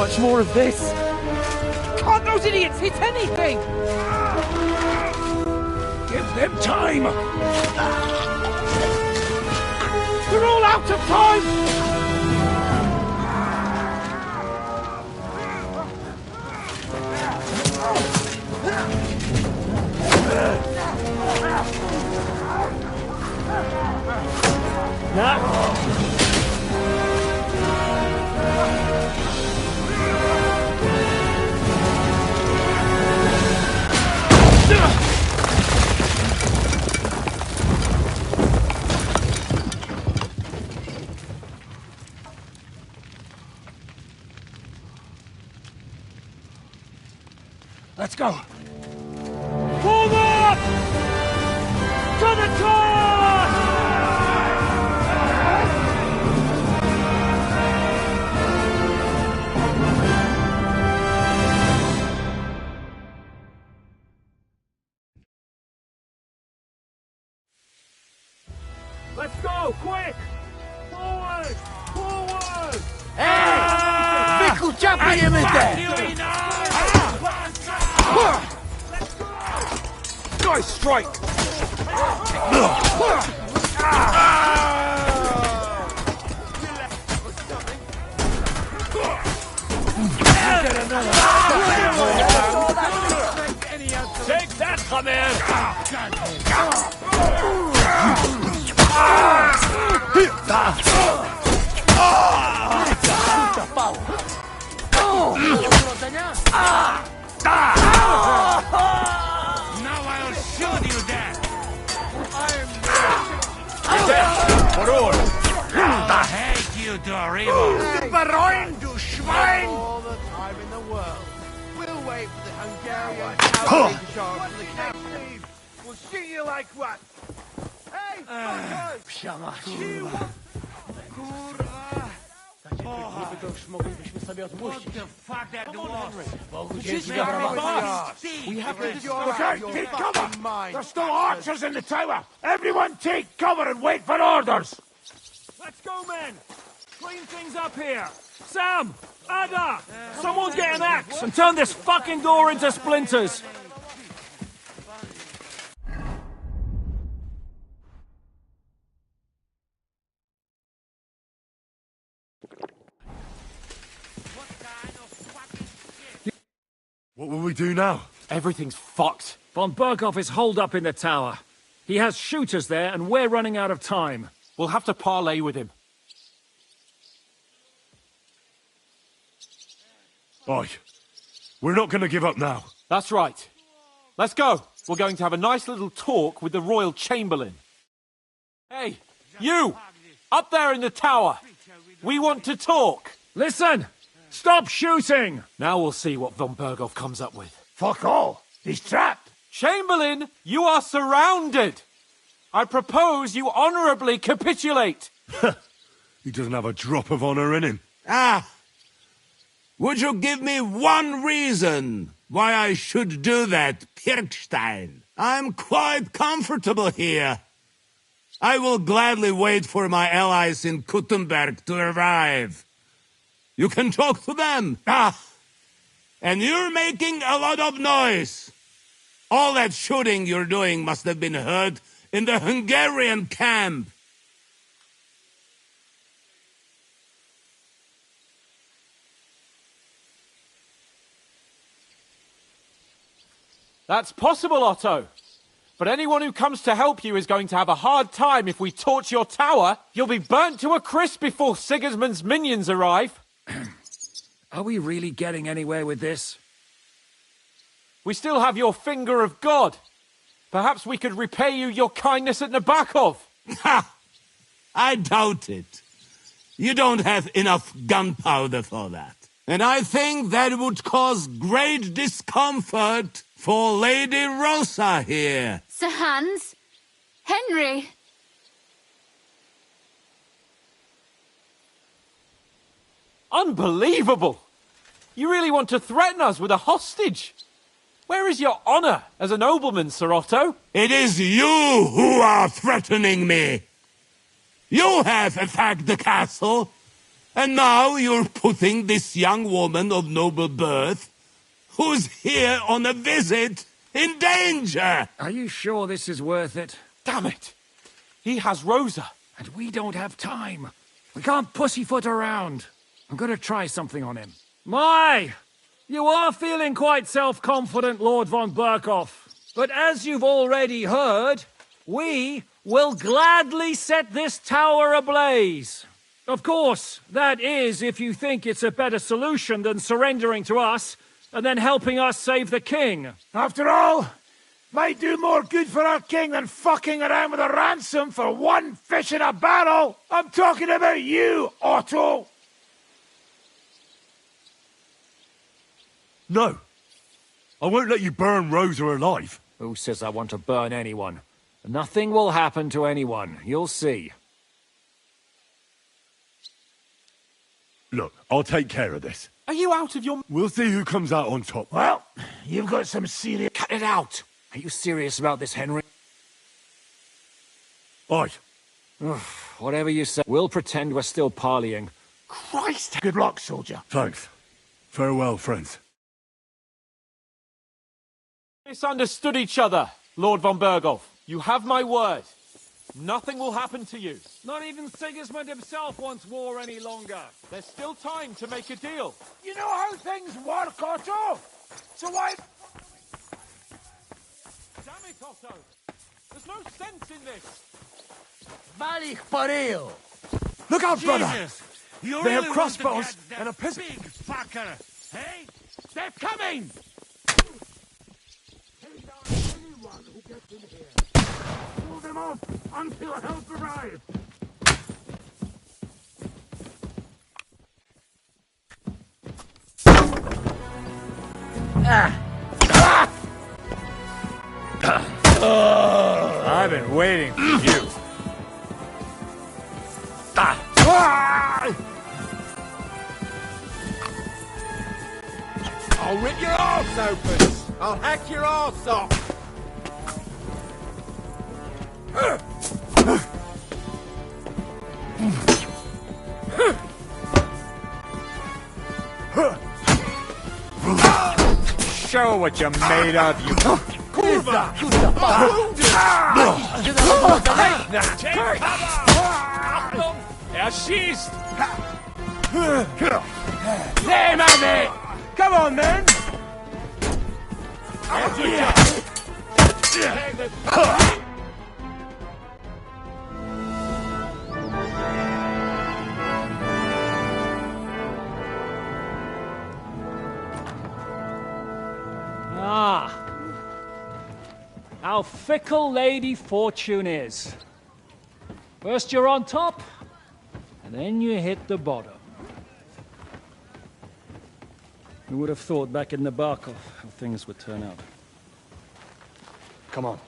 Speaker 5: much more of this?
Speaker 6: Can't those idiots hit anything?
Speaker 2: Give them time!
Speaker 6: We're all out of time!
Speaker 2: Let's go.
Speaker 6: Forward! To the top!
Speaker 5: Let's go, quick! Forward! Forward!
Speaker 6: Fico ciapajemy
Speaker 5: Guys, strike! Take that, Khamer!
Speaker 6: Now I'll show you that!
Speaker 5: For all!
Speaker 6: I hate you, Dorival!
Speaker 17: Baron, du Schwein!
Speaker 12: All the time in the world. We'll wait for the Hungarian cavalry to show up from the camp.
Speaker 17: We'll see you like what? Hey,
Speaker 6: What the fuck that was?
Speaker 2: We have to take cover! There's still archers in the tower! Everyone take cover and wait for orders!
Speaker 5: Let's go, men! Clean things up here! Sam! Ada! Someone get an axe and turn this fucking door into splinters!
Speaker 13: What will we do now?
Speaker 14: Everything's fucked.
Speaker 5: Von Berghoff is holed up in the tower. He has shooters there, and we're running out of time.
Speaker 14: We'll have to parley with him.
Speaker 13: Oi, we're not going to give up now.
Speaker 14: That's right. Let's go. We're going to have a nice little talk with the Royal Chamberlain. Hey, you! Up there in the tower! We want to talk!
Speaker 5: Listen! Stop shooting!
Speaker 14: Now we'll see what von Berghoff comes up with.
Speaker 2: Fuck all! He's trapped!
Speaker 14: Chamberlain, you are surrounded! I propose you honourably capitulate!
Speaker 13: He doesn't have a drop of honour in him.
Speaker 22: Ah! Would you give me one reason why I should do that, Pirkstein? I'm quite comfortable here. I will gladly wait for my allies in Kuttenberg to arrive. You can talk to them. And you're making a lot of noise. All that shooting you're doing must have been heard in the Hungarian camp.
Speaker 14: That's possible, Otto. But anyone who comes to help you is going to have a hard time if we torch your tower. You'll be burnt to a crisp before Sigismund's minions arrive.
Speaker 5: Are we really getting anywhere with this?
Speaker 14: We still have your finger of God. Perhaps we could repay you your kindness at Nabokov.
Speaker 22: Ha! I doubt it. You don't have enough gunpowder for that. And I think that would cause great discomfort for Lady Rosa here.
Speaker 16: Sir Hans? Henry?
Speaker 14: Unbelievable! You really want to threaten us with a hostage? Where is your honour as a nobleman, Sir Otto?
Speaker 22: It is you who are threatening me. You have attacked the castle. And now you're putting this young woman of noble birth, who's here on a visit, in danger!
Speaker 14: Are you sure this is worth it?
Speaker 5: Damn it! He has Rosa.
Speaker 14: And we don't have time. We can't pussyfoot around. I'm gonna try something on him. My! You are feeling quite self-confident, Lord von Berkhoff. But as you've already heard, we will gladly set this tower ablaze. Of course, that is if you think it's a better solution than surrendering to us and then helping us save the king.
Speaker 2: After all, might do more good for our king than fucking around with a ransom for one fish in a barrel. I'm talking about you, Otto.
Speaker 13: No. I won't let you burn Rosa alive.
Speaker 14: Who says I want to burn anyone? Nothing will happen to anyone. You'll see.
Speaker 13: Look, I'll take care of this.
Speaker 5: Are you out of your...
Speaker 13: We'll see who comes out on top.
Speaker 2: Well, you've got some serious...
Speaker 14: Cut it out! Are you serious about this, Henry?
Speaker 13: Aye.
Speaker 14: Whatever you say. We'll pretend we're still parleying.
Speaker 2: Christ! Good luck, soldier.
Speaker 13: Thanks. Farewell, friends.
Speaker 5: Misunderstood each other, Lord von Berghoff. You have my word. Nothing will happen to you.
Speaker 14: Not even Sigismund himself wants war any longer.
Speaker 5: There's still time to make a deal.
Speaker 2: You know how things work, Otto. So why...
Speaker 5: Damn it, Otto. There's no sense in this.
Speaker 2: Valich pareo.
Speaker 5: Look out, brother.
Speaker 2: You
Speaker 5: They
Speaker 2: really
Speaker 5: have
Speaker 2: want to
Speaker 5: crossbows
Speaker 2: get that
Speaker 5: and a pistol.
Speaker 2: big fucker, hey? They're coming! Take down anyone who gets in here. Hold them off until help arrives.
Speaker 4: I've been waiting for you.
Speaker 5: I'll rip your arse open. I'll hack your arse off.
Speaker 4: Show what you're made of, you...
Speaker 5: Kurva!
Speaker 9: Er schießt!
Speaker 5: Hey, man! Come on, man!
Speaker 14: Ah. How fickle Lady Fortune is. First you're on top, and then you hit the bottom. Who would have thought back in the Barkov how things would turn out?
Speaker 13: Come on.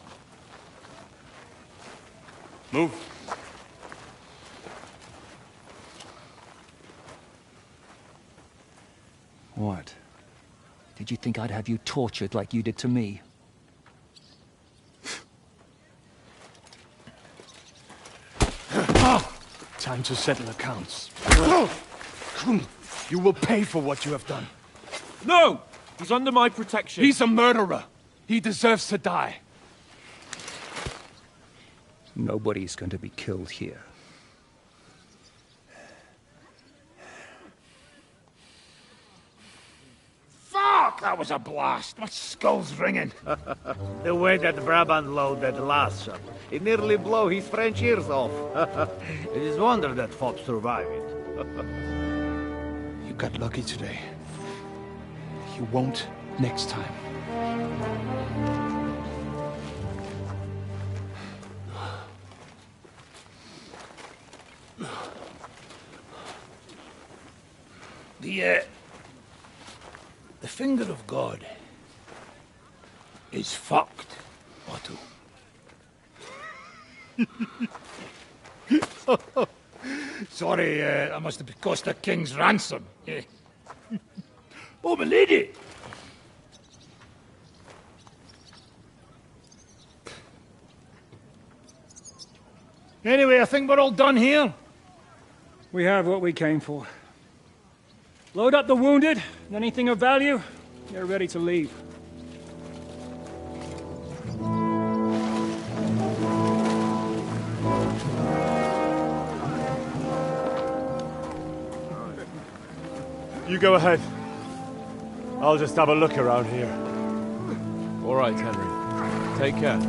Speaker 13: Move.
Speaker 14: What? Did you think I'd have you tortured like you did to me?
Speaker 12: Time to settle accounts. You will pay for what you have done.
Speaker 5: No! He's under my protection.
Speaker 12: He's a murderer. He deserves to die.
Speaker 14: Nobody's going to be killed here.
Speaker 2: Fuck! That was a blast. My skull's ringing.
Speaker 6: The way that Brabant loaded last shot, it nearly blow his French ears off. It is wonder that fop survived it.
Speaker 12: You got lucky today. You won't next time.
Speaker 2: The finger of God is fucked, Otto. Sorry, that must have cost a king's ransom. Oh, my lady! Anyway, I think we're all done here.
Speaker 5: We have what we came for. Load up the wounded, and anything of value, they're ready to leave.
Speaker 13: You go ahead. I'll just have a look around here.
Speaker 1: All right, Henry. Take care.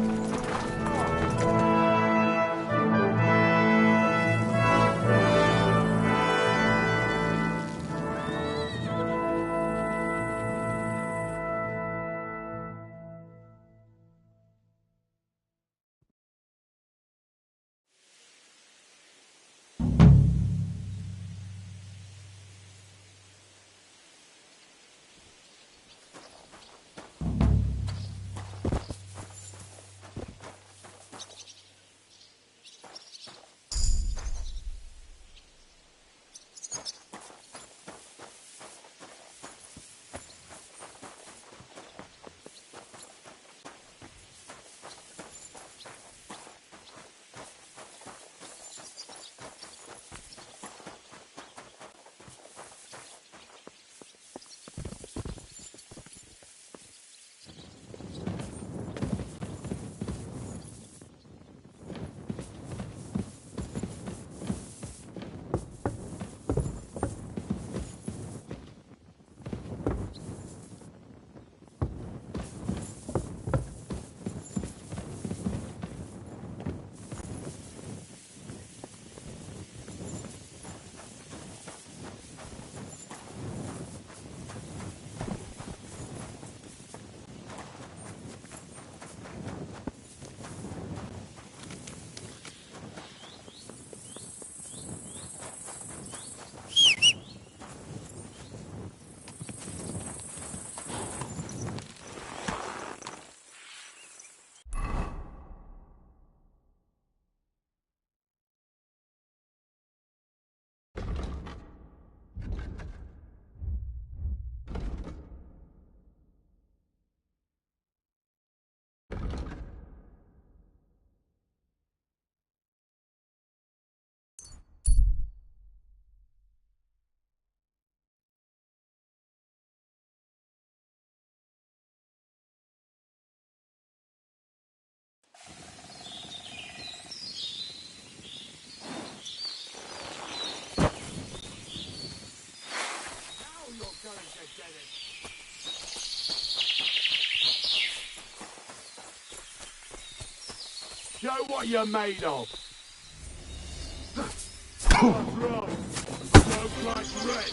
Speaker 13: Show what you're made of. Don't like red.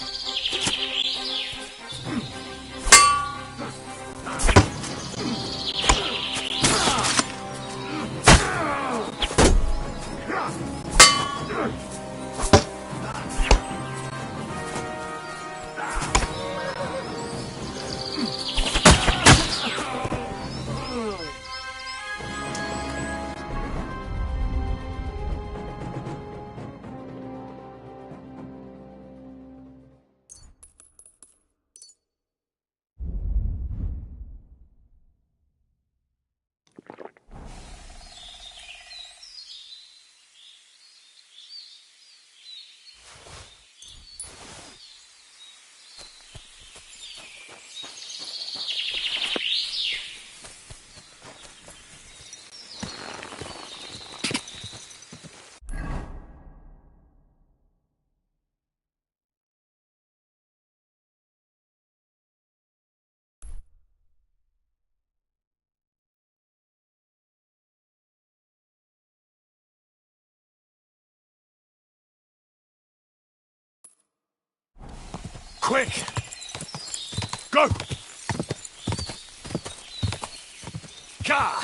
Speaker 2: Quick!
Speaker 13: Go!
Speaker 2: Car!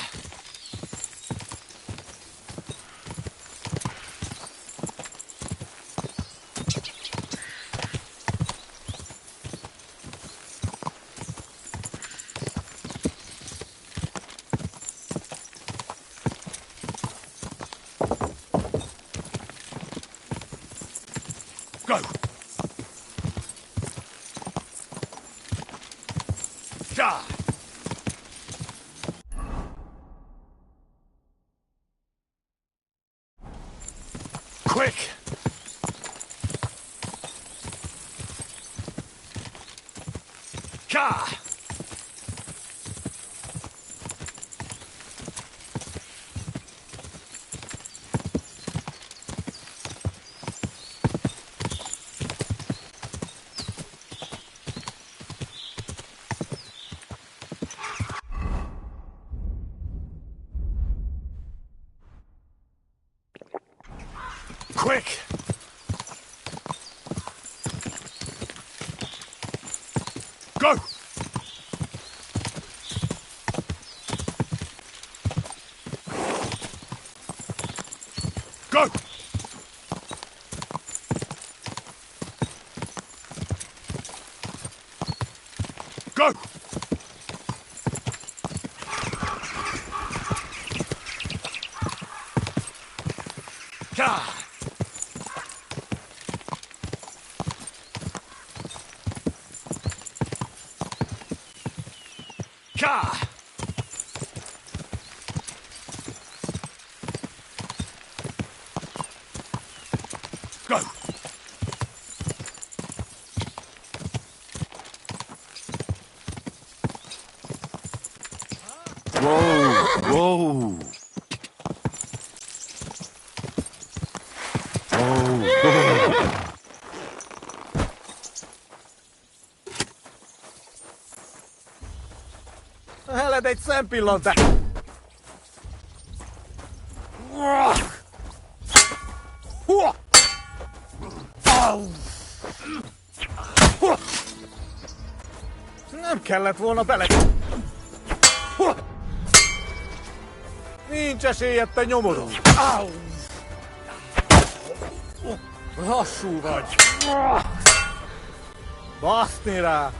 Speaker 13: Go!
Speaker 2: Car! Quick!
Speaker 4: Ka!
Speaker 13: Quick! Go! Go! Go! Ka! Ka! Go!
Speaker 22: Whoa! Whoa!
Speaker 6: Hela teit sen pillon tä... Kellett volna bele... Nincs esély, että nyomodom. Lassú vagy. Baszni rá.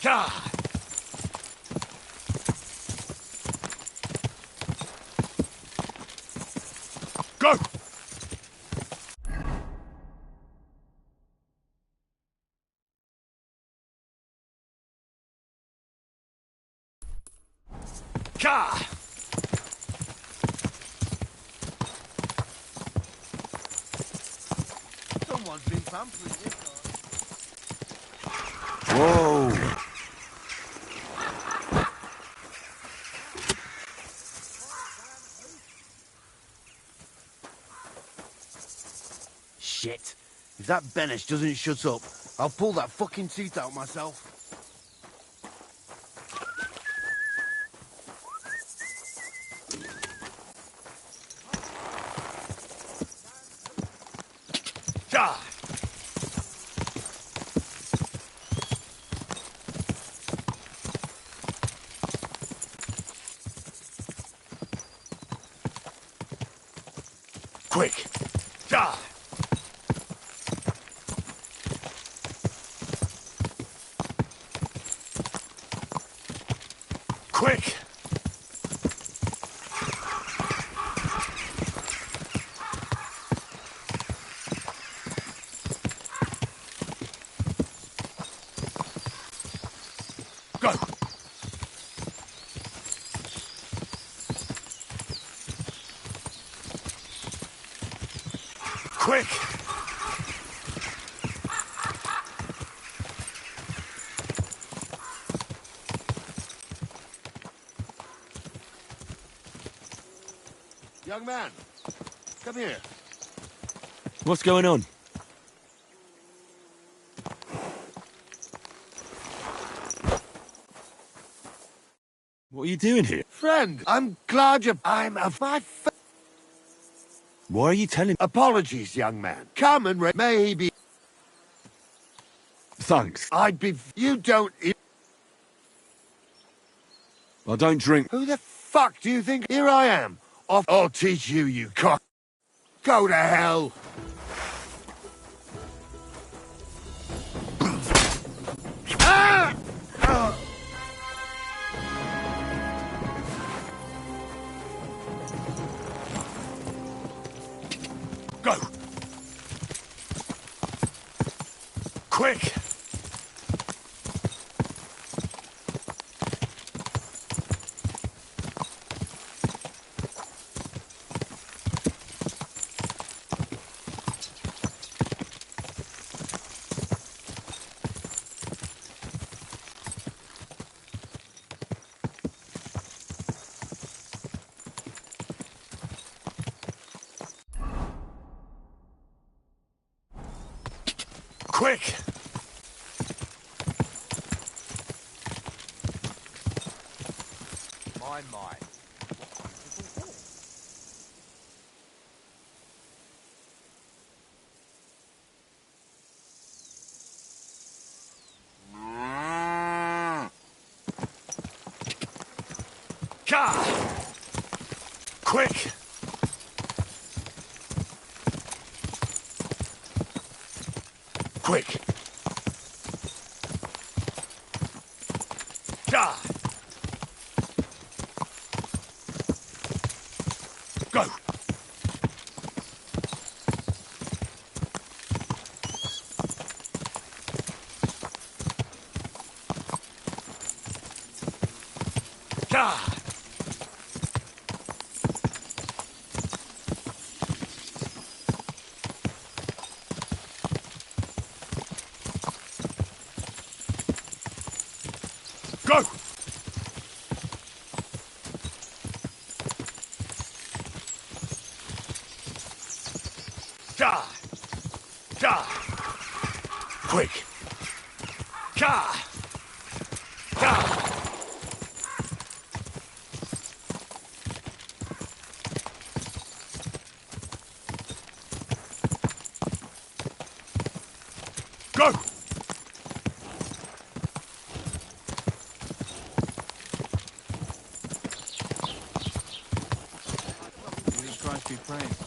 Speaker 4: God!
Speaker 13: Go!
Speaker 4: Ka!
Speaker 12: Someone's been pampering this guy.
Speaker 22: Whoa!
Speaker 12: Shit. If that Benesh doesn't shut up, I'll pull that fucking tooth out myself.
Speaker 4: God!
Speaker 13: Quick!
Speaker 4: God!
Speaker 13: Quick! Go! Quick!
Speaker 12: Young man, come here.
Speaker 3: What's going on? What are you doing here?
Speaker 12: Friend, I'm glad you... I'm a...
Speaker 13: Why are you telling...
Speaker 10: Apologies, young man. Come and may he be...
Speaker 13: Thanks.
Speaker 10: I'd be... You don't...
Speaker 13: I don't drink.
Speaker 10: Who the fuck do you think... Here I am. I'll teach you, you cock... Go to hell. Ah!
Speaker 13: Go! Quick! Quick!
Speaker 4: Mine.
Speaker 13: Ka! Quick! Quick! Ka! Go! Ka! Go! Ka! Ka! Quick! Ka! Ka! Go!
Speaker 1: Jesus Christ be praised.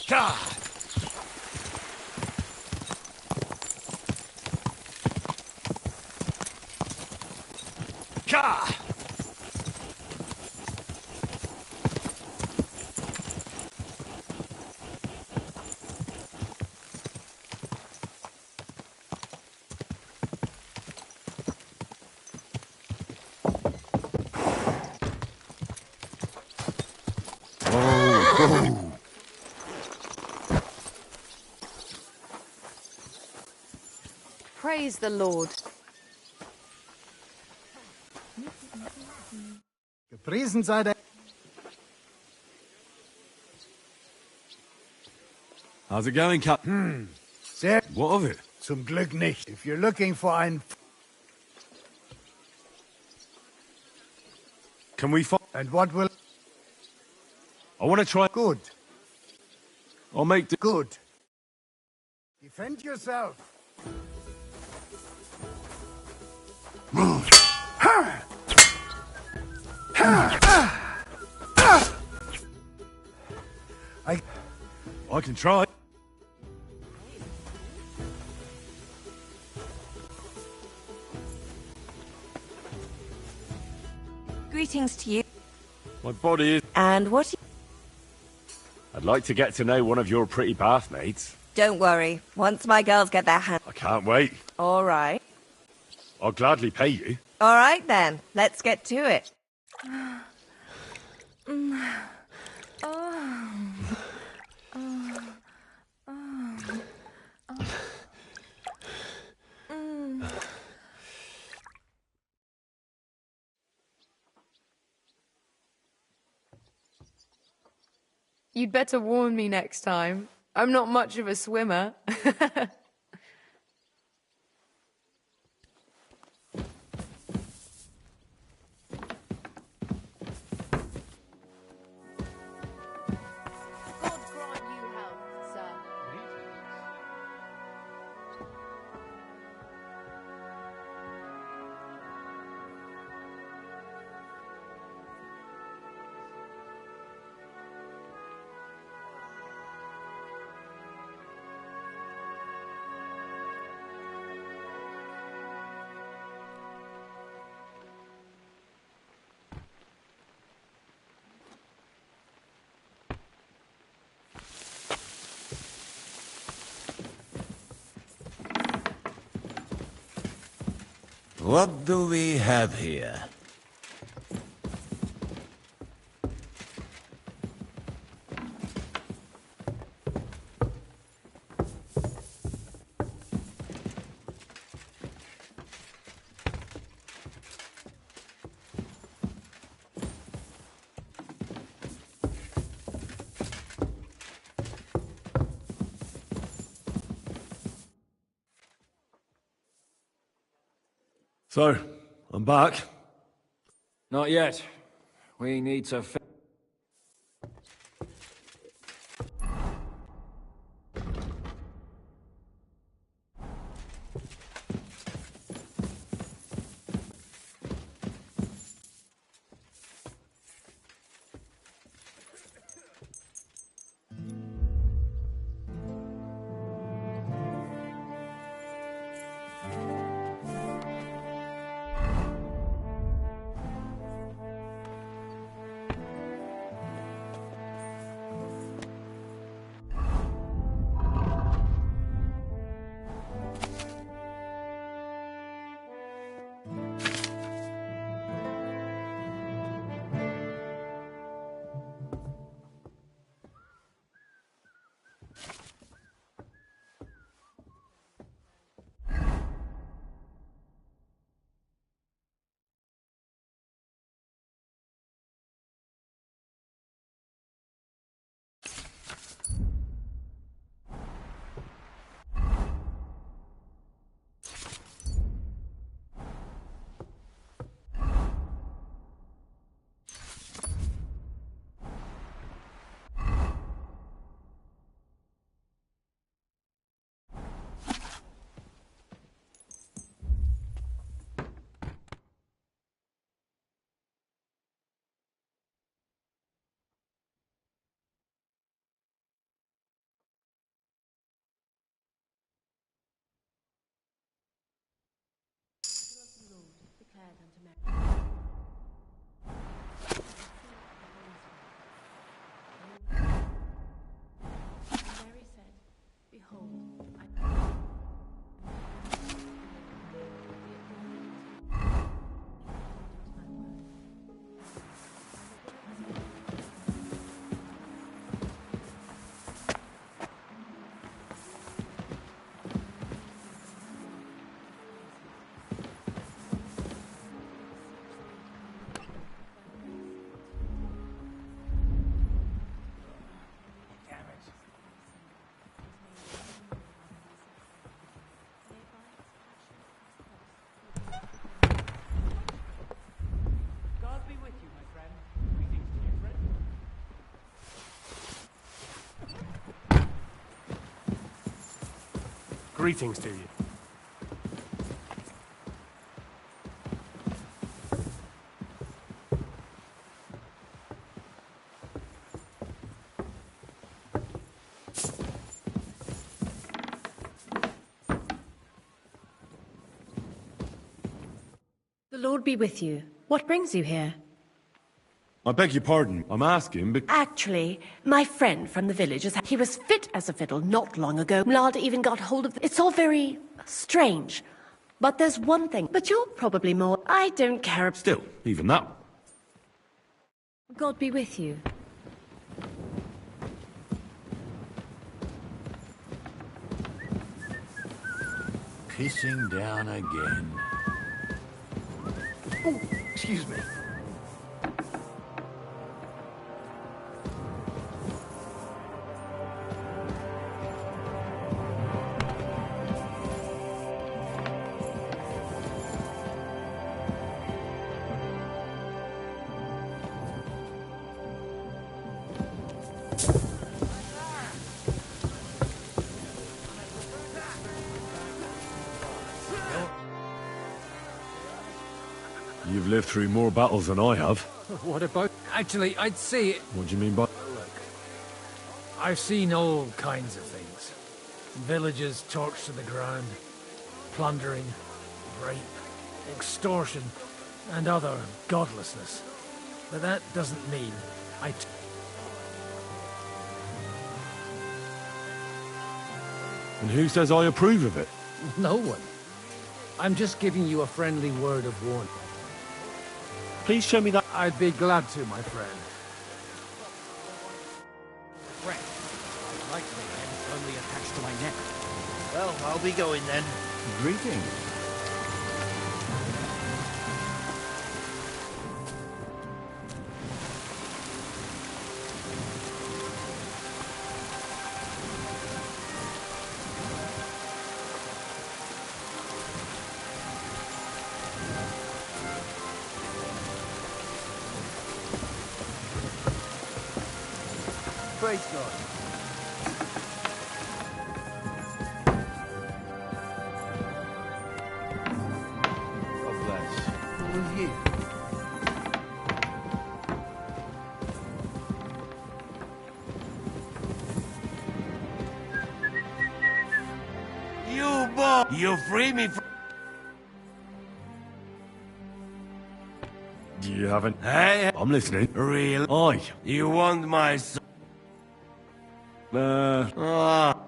Speaker 13: Ka! Ka! Oh.
Speaker 16: Praise the Lord.
Speaker 17: Gepriesen sei der...
Speaker 13: How's it going, Cap?
Speaker 17: Sehr...
Speaker 13: What of it?
Speaker 17: Zum Glück nicht. If you're looking for ein...
Speaker 13: Can we find...
Speaker 17: And what will...
Speaker 13: I want to try...
Speaker 17: Good.
Speaker 13: I'll make...
Speaker 17: Good. Defend yourself.
Speaker 13: I can try.
Speaker 11: Greetings to you.
Speaker 3: My body is...
Speaker 11: And what...
Speaker 3: I'd like to get to know one of your pretty bathmates.
Speaker 11: Don't worry. Once my girls get their hands...
Speaker 3: I can't wait.
Speaker 11: All right.
Speaker 3: I'll gladly pay you.
Speaker 11: All right, then. Let's get to it.
Speaker 16: You'd better warn me next time. I'm not much of a swimmer.
Speaker 22: What do we have here?
Speaker 13: So, I'm back.
Speaker 14: Not yet. We need to...
Speaker 9: Greetings to you.
Speaker 7: The Lord be with you. What brings you here?
Speaker 13: I beg your pardon. I'm asking because...
Speaker 7: Actually, my friend from the village, he was fit as a fiddle not long ago. Lard even got hold of... It's all very strange. But there's one thing. But you're probably more... I don't care...
Speaker 13: Still, even that.
Speaker 7: God be with you.
Speaker 2: Pissing down again. Oh, excuse me.
Speaker 13: You've lived through more battles than I have.
Speaker 20: What about... Actually, I'd say...
Speaker 13: What do you mean by...
Speaker 20: Look, I've seen all kinds of things. Villages torched to the ground, plundering, rape, extortion, and other godlessness. But that doesn't mean
Speaker 13: And who says I approve of it?
Speaker 20: No one. I'm just giving you a friendly word of warning.
Speaker 13: Please show me that.
Speaker 20: I'd be glad to, my friend.
Speaker 15: Friend, I'd like the head firmly attached to my neck.
Speaker 12: Well, I'll be going then.
Speaker 4: Greetings.
Speaker 12: Praise God.
Speaker 4: God bless.
Speaker 12: Who was you?
Speaker 22: You boy, you free me from...
Speaker 13: Do you haven't?
Speaker 22: Hey,
Speaker 13: I'm listening.
Speaker 22: real...
Speaker 13: Aye.
Speaker 22: You want my son? Ah.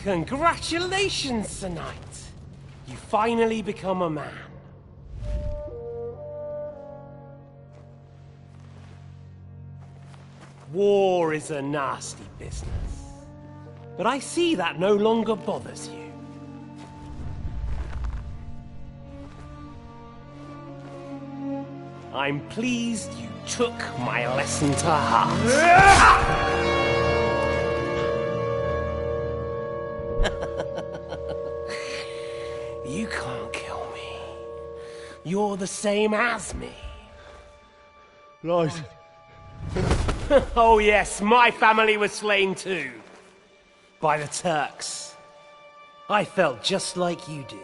Speaker 9: Congratulations, Sir Knight. You finally become a man. War is a nasty business. But I see that no longer bothers you. I'm pleased you took my lesson to heart. You can't kill me. You're the same as me.
Speaker 13: Right.
Speaker 9: Oh yes, my family was slain too. By the Turks. I felt just like you do.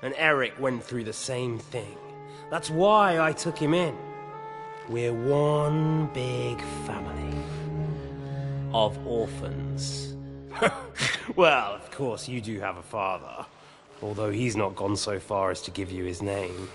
Speaker 9: And Eric went through the same thing. That's why I took him in. We're one big family. Of orphans. Well, of course, you do have a father. Although he's not gone so far as to give you his name.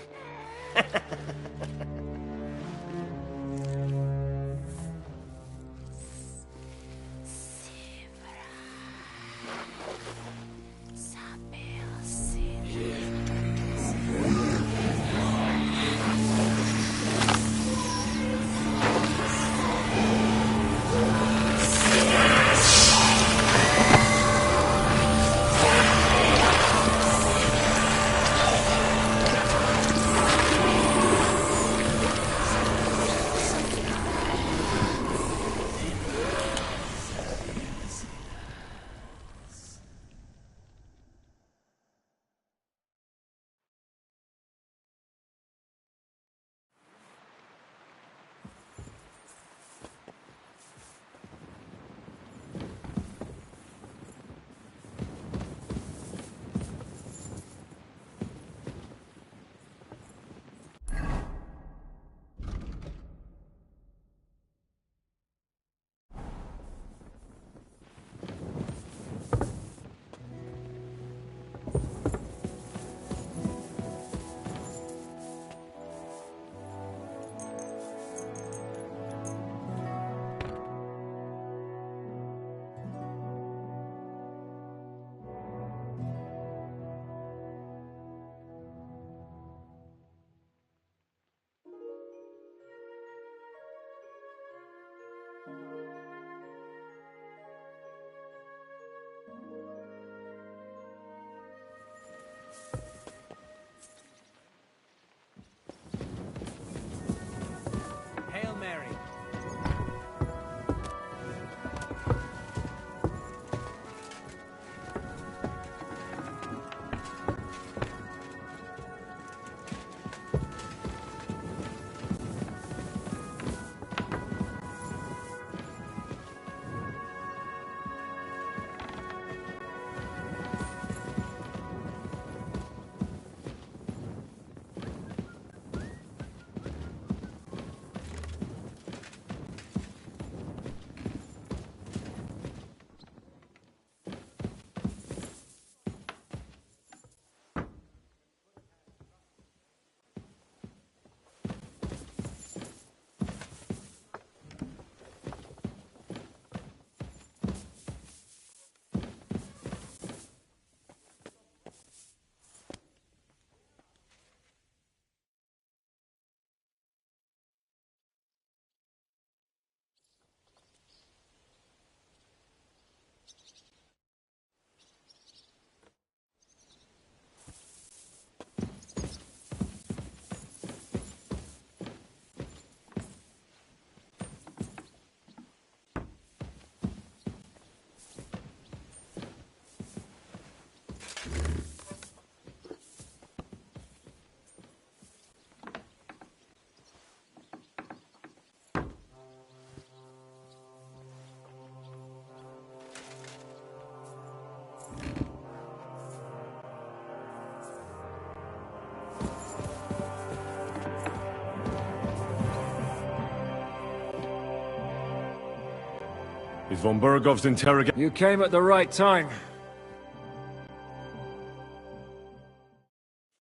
Speaker 13: von Bergov's interrogation.
Speaker 14: You came at the right time.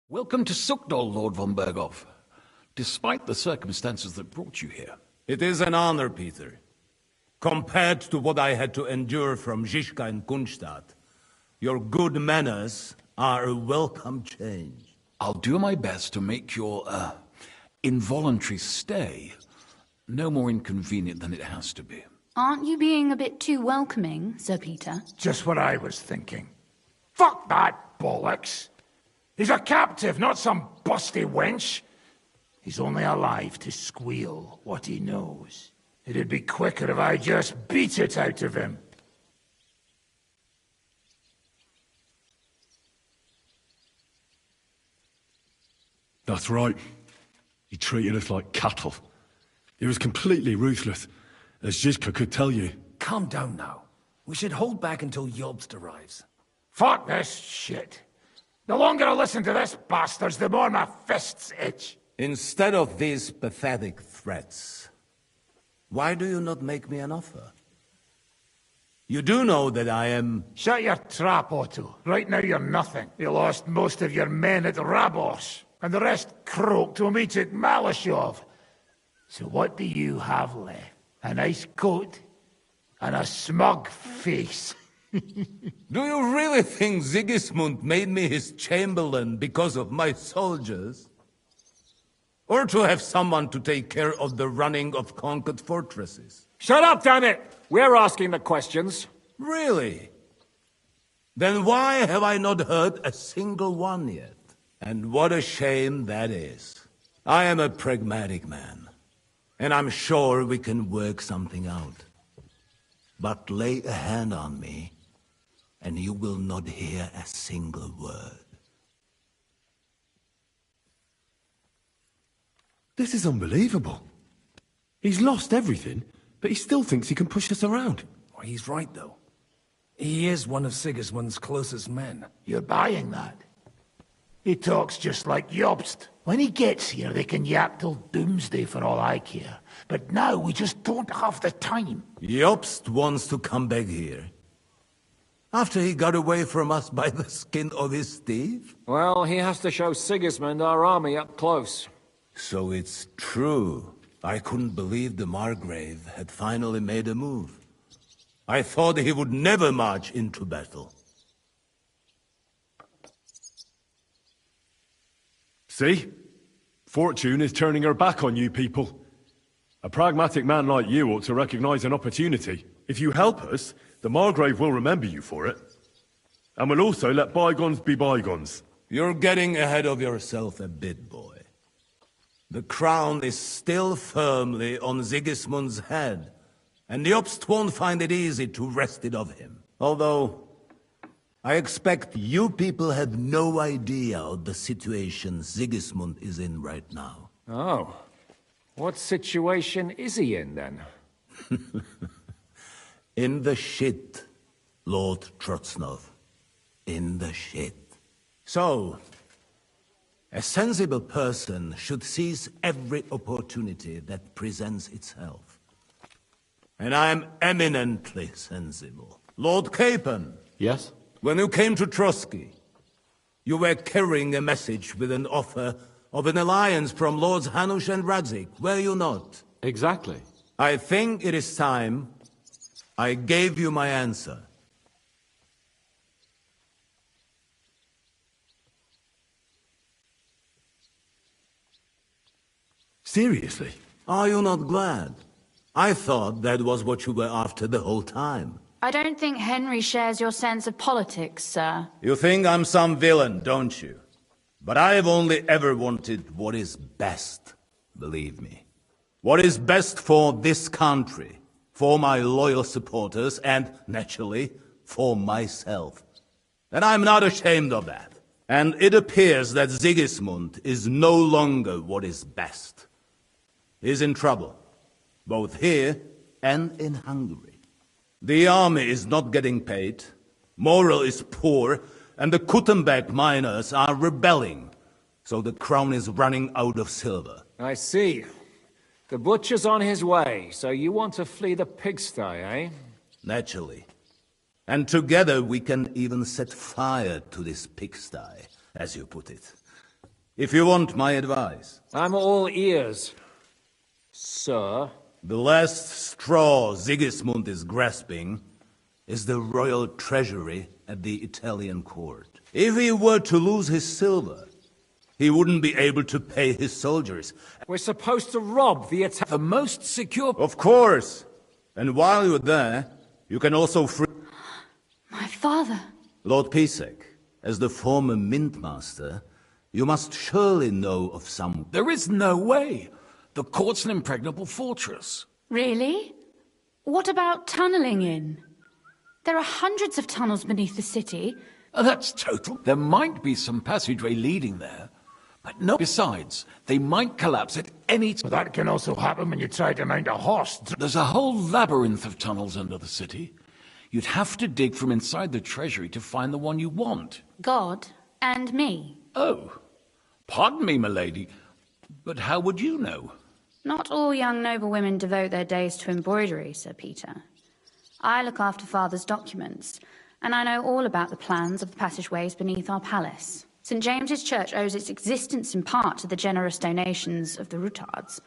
Speaker 18: Welcome to Sukdol, Lord von Bergov. Despite the circumstances that brought you here.
Speaker 22: It is an honor, Peter. Compared to what I had to endure from Zizka and Kunstadt, your good manners are a welcome change.
Speaker 18: I'll do my best to make your, involuntary stay no more inconvenient than it has to be.
Speaker 19: Aren't you being a bit too welcoming, Sir Peter?
Speaker 2: Just what I was thinking. Fuck that bollocks! He's a captive, not some busty wench. He's only alive to squeal what he knows. It'd be quicker if I just beat it out of him.
Speaker 13: That's right. He treated us like cattle. He was completely ruthless, as Zizka could tell you.
Speaker 20: Calm down now. We should hold back until Jobst arrives.
Speaker 2: Fuck this shit. The longer I listen to this bastards, the more my fists itch.
Speaker 22: Instead of these pathetic threats, why do you not make me an offer? You do know that I am...
Speaker 2: Shut your trap, Otto. Right now you're nothing. You lost most of your men at Rabos, and the rest croaked to meet at Malashov. So what do you have left? A nice coat and a smug face.
Speaker 22: Do you really think Sigismund made me his chamberlain because of my soldiers? Or to have someone to take care of the running of conquered fortresses?
Speaker 14: Shut up, damn it! We're asking the questions.
Speaker 22: Really? Then why have I not heard a single one yet? And what a shame that is. I am a pragmatic man, and I'm sure we can work something out. But lay a hand on me, and you will not hear a single word.
Speaker 13: This is unbelievable. He's lost everything, but he still thinks he can push us around.
Speaker 20: Well, he's right, though. He is one of Sigismund's closest men.
Speaker 2: You're buying that? He talks just like Jobst. When he gets here, they can yap till doomsday for all I care. But now we just don't have the time.
Speaker 22: Jobst wants to come back here. After he got away from us by the skin of his teeth?
Speaker 14: Well, he has to show Sigismund our army up close.
Speaker 22: So it's true. I couldn't believe the Margrave had finally made a move. I thought he would never march into battle.
Speaker 13: See? Fortune is turning her back on you people. A pragmatic man like you ought to recognize an opportunity. If you help us, the Margrave will remember you for it. And will also let bygones be bygones.
Speaker 22: You're getting ahead of yourself a bit, boy. The crown is still firmly on Sigismund's head, and Jobst won't find it easy to wrest it of him. Although, I expect you people have no idea of the situation Sigismund is in right now.
Speaker 14: Oh. What situation is he in, then?
Speaker 22: In the shit, Lord Trotsnov. In the shit. So, a sensible person should seize every opportunity that presents itself. And I am eminently sensible. Lord Capon.
Speaker 1: Yes?
Speaker 22: When you came to Trotsky, you were carrying a message with an offer of an alliance from Lords Hanush and Radzik, were you not?
Speaker 1: Exactly.
Speaker 22: I think it is time I gave you my answer.
Speaker 13: Seriously?
Speaker 22: Are you not glad? I thought that was what you were after the whole time.
Speaker 19: I don't think Henry shares your sense of politics, sir.
Speaker 22: You think I'm some villain, don't you? But I have only ever wanted what is best, believe me. What is best for this country, for my loyal supporters, and, naturally, for myself. And I'm not ashamed of that. And it appears that Sigismund is no longer what is best. He's in trouble, both here and in Hungary. The army is not getting paid, morale is poor, and the Kuttenberg miners are rebelling, so the crown is running out of silver.
Speaker 14: I see. The butcher's on his way, so you want to flee the pigsty, eh?
Speaker 22: Naturally. And together we can even set fire to this pigsty, as you put it. If you want my advice.
Speaker 14: I'm all ears, sir.
Speaker 22: The last straw Sigismund is grasping is the royal treasury at the Italian court. If he were to lose his silver, he wouldn't be able to pay his soldiers.
Speaker 14: We're supposed to rob the
Speaker 22: most secure... Of course! And while you're there, you can also free...
Speaker 19: My father.
Speaker 22: Lord Pisek, as the former Mintmaster, you must surely know of some...
Speaker 18: There is no way. The court's an impregnable fortress.
Speaker 19: Really? What about tunneling in? There are hundreds of tunnels beneath the city.
Speaker 18: That's total. There might be some passageway leading there, but no. Besides, they might collapse at any time.
Speaker 2: That can also happen when you try to mount a horse.
Speaker 18: There's a whole labyrinth of tunnels under the city. You'd have to dig from inside the treasury to find the one you want.
Speaker 19: God and me.
Speaker 18: Oh, pardon me, milady, but how would you know?
Speaker 19: Not all young noble women devote their days to embroidery, Sir Peter. I look after Father's documents, and I know all about the plans of the passageways beneath our palace. St. James's Church owes its existence in part to the generous donations of the Routards.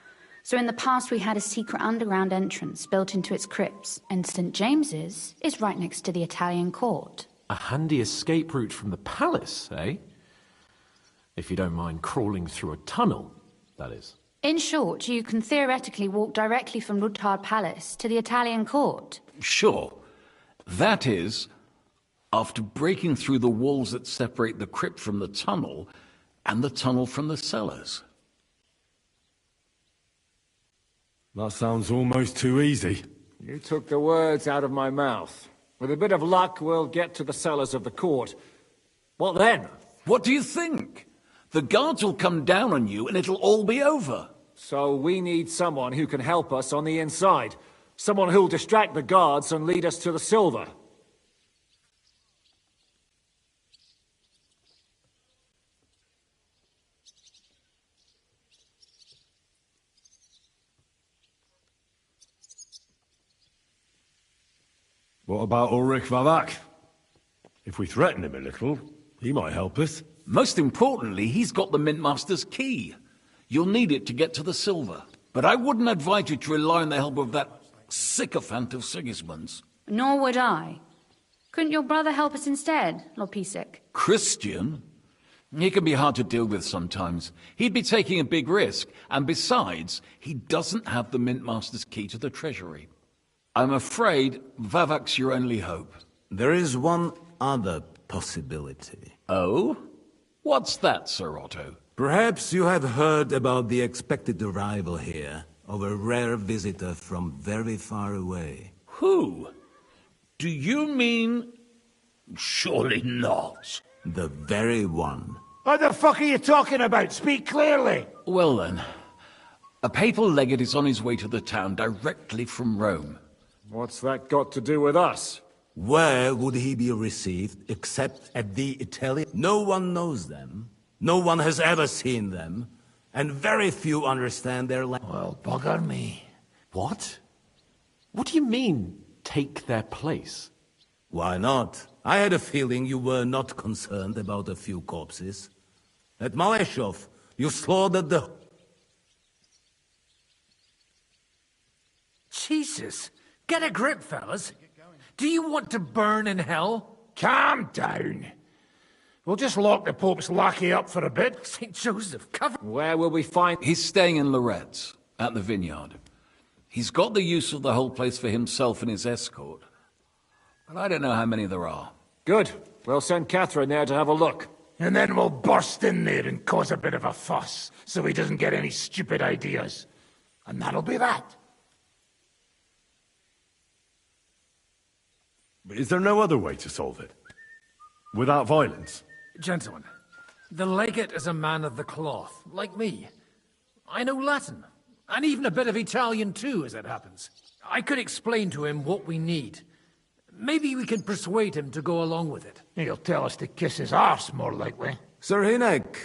Speaker 19: So in the past we had a secret underground entrance built into its crypts, and St. James's is right next to the Italian court.
Speaker 1: A handy escape route from the palace, eh? If you don't mind crawling through a tunnel, that is.
Speaker 19: In short, you can theoretically walk directly from Routard Palace to the Italian court.
Speaker 18: Sure. That is, after breaking through the walls that separate the crypt from the tunnel, and the tunnel from the cellars.
Speaker 13: That sounds almost too easy.
Speaker 14: You took the words out of my mouth. With a bit of luck, we'll get to the cellars of the court. What then?
Speaker 18: What do you think? The guards will come down on you and it'll all be over.
Speaker 14: So we need someone who can help us on the inside. Someone who'll distract the guards and lead us to the silver.
Speaker 13: What about Ulrich Vavak? If we threaten him a little, he might help us.
Speaker 18: Most importantly, he's got the Mintmaster's key. You'll need it to get to the silver. But I wouldn't advise you to rely on the help of that sycophant of Sigismund's.
Speaker 19: Nor would I. Couldn't your brother help us instead, Lord Pisek?
Speaker 18: Christian? He can be hard to deal with sometimes. He'd be taking a big risk, and besides, he doesn't have the Mintmaster's key to the treasury. I'm afraid Vavak's your only hope.
Speaker 22: There is one other possibility.
Speaker 18: Oh? What's that, Sir Otto?
Speaker 22: Perhaps you have heard about the expected arrival here of a rare visitor from very far away.
Speaker 18: Who? Do you mean... Surely not.
Speaker 22: The very one.
Speaker 2: What the fuck are you talking about? Speak clearly.
Speaker 18: Well then, a papal legate is on his way to the town directly from Rome.
Speaker 14: What's that got to do with us?
Speaker 22: Where would he be received except at the Italian? No one knows them. No one has ever seen them. And very few understand their language.
Speaker 2: Well, bugger me.
Speaker 1: What? What do you mean, take their place?
Speaker 22: Why not? I had a feeling you were not concerned about a few corpses. At Maleshov, you slaughtered the...
Speaker 17: Jesus! Get a grip, fellas. Do you want to burn in hell?
Speaker 2: Calm down. We'll just lock the Pope's lackey up for a bit.
Speaker 17: St. Joseph, cover...
Speaker 14: Where will we find...
Speaker 18: He's staying in Loretz, at the vineyard. He's got the use of the whole place for himself and his escort. But I don't know how many there are.
Speaker 14: Good. We'll send Catherine there to have a look.
Speaker 2: And then we'll burst in there and cause a bit of a fuss, so he doesn't get any stupid ideas. And that'll be that.
Speaker 13: But is there no other way to solve it? Without violence?
Speaker 17: Gentlemen, the legate is a man of the cloth, like me. I know Latin, and even a bit of Italian too, as it happens. I could explain to him what we need. Maybe we can persuade him to go along with it.
Speaker 2: He'll tell us to kiss his arse, more likely.
Speaker 22: Sir Hinek,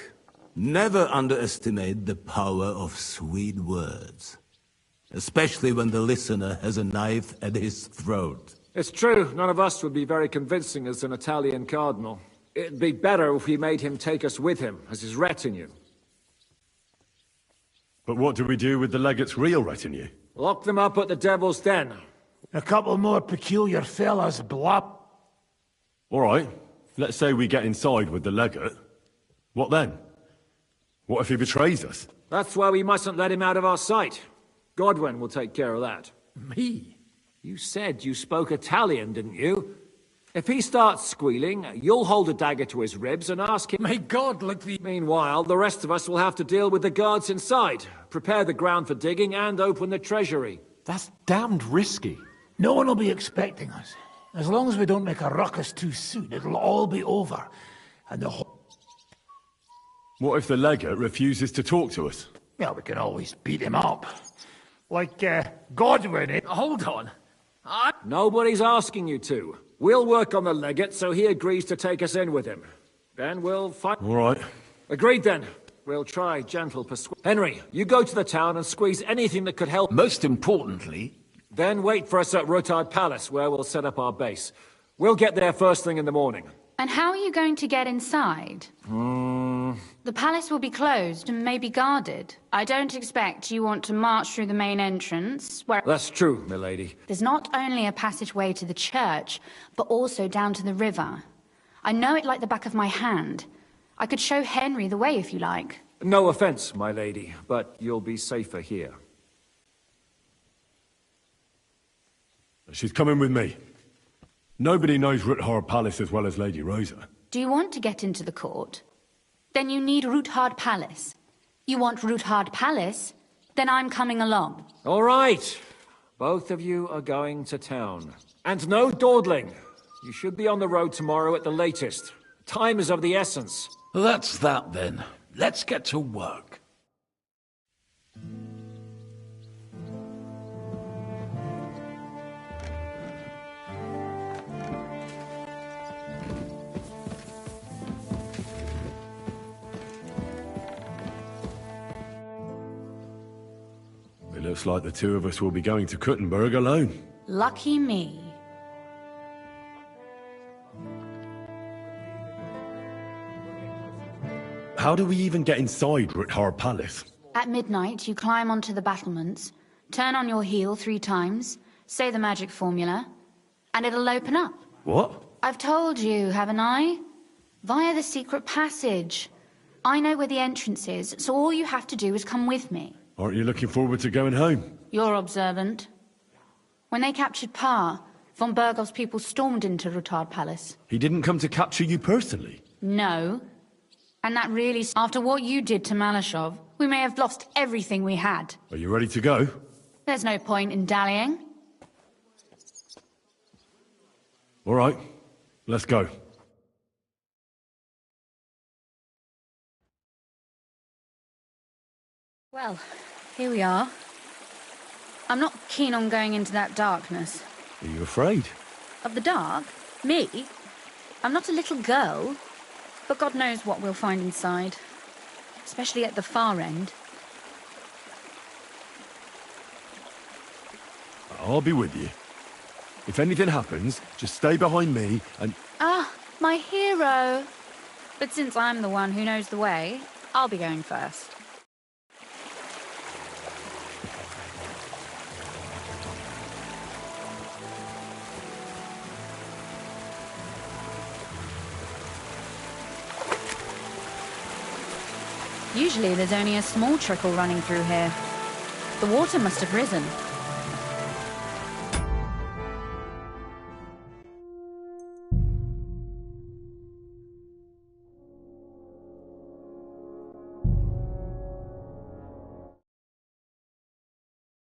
Speaker 22: never underestimate the power of sweet words. Especially when the listener has a knife at his throat.
Speaker 14: It's true, none of us would be very convincing as an Italian cardinal. It'd be better if we made him take us with him, as his retinue.
Speaker 13: But what do we do with the legate's real retinue?
Speaker 14: Lock them up at the Devil's Den.
Speaker 2: A couple more peculiar fellas, blop.
Speaker 13: All right, let's say we get inside with the legate. What then? What if he betrays us?
Speaker 14: That's why we mustn't let him out of our sight. Godwin will take care of that.
Speaker 20: Me?
Speaker 14: You said you spoke Italian, didn't you? If he starts squealing, you'll hold a dagger to his ribs and ask him...
Speaker 20: May God look the...
Speaker 14: Meanwhile, the rest of us will have to deal with the guards inside, prepare the ground for digging, and open the treasury.
Speaker 1: That's damned risky.
Speaker 2: No one will be expecting us. As long as we don't make a ruckus too soon, it'll all be over. And the whole...
Speaker 13: What if the legate refuses to talk to us?
Speaker 2: Well, we can always beat him up. Like, Godwin.
Speaker 20: Hold on.
Speaker 14: Nobody's asking you to. We'll work on the legate so he agrees to take us in with him. Then we'll fight...
Speaker 13: All right.
Speaker 14: Agreed then. We'll try gentle persuasion. Henry, you go to the town and squeeze anything that could help.
Speaker 18: Most importantly...
Speaker 14: Then wait for us at Rutard Palace, where we'll set up our base. We'll get there first thing in the morning.
Speaker 19: And how are you going to get inside? The palace will be closed and maybe guarded. I don't expect you want to march through the main entrance, where...
Speaker 14: That's true, milady.
Speaker 19: There's not only a passageway to the church, but also down to the river. I know it like the back of my hand. I could show Henry the way if you like.
Speaker 14: No offense, my lady, but you'll be safer here.
Speaker 13: She's coming with me. Nobody knows Rutard Palace as well as Lady Rosa.
Speaker 19: Do you want to get into the court? Then you need Rutard Palace. You want Rutard Palace? Then I'm coming along.
Speaker 14: All right. Both of you are going to town. And no dawdling. You should be on the road tomorrow at the latest. Time is of the essence.
Speaker 18: That's that then. Let's get to work.
Speaker 13: It looks like the two of us will be going to Kuttenberg alone.
Speaker 19: Lucky me.
Speaker 13: How do we even get inside Rutard Palace?
Speaker 19: At midnight, you climb onto the battlements, turn on your heel 3 times, say the magic formula, and it'll open up.
Speaker 13: What?
Speaker 19: I've told you, haven't I? Via the secret passage. I know where the entrance is, so all you have to do is come with me.
Speaker 13: Aren't you looking forward to going home?
Speaker 19: You're observant. When they captured Pa, von Burgov's people stormed into Rutard Palace.
Speaker 13: He didn't come to capture you personally?
Speaker 19: No. And that really... After what you did to Malashov, we may have lost everything we had.
Speaker 13: Are you ready to go?
Speaker 19: There's no point in dallying.
Speaker 13: All right, let's go.
Speaker 19: Well, here we are. I'm not keen on going into that darkness.
Speaker 13: Are you afraid?
Speaker 19: Of the dark? Me? I'm not a little girl. But God knows what we'll find inside. Especially at the far end.
Speaker 13: I'll be with you. If anything happens, just stay behind me and...
Speaker 19: Ah, my hero! But since I'm the one who knows the way, I'll be going first. Usually there's only a small trickle running through here. The water must have risen.